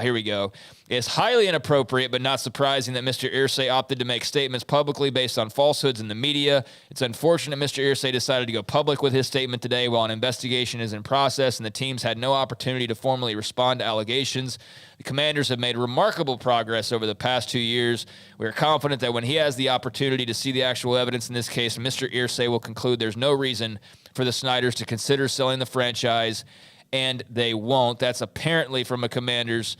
here we go. It's highly inappropriate, but not surprising that Mr. Irsay opted to make statements publicly based on falsehoods in the media. It's unfortunate Mr. Irsay decided to go public with his statement today while an investigation is in process and the teams had no opportunity to formally respond to allegations. The Commanders have made remarkable progress over the past 2 years. We are confident that when he has the opportunity to see the actual evidence in this case, Mr. Irsay will conclude there's no reason for the Snyders to consider selling the franchise, and they won't. That's apparently from a Commanders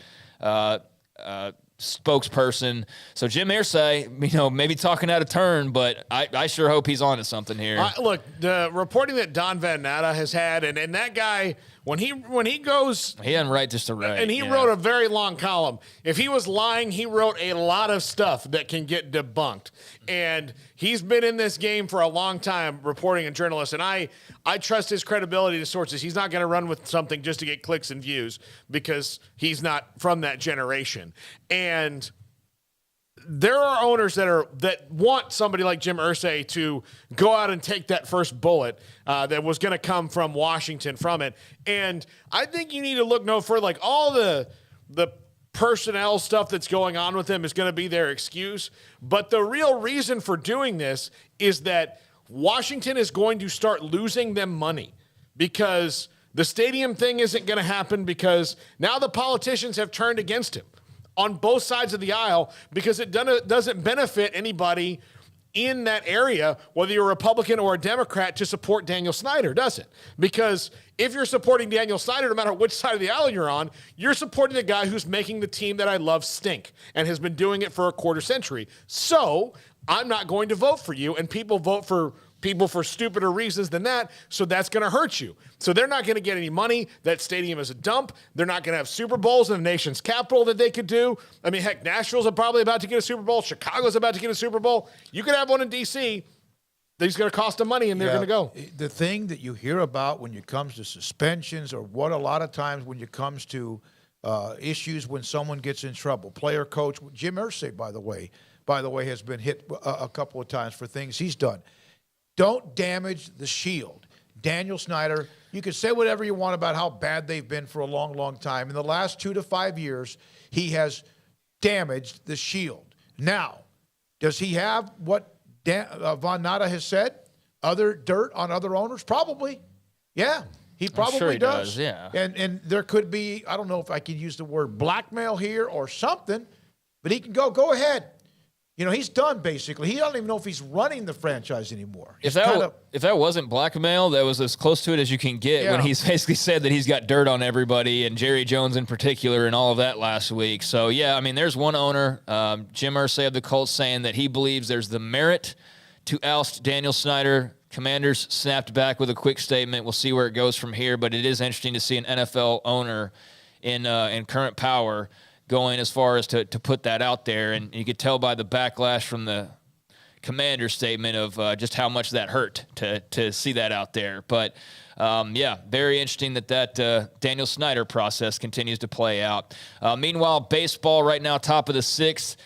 spokesperson. So Jim Irsay, maybe talking out of turn, but I sure hope he's onto something here. Look, the reporting that Don Van Natta has had, and that guy, when he goes, he doesn't write just to write, and he wrote a very long column. If he was lying, he wrote a lot of stuff that can get debunked. And he's been in this game for a long time, reporting and journalist. And I trust his credibility to sources. He's not going to run with something just to get clicks and views because he's not from that generation. And there are owners that want somebody like Jim Irsay to go out and take that first bullet that was going to come from Washington from it. And I think you need to look no further. Like all the personnel stuff that's going on with him is going to be their excuse. But the real reason for doing this is that Washington is going to start losing them money because the stadium thing isn't going to happen because now the politicians have turned against him on both sides of the aisle because it doesn't benefit anybody in that area, whether you're a Republican or a Democrat, to support Daniel Snyder, does it? Because if you're supporting Daniel Snyder, no matter which side of the aisle you're on, you're supporting the guy who's making the team that I love stink and has been doing it for a quarter century. So I'm not going to vote for you, and people vote for people for stupider reasons than that, so that's going to hurt you. So they're not going to get any money. That stadium is a dump. They're not going to have Super Bowls in the nation's capital that they could do. I mean, heck, Nashville's probably about to get a Super Bowl. Chicago's about to get a Super Bowl. You could have one in D.C. That's going to cost them money, and they're going to go. The thing that you hear about when it comes to suspensions or what a lot of times when it comes to issues when someone gets in trouble, player, coach, Jim Irsay, by the way, has been hit a couple of times for things he's done. Don't damage the shield. Daniel Snyder, you can say whatever you want about how bad they've been for a long, long time. In the last 2 to 5 years, he has damaged the shield. Now, does he have what Von Natta has said? Other dirt on other owners? Probably. Yeah, he probably sure he does. Yeah. And there could be, I don't know if I can use the word blackmail here or something, but he can go ahead. He's done basically. He doesn't even know if he's running the franchise anymore. If that wasn't blackmail, that was as close to it as you can get when he's basically said that he's got dirt on everybody and Jerry Jones in particular and all of that last week. So, yeah, I mean, there's one owner, Jim Irsay of the Colts, saying that he believes there's the merit to oust Daniel Snyder. Commanders snapped back with a quick statement. We'll see where it goes from here, but it is interesting to see an NFL owner in current power going as far as to put that out there. And you could tell by the backlash from the commander statement of just how much that hurt to see that out there. But, very interesting that Daniel Snyder process continues to play out. Meanwhile, baseball right now, top of the 6th.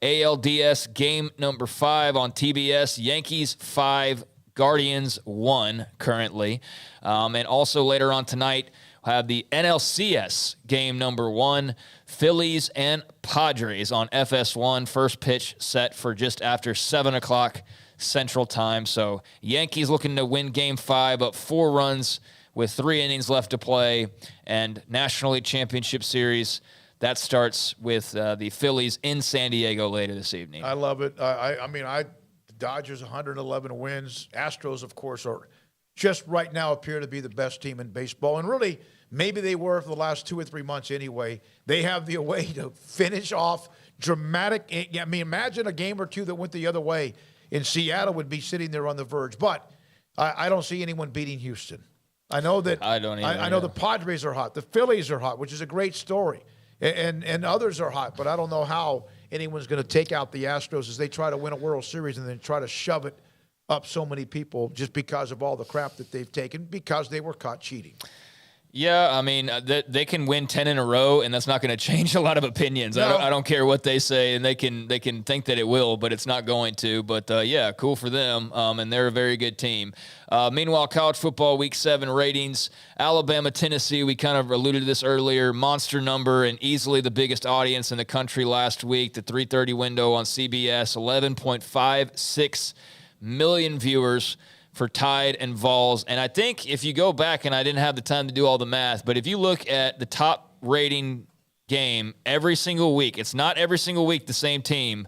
ALDS game number 5 on TBS. Yankees 5, Guardians 1 currently. And also later on tonight, we'll have the NLCS game number 1. Phillies and Padres on FS1. First pitch set for just after 7 o'clock Central Time. So Yankees looking to win Game 5, up 4 runs with 3 innings left to play. And National League Championship Series, that starts with the Phillies in San Diego later this evening. I love it. The Dodgers 111 wins. Astros, of course, are just right now appear to be the best team in baseball. And really, maybe they were for the last 2 or 3 months anyway. They have the way to finish off dramatic. I mean, imagine a game or two that went the other way, and Seattle would be sitting there on the verge. But I don't see anyone beating Houston. I know that. I don't either. I know the Padres are hot. The Phillies are hot, which is a great story. And others are hot, but I don't know how anyone's going to take out the Astros as they try to win a World Series and then try to shove it up so many people just because of all the crap that they've taken because they were caught cheating. Yeah, I mean, they can win 10 in a row, and that's not going to change a lot of opinions. No. I don't care what they say, and they can think that it will, but it's not going to. But, cool for them, and they're a very good team. Meanwhile, college football Week 7 ratings, Alabama, Tennessee, we kind of alluded to this earlier, monster number and easily the biggest audience in the country last week, the 3:30 window on CBS, 11.56 million viewers for Tide and Vols. And I think if you go back, and I didn't have the time to do all the math, but if you look at the top rating game every single week, it's not every single week the same team,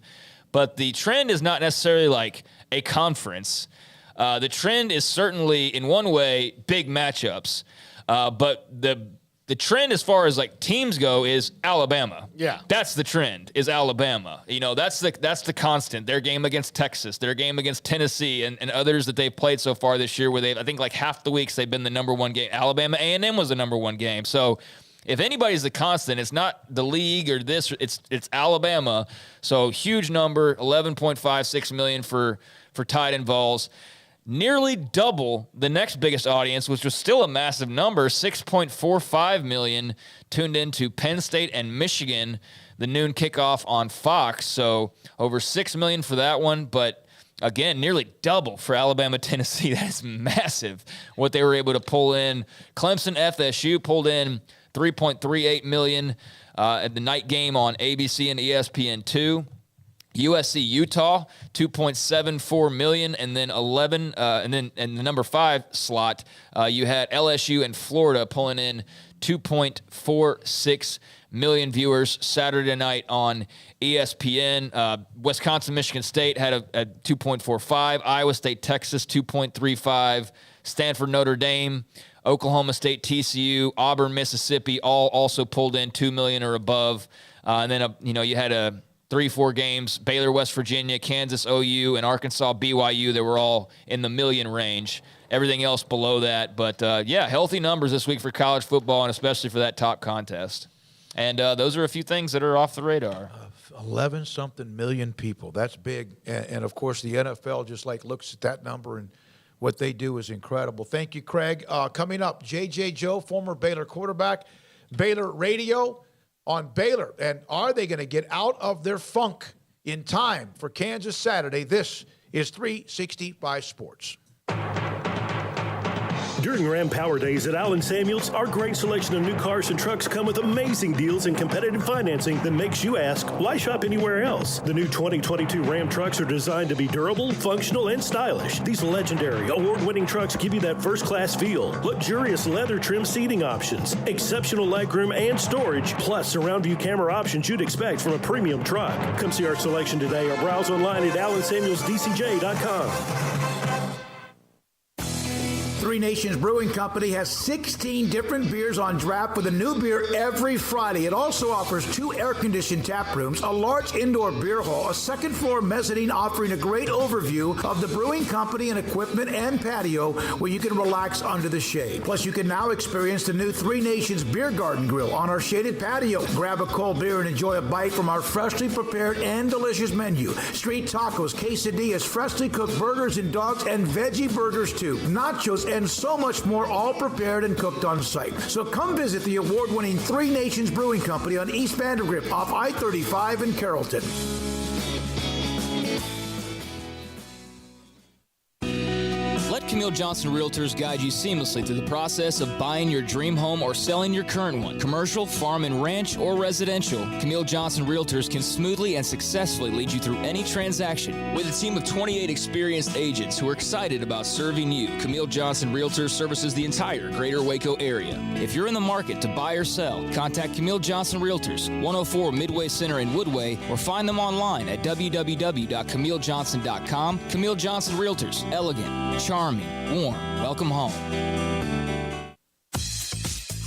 but the trend is not necessarily like a conference. The trend is certainly, in one way, big matchups. But the the trend as far as like teams go is Alabama. Yeah. That's the trend is Alabama. That's the constant. Their game against Texas, their game against Tennessee, and others that they've played so far this year where I think like half the weeks they've been the number one game. Alabama A&M was the number one game. So if anybody's the constant, it's not the league or this, it's Alabama. So huge number, 11.56 million for tight end Vols. Nearly double the next biggest audience, which was still a massive number, 6.45 million tuned into Penn State and Michigan, the noon kickoff on Fox. So over 6 million for that one, but again, nearly double for Alabama, Tennessee. That is massive what they were able to pull in. Clemson, FSU pulled in 3.38 million at the night game on ABC and ESPN2. USC, Utah, 2.74 million, and then 11, and then in the number 5 slot, you had LSU and Florida pulling in 2.46 million viewers Saturday night on ESPN. Wisconsin, Michigan State had a 2.45. Iowa State, Texas, 2.35. Stanford, Notre Dame, Oklahoma State, TCU, Auburn, Mississippi, all also pulled in 2 million or above. And then you had 3-4 games, Baylor, West Virginia, Kansas, OU, and Arkansas, BYU, that were all in the million range. Everything else below that. But, healthy numbers this week for college football, and especially for that top contest. And those are a few things that are off the radar. 11-something million people. That's big. And, of course, the NFL just, looks at that number, and what they do is incredible. Thank you, Craig. Coming up, J.J. Joe, former Baylor quarterback, Baylor Radio on Baylor. And are they going to get out of their funk in time for Kansas Saturday? This is 365 Sports. During Ram Power Days at Allen Samuels, our great selection of new cars and trucks come with amazing deals and competitive financing that makes you ask, why shop anywhere else? The new 2022 Ram trucks are designed to be durable, functional, and stylish. These legendary, award-winning trucks give you that first-class feel, luxurious leather trim seating options, exceptional legroom and storage, plus surround view camera options you'd expect from a premium truck. Come see our selection today or browse online at allensamuelsdcj.com. Three Nations Brewing Company has 16 different beers on draft with a new beer every Friday. It also offers 2 air-conditioned tap rooms, a large indoor beer hall, a second-floor mezzanine offering a great overview of the brewing company and equipment and patio where you can relax under the shade. Plus, you can now experience the new Three Nations Beer Garden Grill on our shaded patio. Grab a cold beer and enjoy a bite from our freshly prepared and delicious menu. Street tacos, quesadillas, freshly cooked burgers and dogs, and veggie burgers too. Nachos and so much more, all prepared and cooked on site. So come visit the award-winning Three Nations Brewing Company on East Vandergrift off I-35 in Carrollton. Let Camille Johnston Realtors guide you seamlessly through the process of buying your dream home or selling your current one. Commercial, farm and ranch, or residential, Camille Johnston Realtors can smoothly and successfully lead you through any transaction. With a team of 28 experienced agents who are excited about serving you, Camille Johnston Realtors services the entire greater Waco area. If you're in the market to buy or sell, contact Camille Johnston Realtors, 104 Midway Center in Woodway, or find them online at www.camillejohnson.com. Camille Johnston Realtors, elegant, charming, warm. Welcome home.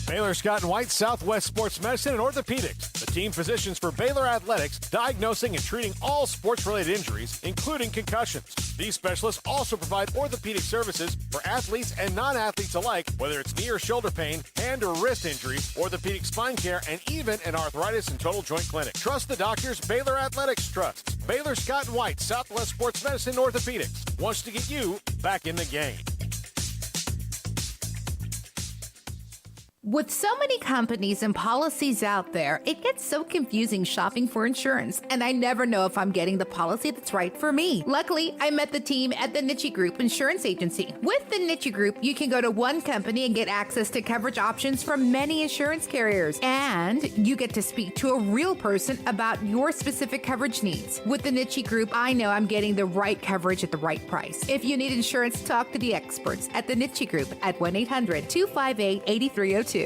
Baylor Scott and White, Southwest Sports Medicine and Orthopedics, the team physicians for Baylor Athletics, diagnosing and treating all sports-related injuries, including concussions. These specialists also provide orthopedic services for athletes and non-athletes alike, whether it's knee or shoulder pain, hand or wrist injuries, orthopedic spine care, and even an arthritis and total joint clinic. Trust the doctors Baylor Athletics trusts. Baylor Scott and White, Southwest Sports Medicine and Orthopedics wants to get you back in the game. With so many companies and policies out there, it gets so confusing shopping for insurance, and I never know if I'm getting the policy that's right for me. Luckily, I met the team at the Niche Group Insurance Agency. With the Niche Group, you can go to one company and get access to coverage options from many insurance carriers, and you get to speak to a real person about your specific coverage needs. With the Niche Group, I know I'm getting the right coverage at the right price. If you need insurance, talk to the experts at the Niche Group at 1-800-258-8302.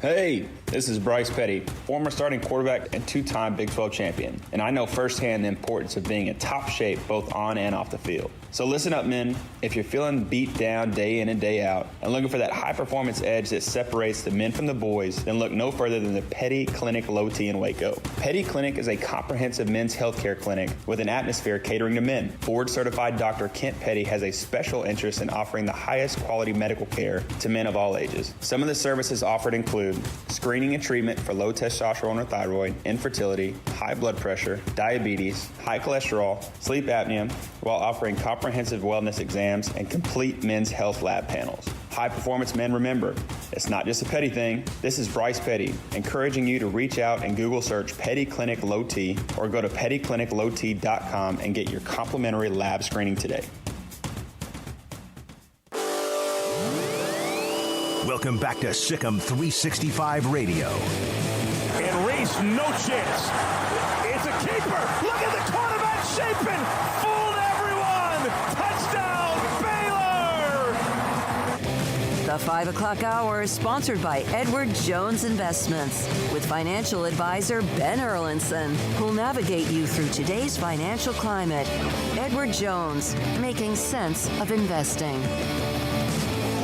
Hey, This is Bryce Petty, former starting quarterback and two-time Big 12 champion, and I know firsthand the importance of being in top shape both on and off the field. So listen up, men. If you're feeling beat down day in and day out and looking for that high-performance edge that separates the men from the boys, then look no further than the Petty Clinic Low T in Waco. Petty Clinic is a comprehensive men's healthcare clinic with an atmosphere catering to men. Board-certified Dr. Kent Petty has a special interest in offering the highest quality medical care to men of all ages. Some of the services offered include screening and treatment for low testosterone or thyroid, infertility, high blood pressure, diabetes, high cholesterol, sleep apnea, while offering comprehensive wellness exams and complete men's health lab panels. High performance men, remember, it's not just a Petty thing. This is Bryce Petty, encouraging you to reach out and Google search Petty Clinic Low T or go to pettycliniclowt.com and get your complimentary lab screening today. Welcome back to Sikkim 365 Radio. And Reese, no chance. It's a keeper. Look at the quarterback shaping. Fooled everyone. Touchdown, Baylor. The 5 o'clock hour is sponsored by Edward Jones Investments with financial advisor Ben Erlinson, who'll navigate you through today's financial climate. Edward Jones, making sense of investing.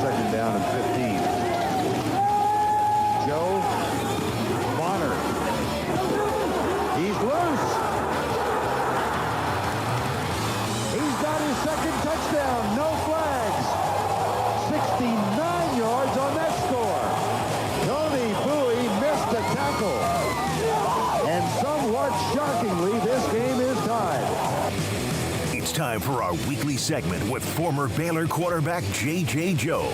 Second down and 15. Joe Bonner. He's loose. He's got his second touchdown. No flags. 69 yards on that score. Tony Bowie missed the tackle. And somewhat shockingly, this game is tied. It's time for our weekly segment with former Baylor quarterback J.J. Joe.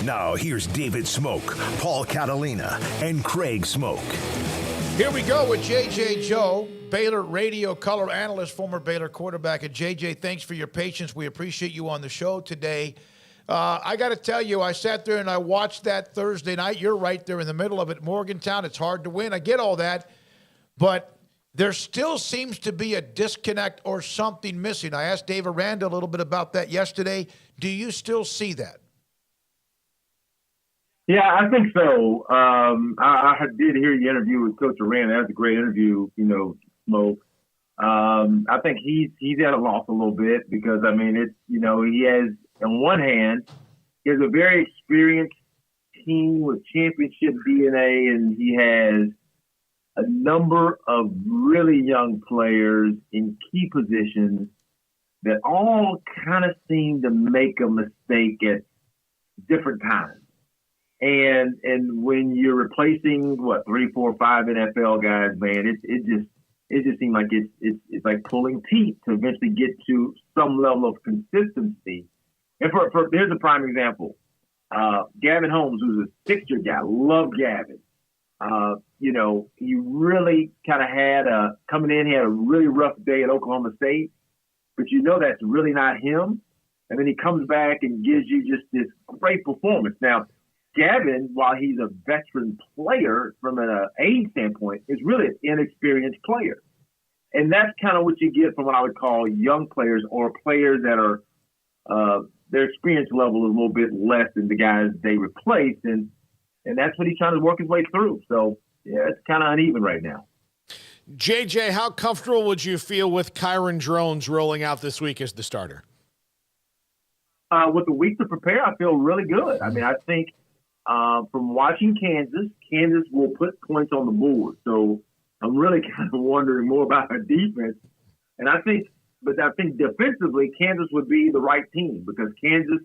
Now, here's David Smoak, Paul Catalina, and Craig Smoak. Here we go with J.J. Joe, Baylor radio color analyst, former Baylor quarterback. And J.J., thanks for your patience. We appreciate you on the show today. I got to tell you, I sat there and I watched that Thursday night. You're right there in the middle of it. Morgantown, it's hard to win. I get all that. But there still seems to be a disconnect or something missing. I asked Dave Aranda a little bit about that yesterday. Do you still see that? Yeah, I think so. I did hear your interview with Coach Aranda. That was a great interview, Smoak. I think he's at a loss a little bit because, it's, he has, on one hand, he has a very experienced team with championship DNA, and he has a number of really young players in key positions that all kind of seem to make a mistake at different times. And when you're replacing 3, 4, 5 NFL guys, man, it just seems like it's like pulling teeth to eventually get to some level of consistency. And for here's a prime example. Gavin Holmes, who's a fixture guy, love Gavin. He really kind of had coming in, he had a really rough day at Oklahoma State, but that's really not him. And then he comes back and gives you just this great performance. Now, Gavin, while he's a veteran player from an age standpoint, is really an inexperienced player. And that's kind of what you get from what I would call young players or players that are their experience level is a little bit less than the guys they replaced. And that's what he's trying to work his way through. So, yeah, it's kind of uneven right now. JJ, how comfortable would you feel with Kyron Drones rolling out this week as the starter? With the week to prepare, I feel really good. I think from watching Kansas will put points on the board. So I'm really kind of wondering more about our defense. And I think defensively, Kansas would be the right team because Kansas,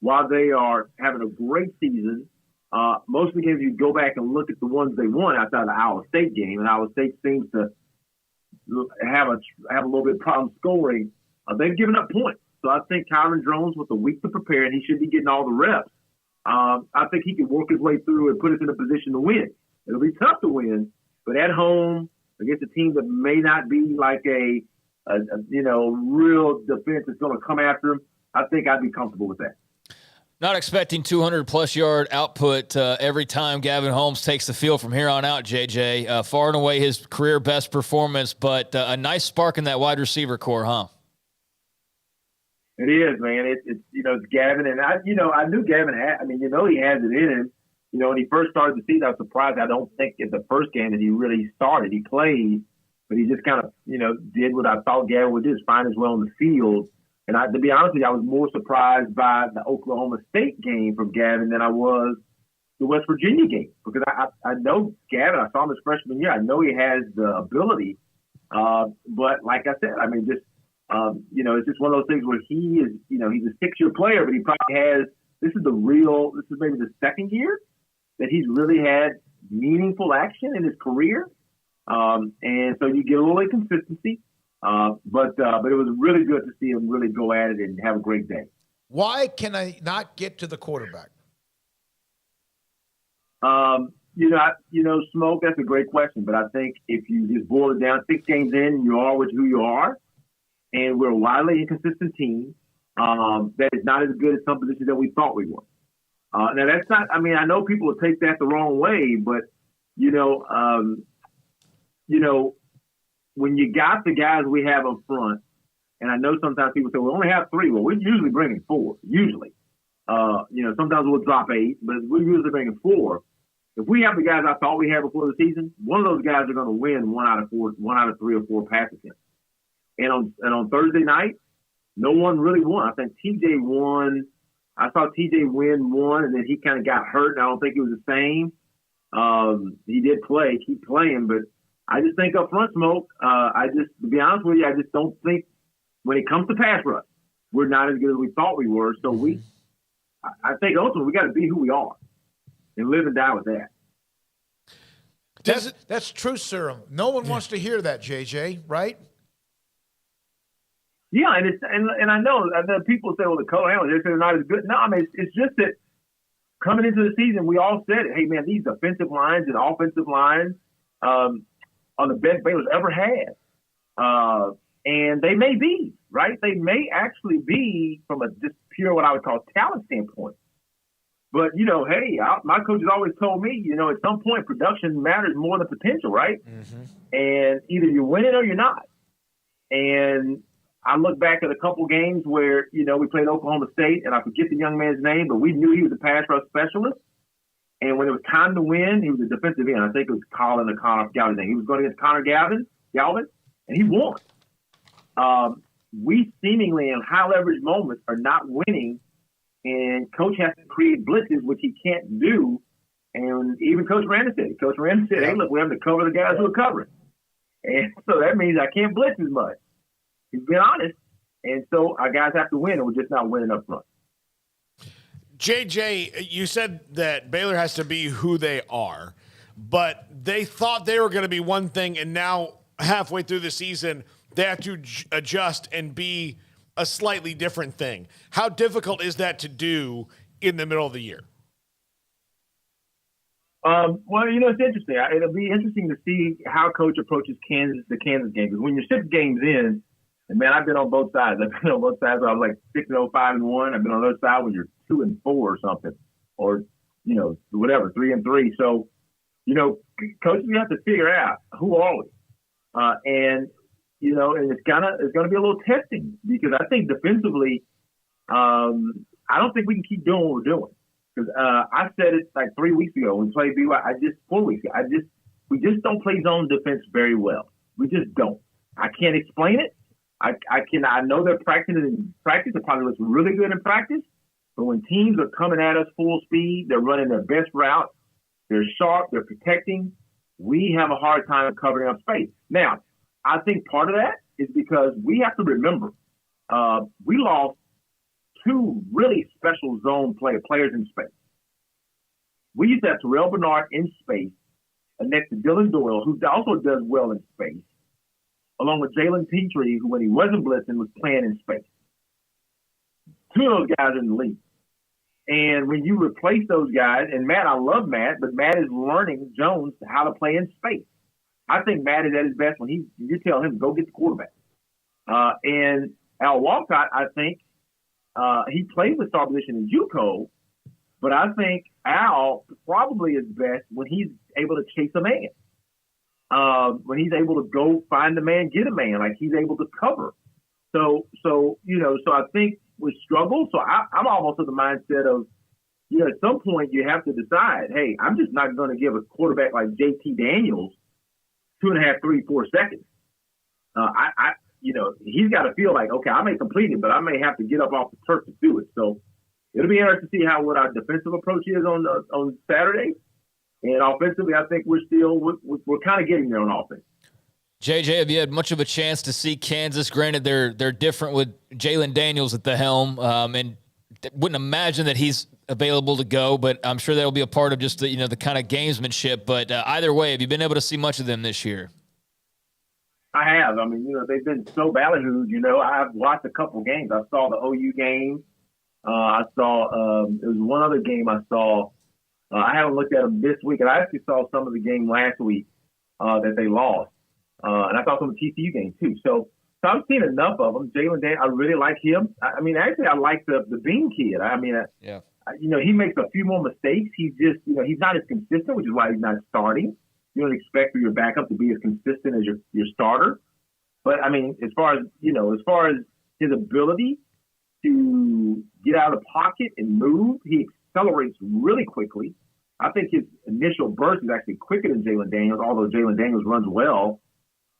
while they are having a great season, most of the games you go back and look at the ones they won outside of the Iowa State game, and Iowa State seems to have a little bit of problem scoring. They've given up points. So I think Kyron Drones with a week to prepare, and he should be getting all the reps. I think he can work his way through and put us in a position to win. It'll be tough to win, but at home against a team that may not be like a real defense that's going to come after him, I think I'd be comfortable with that. Not expecting 200-plus yard output every time Gavin Holmes takes the field from here on out, JJ. Far and away his career best performance, but a nice spark in that wide receiver core, huh? It is, man. It's Gavin, and I knew Gavin had. He has it in him. You know, when he first started the season, I was surprised. I don't think in the first game that he really started. He played, but he just kind of, you know, did what I thought Gavin would do, is find his way on the field. And to be honest with you, I was more surprised by the Oklahoma State game from Gavin than I was the West Virginia game, because I know Gavin. I saw him his freshman year. I know he has the ability, but like I said, I mean, just you know, it's just one of those things where he is, you know, he's a 6-year player, but he probably has. This is maybe the second year that he's really had meaningful action in his career, and so you get a little inconsistency. But it was really good to see him really go at it and have a great day. Why can I not get to the quarterback? Smoak, that's a great question. But I think if you just boil it down, 6 games in, you are who you are, and we're a wildly inconsistent team that is not as good at some positions that we thought we were. Now that's not. I mean, I know people will take that the wrong way, but when you got the guys we have up front, and I know sometimes people say, we only have 3. Well, we're usually bringing 4, usually. Sometimes we'll drop 8, but we're usually bringing 4. If we have the guys I thought we had before the season, one of those guys are going to win 1 out of 3 or 4 pass attempts. And on Thursday night, no one really won. I think TJ won. I saw TJ win 1, and then he kind of got hurt, and I don't think it was the same. He did keep playing, but I just think up front, Smoak, to be honest with you, I just don't think when it comes to pass rush, we're not as good as we thought we were. So I think ultimately we got to be who we are and live and die with that. That's true serum. No one wants to hear that, JJ, right? Yeah, and I know that people say, well, the color handlers, they're not as good. No, I mean, it's just that coming into the season, we all said it. Hey, man, these defensive lines and offensive lines are the best Baylor's ever had. And they may be, right? They may actually be from a just pure what I would call talent standpoint. But, hey, my coach has always told me, at some point production matters more than potential, right? Mm-hmm. And either you win it or you're not. And I look back at a couple games where, we played Oklahoma State, and I forget the young man's name, but we knew he was a pass rush specialist. And when it was time to win, he was a defensive end. I think it was Colin or Connor, I forgot his name. He was going against Connor Galvin, and he won. We seemingly in high leverage moments are not winning, and coach has to create blitzes, which he can't do. And even Coach Randall said, hey, look, we have to cover the guys who are covering. And so that means I can't blitz as much. He's been honest. And so our guys have to win, and we're just not winning up front. JJ, you said that Baylor has to be who they are, but they thought they were going to be one thing, and now halfway through the season, they have to adjust and be a slightly different thing. How difficult is that to do in the middle of the year? Well, it's interesting. It'll be interesting to see how coach approaches the Kansas game. Because when you're 6 games in, and man, I've been on both sides. I've been on both sides where I was like 6-0, 5-1. I've been on the other side when you're 2-4 or something, or whatever, 3-3. So, coaches, we have to figure out who are we, and it's going to be a little testing, because I think defensively, I don't think we can keep doing what we're doing. Because I said it like 3 weeks ago when we played BYU. 4 weeks ago. We just don't play zone defense very well. We just don't. I can't explain it. I know they're practicing in practice. It probably looks really good in practice. But when teams are coming at us full speed, they're running their best route. They're sharp. They're protecting. We have a hard time covering up space. Now, I think part of that is because we have to remember we lost 2 really special zone players in space. We used to have Terrell Bernard in space next to Dylan Doyle, who also does well in space, along with Jalen Petrie, who when he wasn't blitzing was playing in space. 2 of those guys are in the league. And when you replace those guys, and Matt, I love Matt, but Matt is learning Jones how to play in space. I think Matt is at his best when you tell him to go get the quarterback. And Al Walcott, I think he played the star position in JUCO, but I think Al probably is best when he's able to chase a man. When he's able to go find a man, get a man, like he's able to cover. So I think we struggle. So I'm almost of the mindset of, at some point you have to decide, hey, I'm just not going to give a quarterback like JT Daniels 2.5, 3, 4 seconds. He's got to feel like, okay, I may complete it, but I may have to get up off the turf to do it. So it'll be interesting to see what our defensive approach is on Saturday. And offensively, I think we're kind of getting there on offense. JJ, have you had much of a chance to see Kansas? Granted, they're different with Jalen Daniels at the helm, and wouldn't imagine that he's available to go, but I'm sure that'll be a part of just the kind of gamesmanship. But either way, have you been able to see much of them this year? I have. I mean, they've been so ballyhooed. I've watched a couple games. I saw the OU game. I saw there was one other game I saw. I haven't looked at them this week, and I actually saw some of the game last week that they lost. And I saw some of the TCU games too. So I've seen enough of them. Jalen Daniels, I really like him. I mean, actually, I like the Bean kid. He makes a few more mistakes. He's just, he's not as consistent, which is why he's not starting. You don't expect for your backup to be as consistent as your starter. But I mean, as far as his ability to get out of the pocket and move, he accelerates really quickly. I think his initial burst is actually quicker than Jalen Daniels, although Jalen Daniels runs well.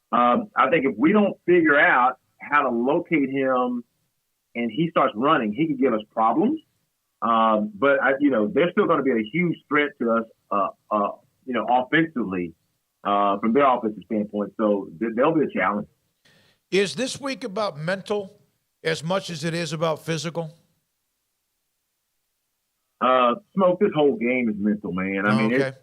I think if we don't figure out how to locate him and he starts running, he could give us problems. But they're still going to be a huge threat to us, offensively, from their offensive standpoint. So they'll be a challenge. Is this week about mental as much as it is about physical? Smoke, this whole game is mental, man. I mean, okay.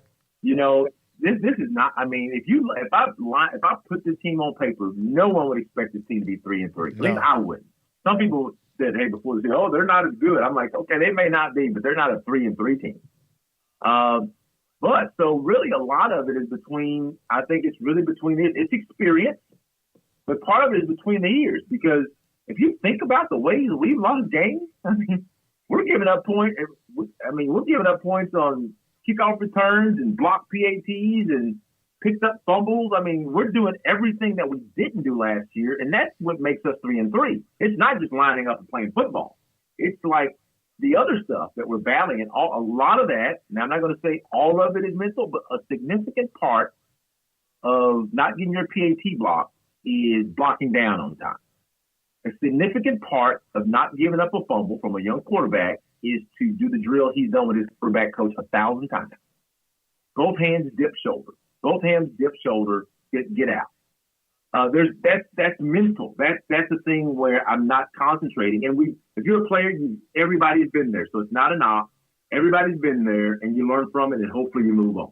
This is not. I mean, if I put this team on paper, no one would expect this team to be 3-3. At least I wouldn't. Some people said, "Hey, before they say, oh, they're not as good." I'm like, okay, they may not be, but they're not a 3-3 team. But so really, a lot of it is between. I think it's really between it's experience, but part of it is between the ears. Because if you think about the ways we've lost games, I mean, we're giving up points. We're giving up points on kickoff returns and blocked PATs and picked up fumbles. I mean, we're doing everything that we didn't do last year, and that's what makes us 3-3. It's not just lining up and playing football. It's like the other stuff that we're battling, and a lot of that, now I'm not going to say all of it is mental, but a significant part of not getting your PAT blocked is blocking down on time. A significant part of not giving up a fumble from a young quarterback is to do the drill he's done with his quarterback coach 1,000 times. Both hands, dip shoulder. Both hands, dip shoulder, get out. That's mental. That's the thing where I'm not concentrating. And if you're a player, everybody's been there. So it's not a knock. Everybody's been there, and you learn from it, and hopefully you move on.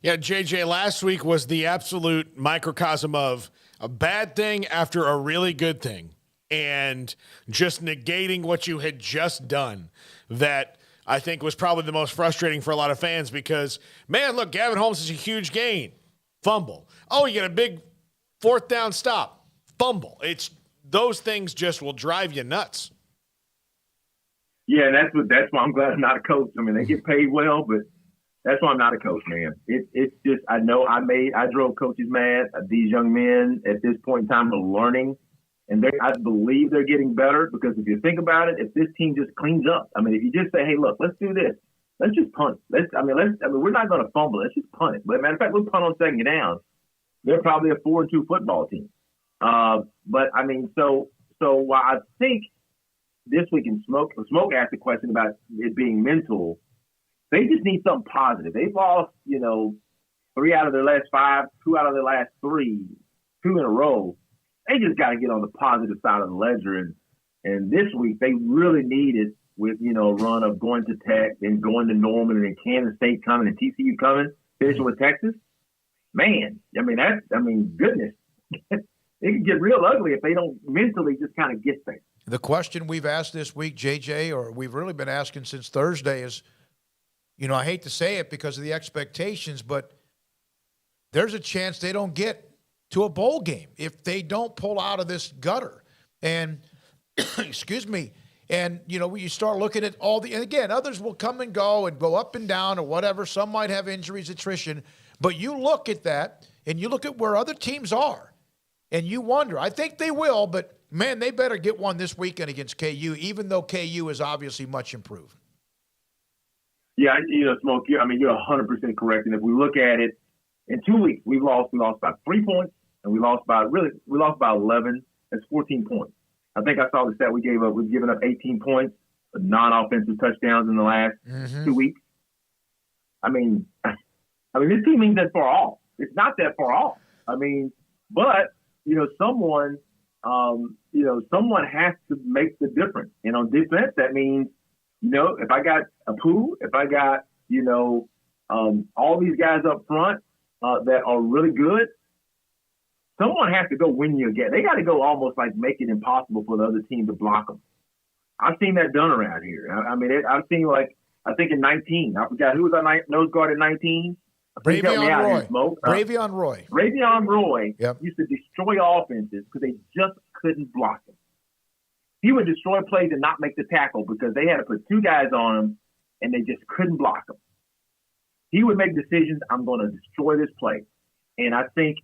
Yeah, JJ, last week was the absolute microcosm of a bad thing after a really good thing, and just negating what you had just done. That I think was probably the most frustrating for a lot of fans because, man, look, Gavin Holmes is a huge gain. Fumble. Oh, you get a big fourth down stop. Fumble. It's those things just will drive you nuts. Yeah, that's why I'm glad I'm not a coach. I mean, they get paid well, but that's why I'm not a coach, man. It's just, I know I drove coaches mad. These young men at this point in time are learning, and I believe they're getting better because if you think about it, if this team just cleans up, I mean, if you just say, hey, look, let's do this. Let's just punt. We're not going to fumble. Let's just punt it. But matter of fact, we'll punt on second down. They're probably a 4-2 football team. But I mean, so while I think this week in Smoak asked a question about it being mental. They just need something positive. They've lost, 3 out of their last 5, 2 out of their last 3, 2 in a row. They just got to get on the positive side of the ledger. And this week they really needed with, a run of going to Tech and going to Norman and then Kansas State coming and TCU coming, finishing with Texas. Man, goodness. It can get real ugly if they don't mentally just kind of get there. The question we've asked this week, JJ, or we've really been asking since Thursday is, I hate to say it because of the expectations, but there's a chance they don't get to a bowl game if they don't pull out of this gutter. And, excuse me, and, when you start looking at and again, others will come and go up and down or whatever. Some might have injuries, attrition. But you look at that and you look at where other teams are and you wonder, I think they will, but, man, they better get one this weekend against KU, even though KU is obviously much improved. Yeah, Smoak, you're 100% correct. And if we look at it, in 2 weeks, we lost by 3 points, and we lost by 11. That's 14 points. I think I saw the stat we've given up 18 points, non-offensive touchdowns in the last 2 weeks. I mean, this team ain't that far off. It's not that far off. But someone has to make the difference. And on defense, that means, if I got a Pooh, if I got, all these guys up front that are really good, someone has to go win you a game. They got to go almost like make it impossible for the other team to block them. I've seen that done around here. I've seen, I think in 19, I forgot who was our nose guard at 19. Bravion Roy. Bravion Roy used to destroy offenses because they just couldn't block him. He would destroy plays and not make the tackle because they had to put 2 guys on him and they just couldn't block him. He would make decisions, I'm going to destroy this play. And I think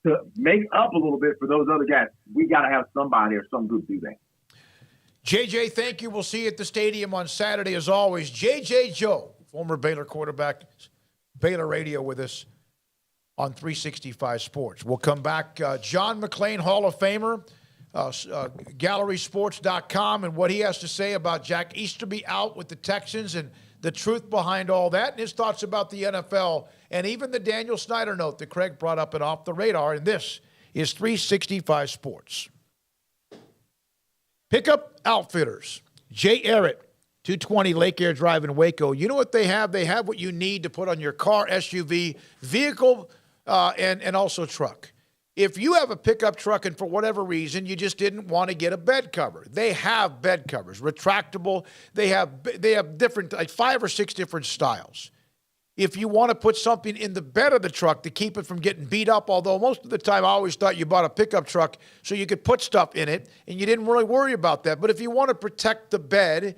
to make up a little bit for those other guys, we got to have somebody or some group do that. JJ, thank you. We'll see you at the stadium on Saturday as always. JJ Joe, former Baylor quarterback, Baylor Radio with us on 365 Sports. We'll come back. John McClain, Hall of Famer, gallerysports.com, and what he has to say about Jack Easterby out with the Texans and the truth behind all that, and his thoughts about the NFL, and even the Daniel Snyder note that Craig brought up and Off the Radar. And this is 365 Sports. Pickup Outfitters, Jay Errett, 220 Lake Air Drive in Waco. You know what they have? They have what you need to put on your car, SUV, vehicle, and also truck. If you have a pickup truck and for whatever reason you just didn't want to get a bed cover, they have bed covers, retractable. They have different, like 5 or 6 different styles. If you want to put something in the bed of the truck to keep it from getting beat up, although most of the time I always thought you bought a pickup truck so you could put stuff in it and you didn't really worry about that. But if you want to protect the bed,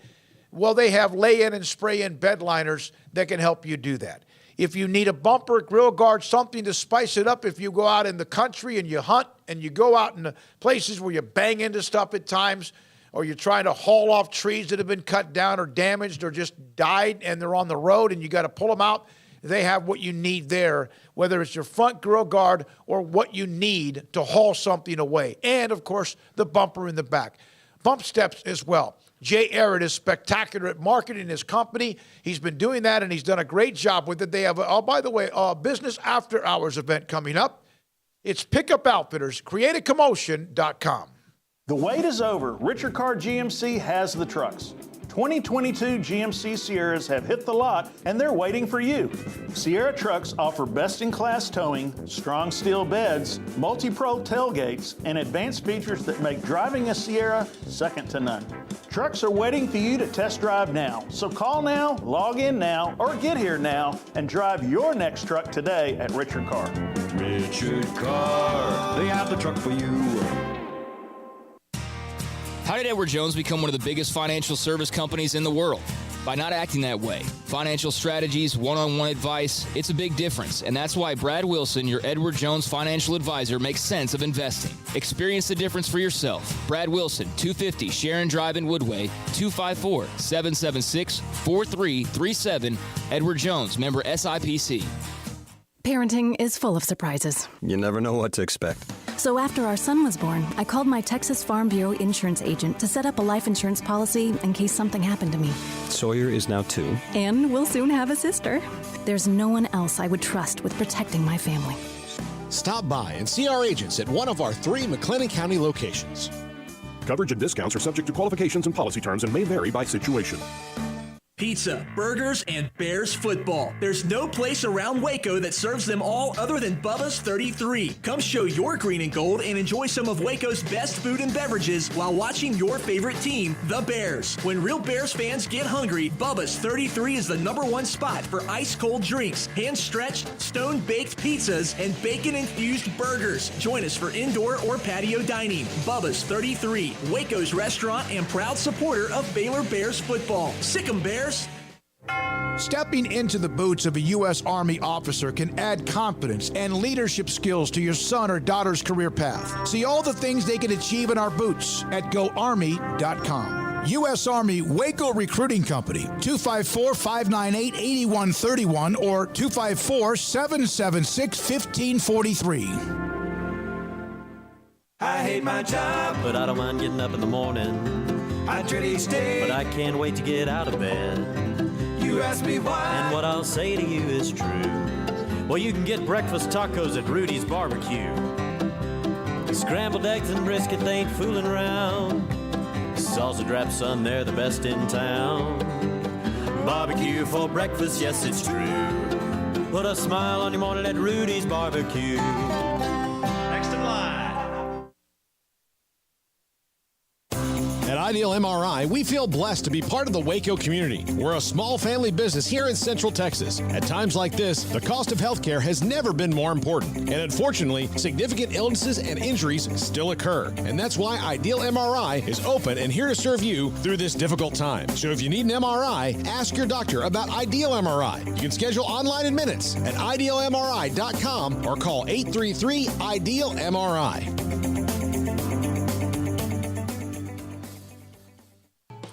well, they have lay-in and spray-in bed liners that can help you do that. If you need a bumper, grill guard, something to spice it up, if you go out in the country and you hunt and you go out in the places where you bang into stuff at times, or you're trying to haul off trees that have been cut down or damaged or just died and they're on the road and you got to pull them out, they have what you need there, whether it's your front grill guard or what you need to haul something away. And, of course, the bumper in the back. Bump steps as well. Jay Errett is spectacular at marketing his company. He's been doing that, and he's done a great job with it. They have, by the way, a business after hours event coming up. It's Pickup Outfitters, createacommotion.com. The wait is over. Richard Carr GMC has the trucks. 2022 GMC Sierras have hit the lot, and they're waiting for you. Sierra trucks offer best-in-class towing, strong steel beds, multi-pro tailgates, and advanced features that make driving a Sierra second to none. Trucks are waiting for you to test drive now. So call now, log in now, or get here now and drive your next truck today at Richard Carr. Richard Carr, they have the truck for you. How did Edward Jones become one of the biggest financial service companies in the world? By not acting that way. Financial strategies, one-on-one advice, it's a big difference. And that's why Brad Wilson, your Edward Jones financial advisor, makes sense of investing. Experience the difference for yourself. Brad Wilson, 250 Sharon Drive in Woodway, 254-776-4337. Edward Jones, member SIPC. Parenting is full of surprises. You never know what to expect. So after our son was born, I called my Texas Farm Bureau insurance agent to set up a life insurance policy in case something happened to me. Sawyer is now 2. And we'll soon have a sister. There's no one else I would trust with protecting my family. Stop by and see our agents at one of our 3 McLennan County locations. Coverage and discounts are subject to qualifications and policy terms and may vary by situation. Pizza, burgers, and Bears football. There's no place around Waco that serves them all other than Bubba's 33. Come show your green and gold and enjoy some of Waco's best food and beverages while watching your favorite team, the Bears. When real Bears fans get hungry, Bubba's 33 is the #1 spot for ice-cold drinks, hand-stretched, stone-baked pizzas, and bacon-infused burgers. Join us for indoor or patio dining. Bubba's 33, Waco's restaurant and proud supporter of Baylor Bears football. Sick 'em, Bears. Stepping into the boots of a U.S. Army officer can add confidence and leadership skills to your son or daughter's career path. See all the things they can achieve in our boots at GoArmy.com. U.S. Army Waco Recruiting Company, 254-598-8131 or 254-776-1543. I hate my job, but I don't mind getting up in the morning. I dread each day, but I can't wait to get out of bed. You ask me why, and what I'll say to you is true. Well, you can get breakfast tacos at Rhoades Barbecue. Scrambled eggs and brisket, they ain't fooling around. Salsa drap, son, they're the best in town. Barbecue for breakfast, yes, it's true. Put a smile on your morning at Rhoades Barbecue. Next in line. At Ideal MRI, we feel blessed to be part of the Waco community. We're a small family business here in Central Texas. At times like this, the cost of healthcare has never been more important. And unfortunately, significant illnesses and injuries still occur. And that's why Ideal MRI is open and here to serve you through this difficult time. So if you need an MRI, ask your doctor about Ideal MRI. You can schedule online in minutes at idealmri.com or call 833-IDEAL-MRI.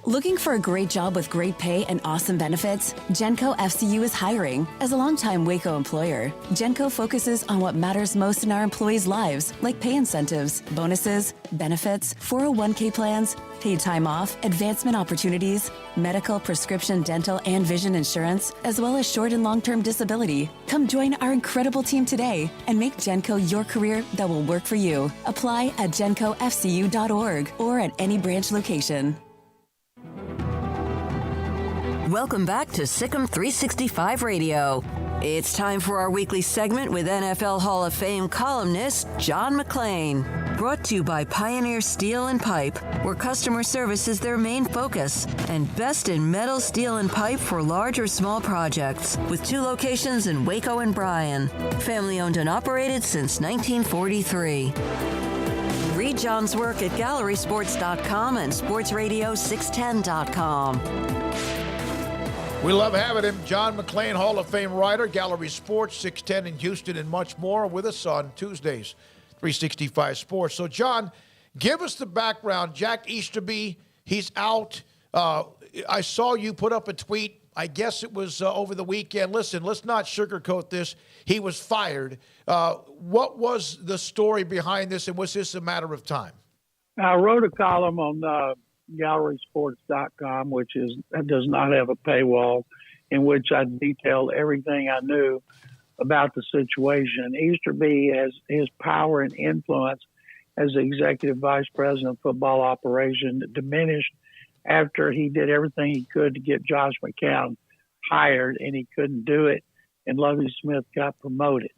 Looking for a great job with great pay and awesome benefits? Genco FCU is hiring. As a longtime Waco employer, Genco focuses on what matters most in our employees' lives, like pay incentives, bonuses, benefits, 401k plans, paid time off, advancement opportunities, medical, prescription, dental, and vision insurance, as well as short and long-term disability. Come join our incredible team today and make Genco your career that will work for you. Apply at gencofcu.org or at any branch location. Welcome back to Sikkim 365 Radio. It's time for our weekly segment with NFL Hall of Fame columnist John McClain. Brought to you by Pioneer Steel and Pipe, where customer service is their main focus, and best in metal, steel, and pipe for large or small projects, with 2 locations in Waco and Bryan. Family owned and operated since 1943. Read John's work at gallerysports.com and sportsradio610.com. We love having him. John McClain, Hall of Fame writer, Gallery Sports, 610 in Houston and much more, with us on Tuesdays, 365 Sports. So, John, give us the background. Jack Easterby, he's out. I saw you put up a tweet. I guess it was over the weekend. Listen, let's not sugarcoat this. He was fired. What was the story behind this, and was this a matter of time? I wrote a column on gallerysports.com, which does not have a paywall, in which I detailed everything I knew about the situation. Easterby has his power and influence as the executive vice president of football operation diminished after he did everything he could to get Josh McCown hired, and he couldn't do it, and Lovie Smith got promoted.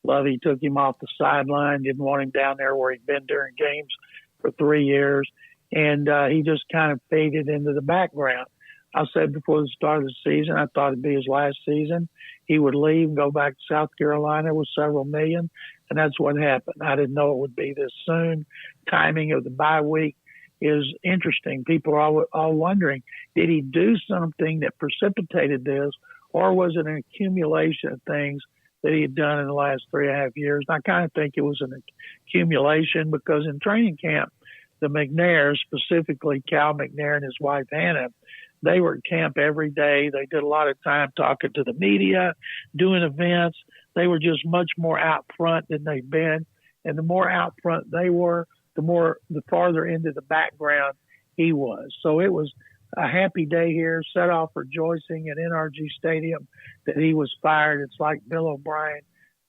Lovie took him off the sideline, didn't want him down there where he'd been during games for 3 years, and he just kind of faded into the background. I said before the start of the season, I thought it'd be his last season. He would leave and go back to South Carolina with several million, and that's what happened. I didn't know it would be this soon. Timing of the bye week is interesting. People are all wondering, did he do something that precipitated this, or was it an accumulation of things that he had done in the last 3.5 years? And I kind of think it was an accumulation, because in training camp, the McNairs, specifically Cal McNair and his wife Hannah, they were at camp every day. They did a lot of time talking to the media, doing events. They were just much more out front than they've been. And the more out front they were, the farther into the background he was. So it was a happy day here, set off rejoicing at NRG Stadium that he was fired. It's like Bill O'Brien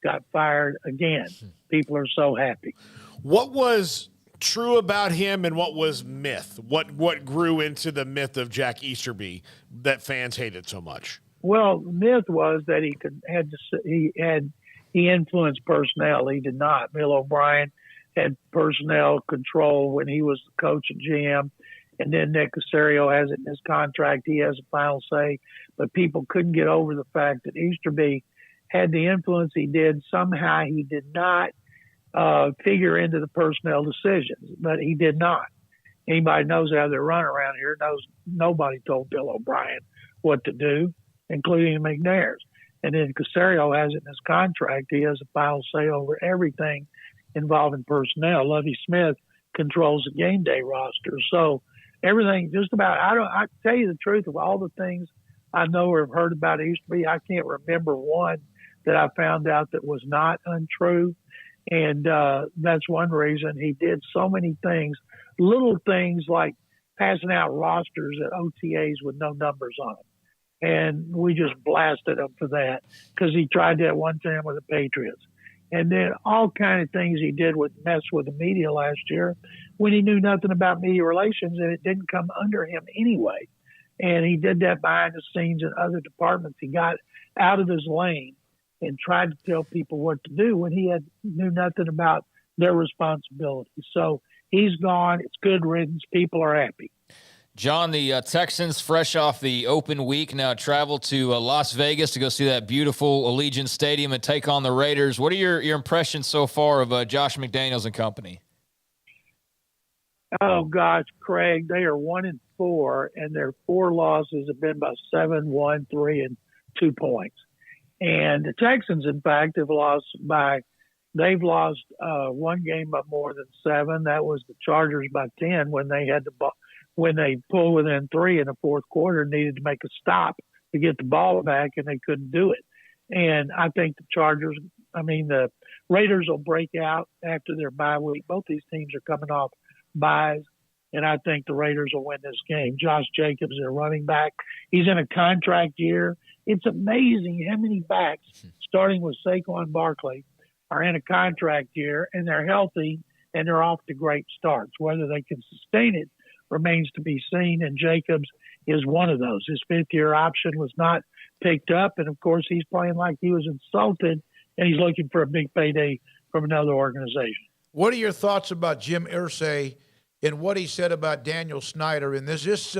got fired again. People are so happy. What was true about him and what was myth? What grew into the myth of Jack Easterby that fans hated so much? Well, the myth was that he influenced personnel. He did not. Bill O'Brien had personnel control when he was the coach and GM, and then Nick Caserio has it in his contract. He has a final say, but people couldn't get over the fact that Easterby had the influence he did. Somehow he did not figure into the personnel decisions, but he did not. Anybody knows how they run around here knows nobody told Bill O'Brien what to do, including the McNairs. And then Caserio has it in his contract. He has a final say over everything involving personnel. Lovie Smith controls the game day roster. So everything, just about, I tell you the truth, of all the things I know or have heard about Easterby, I can't remember one that I found out that was not untrue. And that's one reason he did so many things, little things like passing out rosters at OTAs with no numbers on them. And we just blasted him for that because he tried that one time with the Patriots. And then all kind of things he did with mess with the media last year when he knew nothing about media relations, and it didn't come under him anyway. And he did that behind the scenes in other departments. He got out of his lane and tried to tell people what to do when he knew nothing about their responsibility. So he's gone. It's good riddance. People are happy. John, the Texans, fresh off the open week, now travel to Las Vegas to go see that beautiful Allegiant Stadium and take on the Raiders. What are your impressions so far of Josh McDaniels and company? Oh, gosh, Craig, they are 1-4, and their 4 losses have been by 7, 1, 3, and 2 points. And the Texans, in fact, they've lost one game by more than 7. That was the Chargers by 10 when they pulled within 3 in the fourth quarter, needed to make a stop to get the ball back, and they couldn't do it. And I think the Raiders will break out after their bye week. Both these teams are coming off buys, and I think the Raiders will win this game. Josh Jacobs, their running back, he's in a contract year. It's amazing how many backs, starting with Saquon Barkley, are in a contract year, and they're healthy, and they're off to great starts. Whether they can sustain it remains to be seen, and Jacobs is one of those. His fifth-year option was not picked up, and, of course, he's playing like he was insulted, and he's looking for a big payday from another organization. What are your thoughts about Jim Irsay and what he said about Daniel Snyder? And is this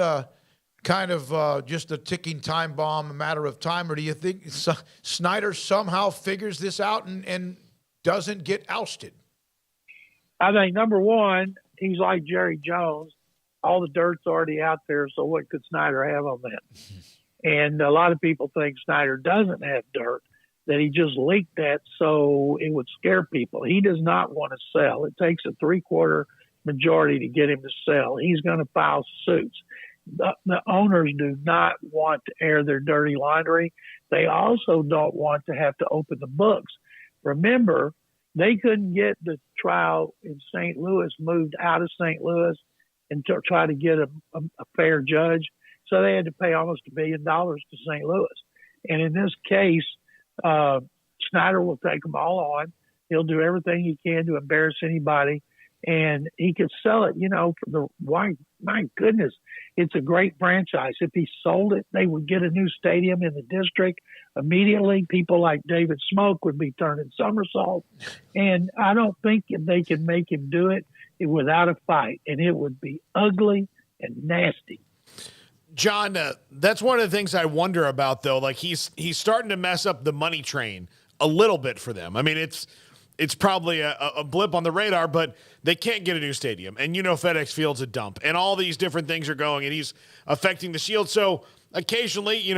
kind of just a ticking time bomb, a matter of time, or do you think Snyder somehow figures this out and doesn't get ousted? I think, number one, he's like Jerry Jones. All the dirt's already out there, so what could Snyder have on that? And a lot of people think Snyder doesn't have dirt, that he just leaked that so it would scare people. He does not want to sell. It takes a 3/4 majority to get him to sell. He's going to file suits. The owners do not want to air their dirty laundry. They also don't want to have to open the books. Remember, they couldn't get the trial in St. Louis moved out of St. Louis and try to get a fair judge. So they had to pay almost $1 billion to St. Louis. And in this case, Snyder will take them all on. He'll do everything he can to embarrass anybody, and he could sell it, my goodness, it's a great franchise. If he sold it, they would get a new stadium in the district immediately. People like David Smoak would be turning somersaults, and I don't think they can make him do it without a fight, and it would be ugly and nasty. John, that's one of the things I wonder about, though. Like, he's starting to mess up the money train a little bit for them. I mean, it's probably a blip on the radar, but they can't get a new stadium. And FedEx Field's a dump. And all these different things are going, and he's affecting the Shield. So occasionally,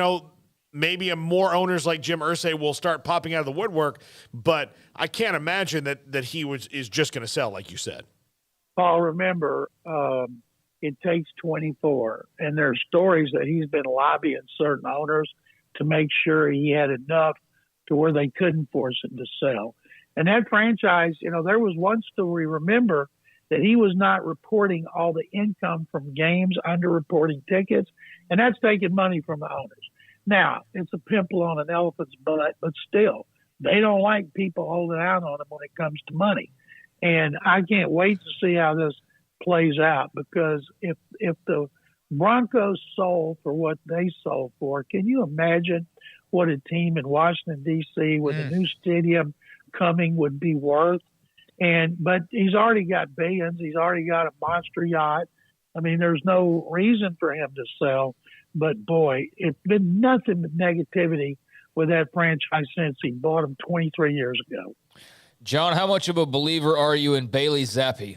maybe more owners like Jim Irsay will start popping out of the woodwork. But I can't imagine that he is just going to sell, like you said. Paul, remember, it takes 24. And there are stories that he's been lobbying certain owners to make sure he had enough to where they couldn't force him to sell. And that franchise, there was one story, remember, that he was not reporting all the income from games, underreporting tickets, and that's taking money from the owners. Now, it's a pimple on an elephant's butt, but still, they don't like people holding out on them when it comes to money. And I can't wait to see how this plays out, because if the Broncos sold for what they sold for, can you imagine what a team in Washington, D.C. with a new stadium coming would be worth? But he's already got billions. He's already got a monster yacht. I mean, there's no reason for him to sell. But, boy, it's been nothing but negativity with that franchise since he bought them 23 years ago. John, how much of a believer are you in Bailey Zappi?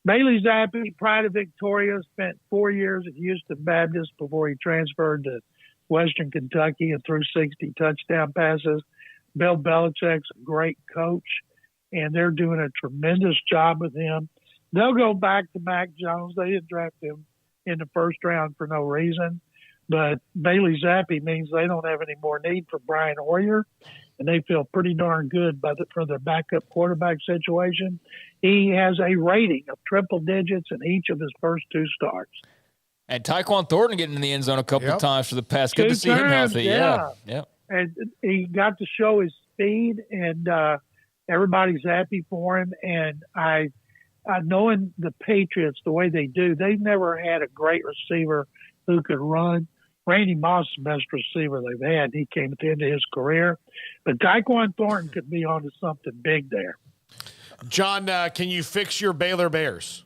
Bailey Zappi, pride of Victoria, spent 4 years at Houston Baptist before he transferred to Western Kentucky and threw 60 touchdown passes. Bill Belichick's a great coach, and they're doing a tremendous job with him. they'll go back to Mac Jones. They didn't draft him in the first round for no reason. But Bailey Zappi means they don't have any more need for Brian Hoyer, and they feel pretty darn good for their backup quarterback situation. He has a rating of triple digits in each of his first 2 starts. And Tyquan Thornton getting in the end zone a couple of times for the pass. Good 2 to see him times, healthy. Yeah. And he got to show his speed, and everybody's happy for him. And I knowing the Patriots the way they do, they've never had a great receiver who could run. Randy Moss is the best receiver they've had. He came at the end of his career. But Tyquan Thornton could be onto something big there. John, can you fix your Baylor Bears?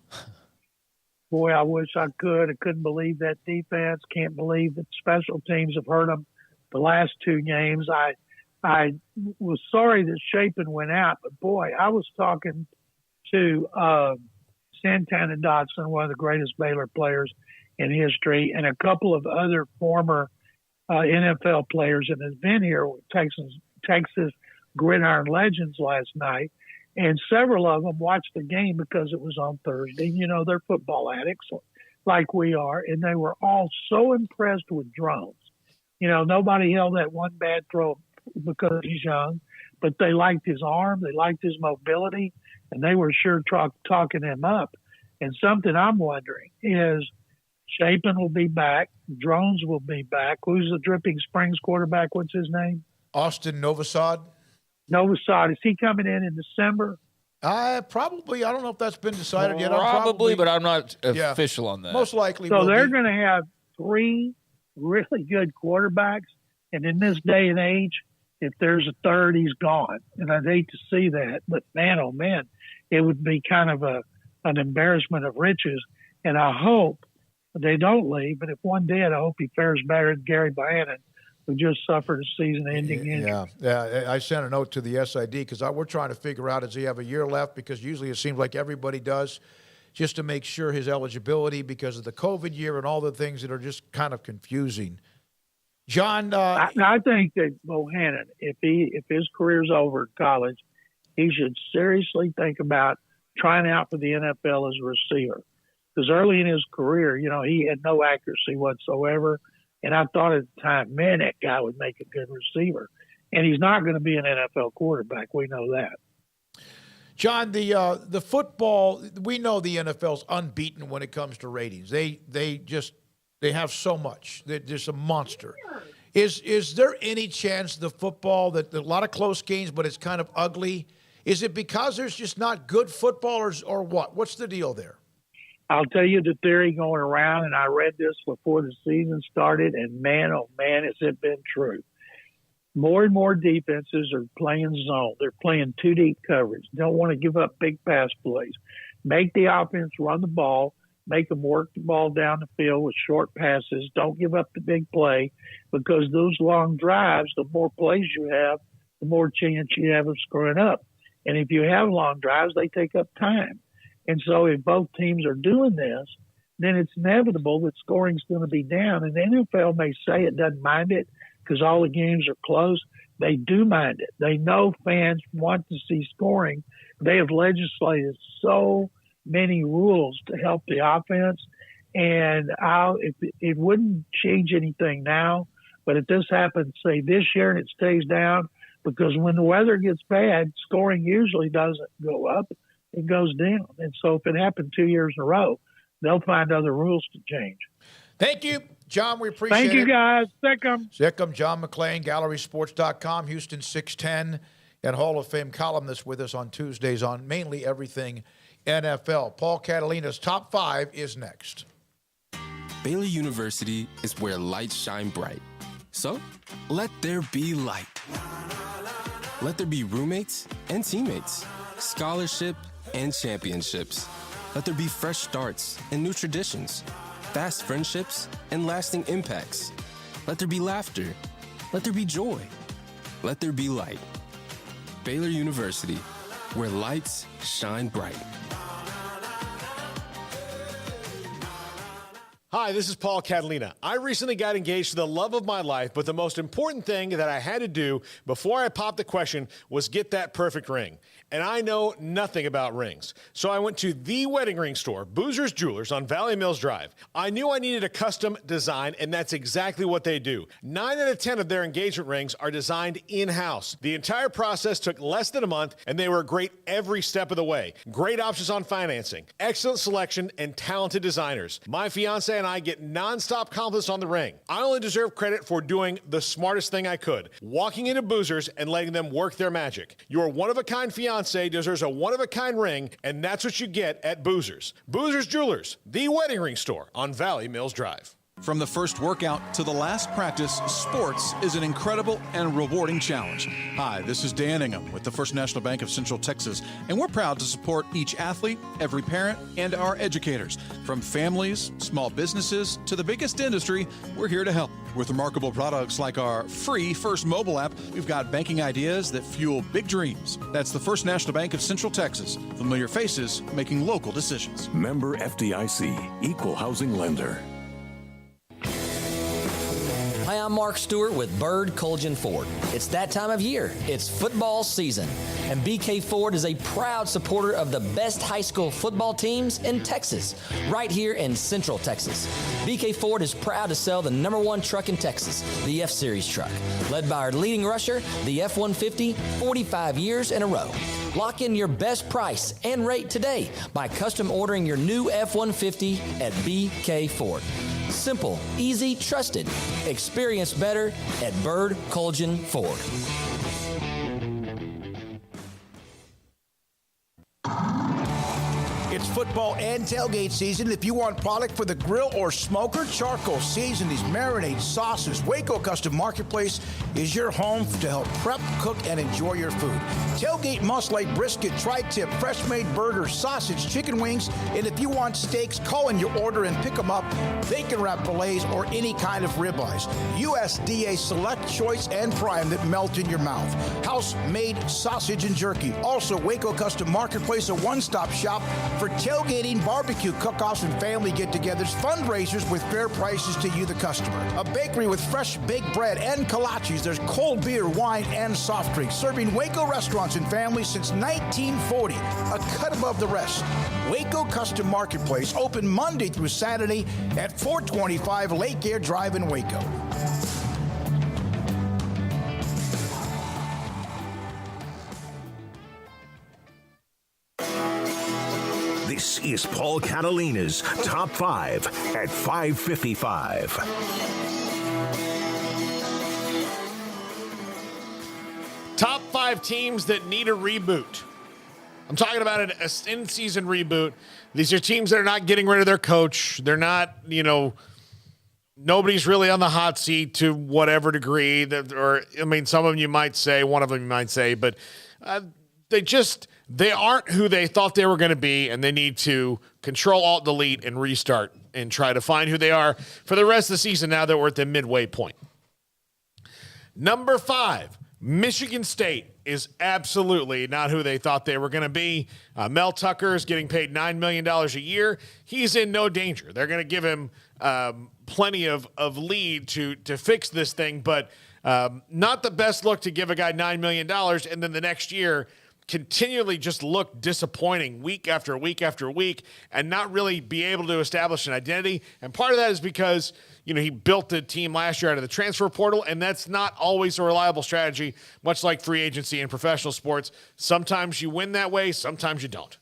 Boy, I wish I could. I couldn't believe that defense. Can't believe that special teams have hurt them the last 2 games. I was sorry that Shapen went out, but boy, I was talking to Santana Dotson, one of the greatest Baylor players in history, and a couple of other former NFL players that have been here with Texas Gridiron Legends last night. And several of them watched the game because it was on Thursday. You know, they're football addicts like we are, and they were all so impressed with Drones. You know, nobody held that one bad throw because he's young, but they liked his arm, they liked his mobility, and they were sure talking him up. And something I'm wondering is Shapen will be back, Drones will be back. Who's the Dripping Springs quarterback? What's his name? Austin Novosad. Novosad, is he coming in December? Probably. I don't know if that's been decided yet. Probably, but I'm not official on that. Most likely. So they're going to have 3 really good quarterbacks. And in this day and age, if there's a third, he's gone. And I'd hate to see that. But, man, oh, man, it would be kind of an embarrassment of riches. And I hope they don't leave. But if one did, I hope he fares better than Gerry Bohanon, who just suffered a season-ending injury. Yeah. I sent a note to the SID because we're trying to figure out, does he have a year left? Because usually it seems like everybody does, just to make sure his eligibility because of the COVID year and all the things that are just kind of confusing. John? I think that Bohanon, if his career's over at college, he should seriously think about trying out for the NFL as a receiver. Because early in his career, you know, he had no accuracy whatsoever. And I thought at the time, man, that guy would make a good receiver. And he's not going to be an NFL quarterback. We know that. John, the football, we know the NFL's unbeaten when it comes to ratings. They have so much. They're just a monster. Is there any chance the football, that a lot of close games, but it's kind of ugly? Is it because there's just not good footballers or what? What's the deal there? I'll tell you the theory going around, and I read this before the season started, and man, oh man, has it been true. More and more defenses are playing zone. They're playing 2-deep coverage. Don't want to give up big pass plays. Make the offense run the ball, make them work the ball down the field with short passes. Don't give up the big play, because those long drives, the more plays you have, the more chance you have of screwing up. And if you have long drives, they take up time. And so if both teams are doing this, then it's inevitable that scoring's going to be down. And the NFL may say it doesn't mind it because all the games are close. They do mind it. They know fans want to see scoring. They have legislated so many rules to help the offense. And it wouldn't change anything now. But if this happens, say, this year and it stays down, because when the weather gets bad, scoring usually doesn't go up. It goes down. And so if it happened 2 years in a row, they'll find other rules to change. Thank you, John. We appreciate it. Thank you, guys. Sick 'em. John McClain, GallerySports.com, Houston 610, and Hall of Fame columnist with us on Tuesdays on mainly everything NFL. Paul Catalina's Top 5 is next. Baylor University is where lights shine bright. So let there be light. Let there be roommates and teammates, scholarship and championships. Let there be fresh starts and new traditions, fast friendships and lasting impacts. Let there be laughter. Let there be joy. Let there be light. Baylor University, where lights shine bright. Hi, this is Paul Catalina. I recently got engaged to the love of my life, but the most important thing that I had to do before I popped the question was get that perfect ring. And I know nothing about rings. So I went to the wedding ring store, Boozer's Jewelers on Valley Mills Drive. I knew I needed a custom design, and that's exactly what they do. 9 out of 10 of their engagement rings are designed in-house. The entire process took less than a month, and they were great every step of the way. Great options on financing, excellent selection, and talented designers. My fiance and I get nonstop compliments on the ring. I only deserve credit for doing the smartest thing I could, walking into Boozer's and letting them work their magic. Your one-of-a-kind fiance deserves a one-of-a-kind ring, and that's what you get at Boozer's. Boozer's Jewelers, the wedding ring store on Valley Mills Drive. From the first workout to the last practice, sports is an incredible and rewarding challenge. Hi, this is Dan Ingham with the First National Bank of Central Texas, and we're proud to support each athlete, every parent, and our educators. From families, small businesses, to the biggest industry, we're here to help. With remarkable products like our free First mobile app, we've got banking ideas that fuel big dreams. That's the First National Bank of Central Texas. Familiar faces making local decisions. Member FDIC, Equal Housing Lender. Hi, I'm Mark Stewart with Bird Colgan Ford. It's that time of year. It's football season. And BK Ford is a proud supporter of the best high school football teams in Texas, right here in Central Texas. BK Ford is proud to sell the #1 truck in Texas, the F-Series truck, led by our leading rusher, the F-150, 45 years in a row. Lock in your best price and rate today by custom ordering your new F-150 at BK Ford. Simple, easy, trusted. Experience better at Bird Colgan Ford. It's football and tailgate season. If you want product for the grill or smoker, charcoal, seasonings, marinades, sauces, Waco Custom Marketplace is your home to help prep, cook, and enjoy your food. Tailgate must like brisket, tri-tip, fresh-made burgers, sausage, chicken wings, and if you want steaks, call in your order and pick them up. Bacon wrap fillets or any kind of ribeyes. USDA Select Choice and Prime that melt in your mouth. House-made sausage and jerky. Also, Waco Custom Marketplace, a one-stop shop for tailgating, barbecue cook-offs, and family get-togethers, fundraisers with fair prices to you, the customer. A bakery with fresh baked bread and kolaches. There's cold beer, wine, and soft drinks. Serving Waco restaurants and families since 1940. A cut above the rest. Waco Custom Marketplace, open Monday through Saturday at 425 Lake Air Drive in Waco. This is Paul Catalina's Top 5 at 5:55. Top 5 teams that need a reboot. I'm talking about an in-season reboot. These are teams that are not getting rid of their coach. They're not, nobody's really on the hot seat to whatever degree. Some of them you might say, one of them you might say, but they aren't who they thought they were going to be, and they need to Control-Alt-Delete and restart and try to find who they are for the rest of the season now that we're at the midway point. Number 5, Michigan State is absolutely not who they thought they were going to be. Mel Tucker is getting paid $9 million a year. He's in no danger. They're going to give him plenty of lead to fix this thing, but not the best look to give a guy $9 million and then the next year continually just look disappointing week after week after week and not really be able to establish an identity. And part of that is because, he built the team last year out of the transfer portal, and that's not always a reliable strategy, much like free agency in professional sports. Sometimes you win that way, sometimes you don't.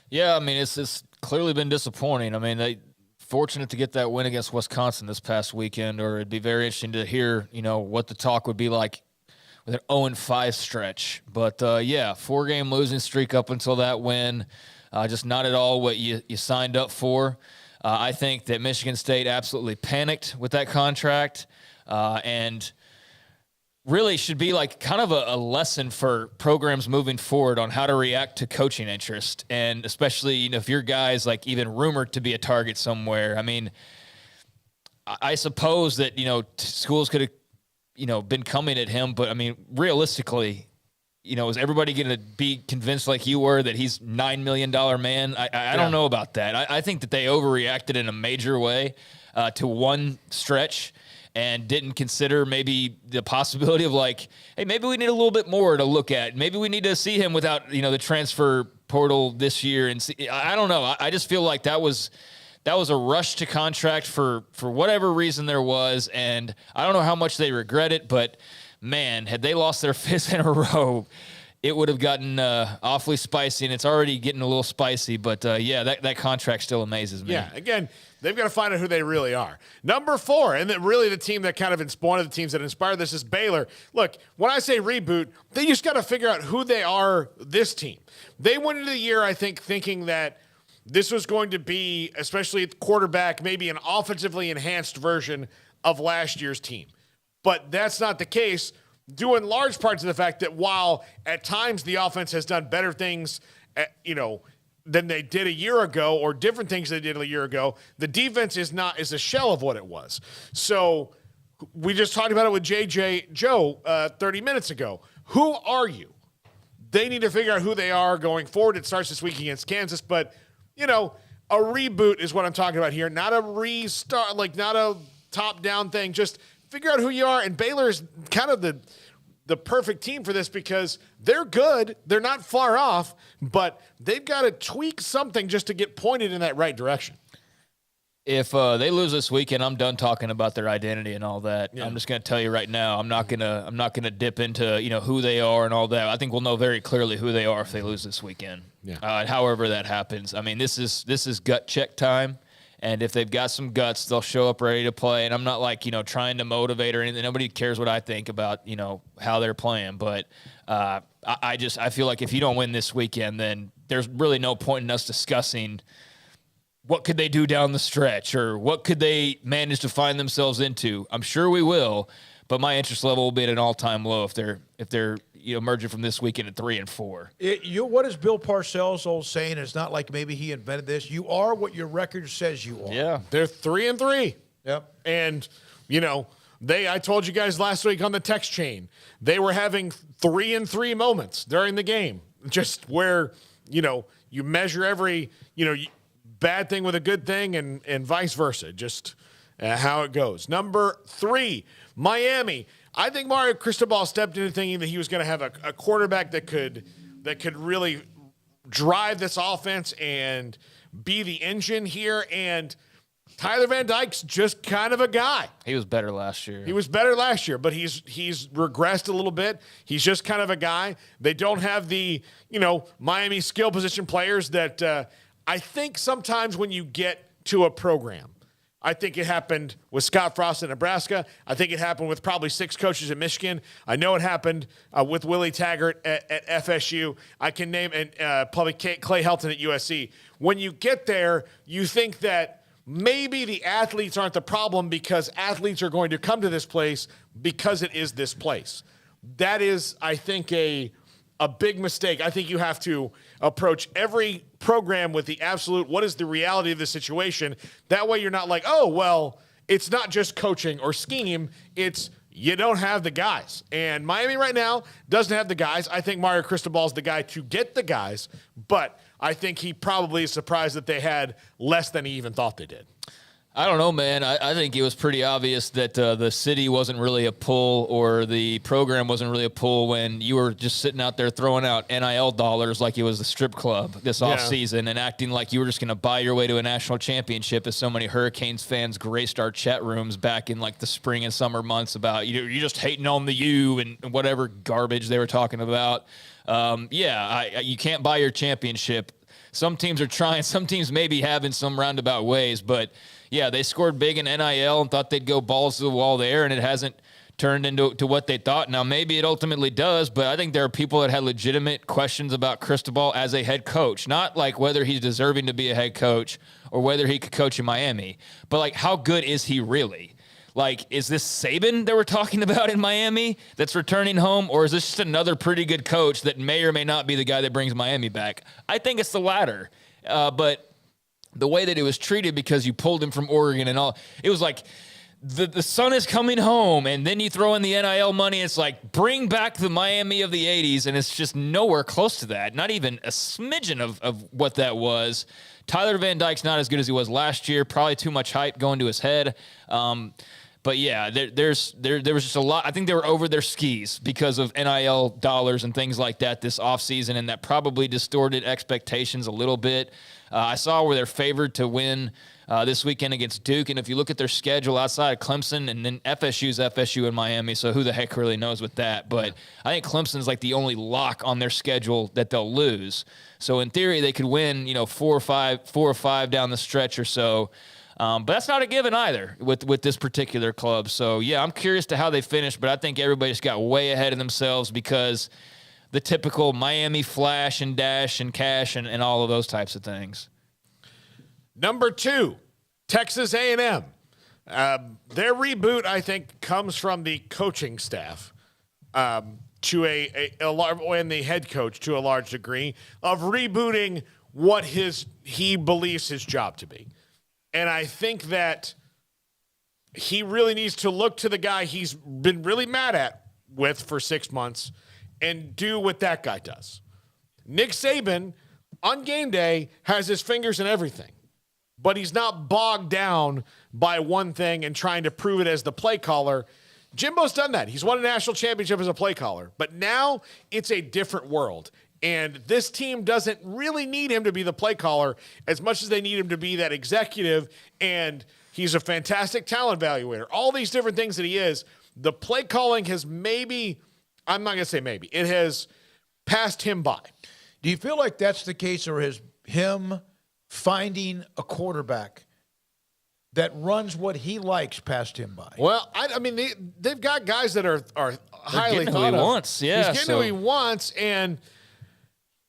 Yeah, it's clearly been disappointing. They fortunate to get that win against Wisconsin this past weekend, or it'd be very interesting to hear, what the talk would be like with an 0-5 stretch. But, 4-game losing streak up until that win. Just not at all what you signed up for. I think that Michigan State absolutely panicked with that contract and really should be like kind of a lesson for programs moving forward on how to react to coaching interest. And especially, if your guy's like even rumored to be a target somewhere. I suppose that, schools could have, been coming at him, but realistically, is everybody going to be convinced like you were that he's $9 million man? I don't know about that. I think that they overreacted in a major way to one stretch and didn't consider maybe the possibility of like, hey, maybe we need a little bit more to look at. Maybe we need to see him without, the transfer portal this year. And see, I don't know. I just feel like that was a rush to contract for whatever reason there was. And I don't know how much they regret it, but man, had they lost their fifth in a row, it would have gotten awfully spicy, and it's already getting a little spicy. But, that contract still amazes me. Yeah, again, they've got to find out who they really are. Number 4, and really the team that kind of one of the teams that inspired this is Baylor. Look, when I say reboot, they just got to figure out who they are, this team. They went into the year, I think, thinking that this was going to be, especially at quarterback, maybe an offensively enhanced version of last year's team. But that's not the case, due in large part to the fact that while at times the offense has done better things, than they did a year ago, or different things they did a year ago, the defense is a shell of what it was. So we just talked about it with Joe 30 minutes ago. Who are you? They need to figure out who they are going forward. It starts this week against Kansas, but a reboot is what I'm talking about here. Not a restart, not a top-down thing. Just figure out who you are. And Baylor is kind of the perfect team for this because they're good. They're not far off, but they've got to tweak something just to get pointed in that right direction. If they lose this weekend, I'm done talking about their identity and all that. Yeah. I'm just going to tell you right now, I'm not gonna dip into who they are and all that. I think we'll know very clearly who they are if they lose this weekend. Yeah. However that happens. I mean, this is gut check time. And if they've got some guts, they'll show up ready to play. And I'm not trying to motivate or anything. Nobody cares what I think about, how they're playing. But I feel like if you don't win this weekend, then there's really no point in us discussing what could they do down the stretch or what could they manage to find themselves into. I'm sure we will, but my interest level will be at an all-time low if they're merging from this weekend at 3-4. What is Bill Parcells' old saying? It's not like maybe he invented this. You are what your record says you are. Yeah, they're 3-3. Yep. And I told you guys last week on the text chain, they were having 3-3 moments during the game, just where you measure every bad thing with a good thing and vice versa. Just how it goes. Number 3, Miami. I think Mario Cristobal stepped into thinking that he was going to have a quarterback that could really drive this offense and be the engine here. And Tyler Van Dyke's just kind of a guy. He was better last year. But he's regressed a little bit. He's just kind of a guy. They don't have the Miami skill position players that I think sometimes when you get to a program. I think it happened with Scott Frost in Nebraska. I think it happened with probably 6 coaches in Michigan. I know it happened with Willie Taggart at FSU. I can name probably Clay Helton at USC. When you get there, you think that maybe the athletes aren't the problem because athletes are going to come to this place because it is this place. That is, I think, a big mistake. I think you have to approach every program with the absolute, what is the reality of the situation? That way you're not like, oh, well, it's not just coaching or scheme. It's you don't have the guys. And Miami right now doesn't have the guys. I think Mario Cristobal is the guy to get the guys, but I think he probably is surprised that they had less than he even thought they did. I don't know, man. I think it was pretty obvious that the city wasn't really a pull or the program wasn't really a pull when you were just sitting out there throwing out NIL dollars like it was the strip club this offseason and acting like you were just going to buy your way to a national championship as so many Hurricanes fans graced our chat rooms back in the spring and summer months about you're just hating on the U and whatever garbage they were talking about. You can't buy your championship. Some teams are trying. Some teams maybe have in some roundabout ways, but yeah, they scored big in NIL and thought they'd go balls to the wall there, and it hasn't turned into what they thought. Now, maybe it ultimately does, but I think there are people that had legitimate questions about Cristobal as a head coach, not like whether he's deserving to be a head coach or whether he could coach in Miami, but how good is he really? Is this Saban that we're talking about in Miami that's returning home, or is this just another pretty good coach that may or may not be the guy that brings Miami back? I think it's the latter, but the way that it was treated because you pulled him from Oregon and all, it was like the sun is coming home, and then you throw in the NIL money. It's like, bring back the Miami of the 80s, and it's just nowhere close to that. Not even a smidgen of what that was. Tyler Van Dyke's not as good as he was last year. Probably too much hype going to his head. But yeah, there was just a lot. I think they were over their skis because of NIL dollars and things like that this offseason, and that probably distorted expectations a little bit. I saw where they're favored to win this weekend against Duke, and if you look at their schedule outside of Clemson, and then FSU's FSU in Miami, so who the heck really knows with that? But I think Clemson's like the only lock on their schedule that they'll lose. So in theory, they could win, 4 or 5 down the stretch or so. But that's not a given either with this particular club. So yeah, I'm curious to how they finish, but I think everybody just got way ahead of themselves because the typical Miami flash and dash and cash and all of those types of things. Number 2, Texas A&M. Their reboot, I think, comes from the coaching staff to and the head coach to a large degree of rebooting what he believes his job to be. And I think that he really needs to look to the guy he's been really mad with for 6 months and do what that guy does. Nick Saban, on game day, has his fingers in everything. But he's not bogged down by one thing and trying to prove it as the play caller. Jimbo's done that. He's won a national championship as a play caller. But now it's a different world. And this team doesn't really need him to be the play caller as much as they need him to be that executive. And he's a fantastic talent evaluator. All these different things that he is. The play calling has I'm not going to say maybe, it has passed him by. Do you feel like that's the case, or is him finding a quarterback that runs what he likes past him by? Well, I mean, they've got guys that are highly thought of. He wants, yeah. He's getting who he wants, and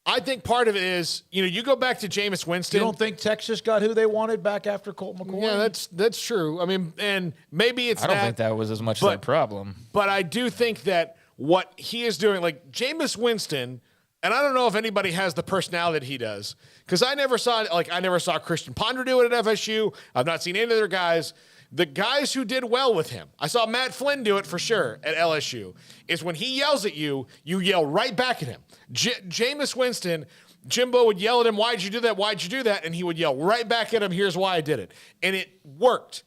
I think part of it is, you go back to Jameis Winston. You don't think Texas got who they wanted back after Colt McCoy? Yeah, that's true. I mean, and maybe it's I don't think that was as much of a problem. But I do think that what he is doing, like Jameis Winston, and I don't know if anybody has the personality that he does, because I never saw Christian Ponder do it at FSU. I've not seen any of their guys. The guys who did well with him, I saw Matt Flynn do it for sure at LSU, is when he yells at you, you yell right back at him. Jameis Winston, Jimbo would yell at him, "Why'd you do that? Why'd you do that?" And he would yell right back at him, "Here's why I did it." And it worked.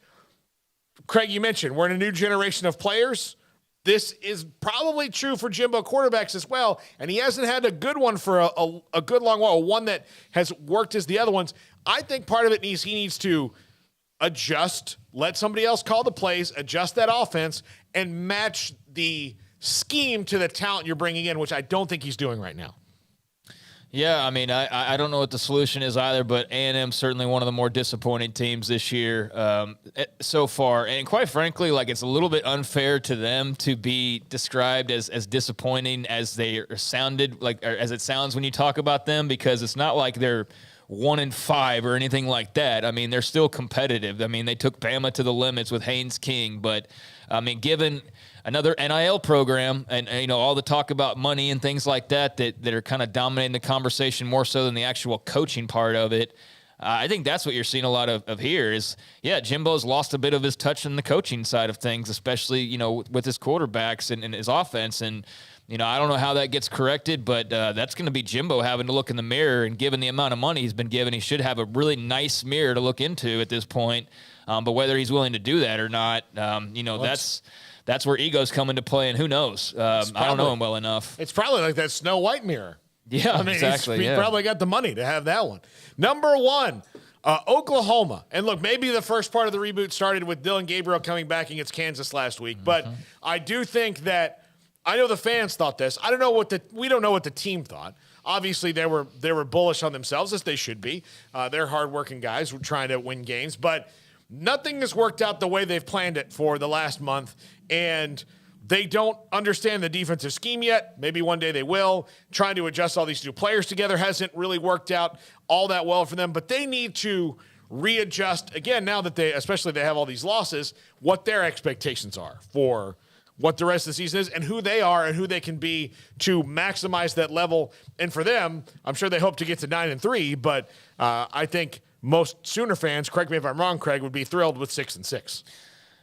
Craig, you mentioned we're in a new generation of players. This is probably true for Jimbo quarterbacks as well, and he hasn't had a good one for a good long while, one that has worked as the other ones. I think part of it he needs to adjust, let somebody else call the plays, adjust that offense, and match the scheme to the talent you're bringing in, which I don't think he's doing right now. Yeah, I mean, I don't know what the solution is either, but A&M certainly one of the more disappointing teams this year so far. And quite frankly, like, it's a little bit unfair to them to be described as disappointing as they are sounded, like, or as it sounds when you talk about them, because it's not like they're 1-5 or anything like that. I mean, they're still competitive. I mean, they took Bama to the limits with Haynes King, but I mean, given another NIL program and all the talk about money and things like that are kind of dominating the conversation more so than the actual coaching part of it. I think that's what you're seeing a lot of here is, Jimbo's lost a bit of his touch in the coaching side of things, especially, with his quarterbacks and his offense. And, I don't know how that gets corrected, but that's going to be Jimbo having to look in the mirror, and given the amount of money he's been given, he should have a really nice mirror to look into at this point. But whether he's willing to do that or not, that's where egos come into play, and who knows? I don't know him well enough. It's probably like that Snow White mirror. Yeah, I mean, exactly. He probably got the money to have that one. Number 1, Oklahoma. And look, maybe the first part of the reboot started with Dylan Gabriel coming back against Kansas last week, but I do think that, I know the fans thought this. We don't know what the team thought. Obviously, they were bullish on themselves, as they should be. They're hardworking guys trying to win games, but nothing has worked out the way they've planned it for the last month, and they don't understand the defensive scheme yet. Maybe one day they will. Trying to adjust all these new players together hasn't really worked out all that well for them, but they need to readjust, again, now that they have all these losses, what their expectations are for what the rest of the season is and who they are and who they can be to maximize that level. And for them, I'm sure they hope to get to 9-3, but I think most Sooner fans, correct me if I'm wrong, Craig, would be thrilled with 6-6.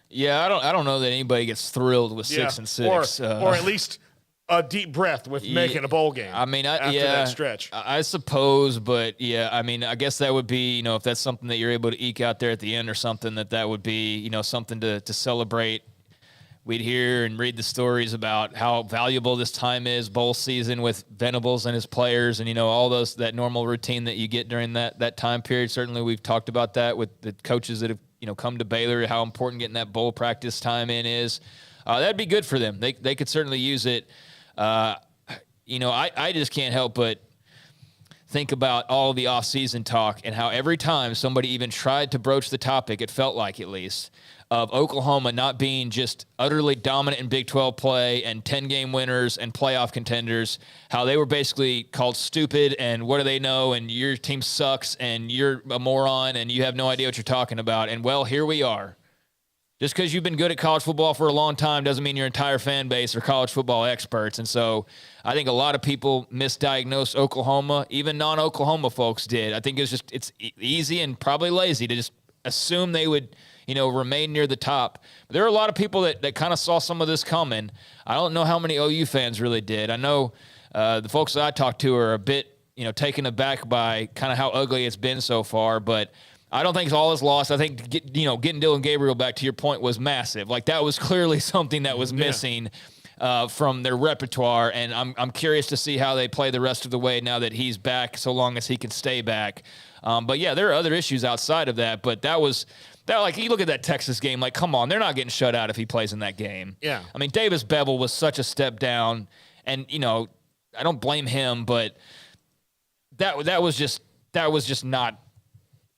Yeah, I don't know that anybody gets thrilled with 6-6, or at least a deep breath with making a bowl game. I mean, after that stretch, I suppose, but yeah, I mean, I guess that would be, if that's something that you're able to eke out there at the end or something, that would be, something to celebrate. We'd hear and read the stories about how valuable this time is, bowl season with Venables and his players, and all that normal routine that you get during that time period. Certainly, we've talked about that with the coaches that have come to Baylor, how important getting that bowl practice time in is. That'd be good for them. They could certainly use it. I just can't help but think about all the off-season talk and how every time somebody even tried to broach the topic, it felt like at least, of Oklahoma not being just utterly dominant in Big 12 play and 10-game winners and playoff contenders, how they were basically called stupid and what do they know and your team sucks and you're a moron and you have no idea what you're talking about. And, well, here we are. Just because you've been good at college football for a long time doesn't mean your entire fan base are college football experts. And so I think a lot of people misdiagnosed Oklahoma. Even non-Oklahoma folks did. I think it's easy and probably lazy to just assume they would, remain near the top. But there are a lot of people that kind of saw some of this coming. I don't know how many OU fans really did. I know the folks that I talked to are a bit, taken aback by kind of how ugly it's been so far. But I don't think all is lost. I think, getting Dylan Gabriel back to your point was massive. Like, that was clearly something that was missing from their repertoire, and I'm curious to see how they play the rest of the way now that he's back, so long as he can stay back. But, yeah, there are other issues outside of that, but you look at that Texas game, like, come on, they're not getting shut out if he plays in that game. Yeah. I mean, Davis Bevel was such a step down, and, I don't blame him, but that was just not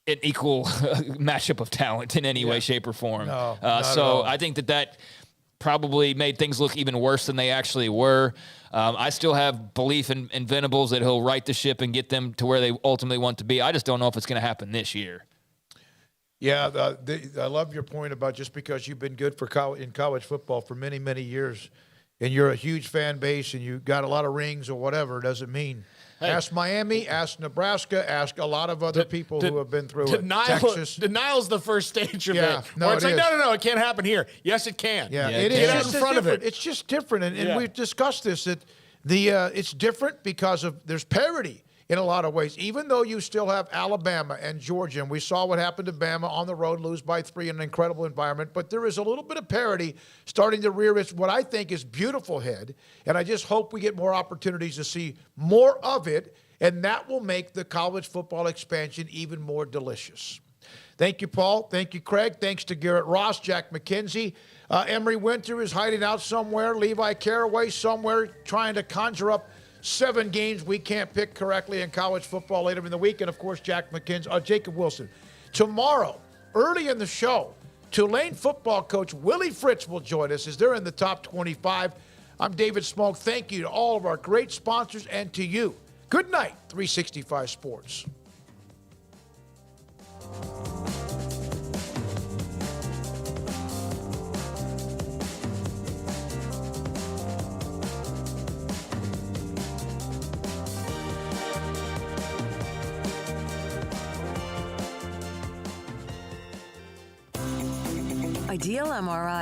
an equal matchup of talent in any way, shape, or form. No, so I think that probably made things look even worse than they actually were. I still have belief in Venables that he'll right the ship and get them to where they ultimately want to be. I just don't know if it's going to happen this year. Yeah, I love your point about just because you've been good in college football for many, many years and you're a huge fan base and you got a lot of rings or whatever, doesn't mean. Hey. Ask Miami, ask Nebraska, ask a lot of other people who have been through it. Texas. Denial's the first stage of it. No, it's like, no, it can't happen here. Yes, it can. Yeah, it is. Get out in front of it. It's just different, and we've discussed this, that it's different because there's parity in a lot of ways, even though you still have Alabama and Georgia, and we saw what happened to Bama on the road, lose by 3 in an incredible environment, but there is a little bit of parity starting to rear its, what I think is beautiful head, and I just hope we get more opportunities to see more of it, and that will make the college football expansion even more delicious. Thank you, Paul. Thank you, Craig. Thanks to Garrett Ross, Jack McKenzie. Emery Winter is hiding out somewhere. Levi Caraway somewhere trying to conjure up 7 games we can't pick correctly in college football later in the week. And, of course, Jacob Wilson. Tomorrow, early in the show, Tulane football coach Willie Fritz will join us as they're in the top 25. I'm David Smoak. Thank you to all of our great sponsors and to you. Good night, 365 Sports. Ideal MRI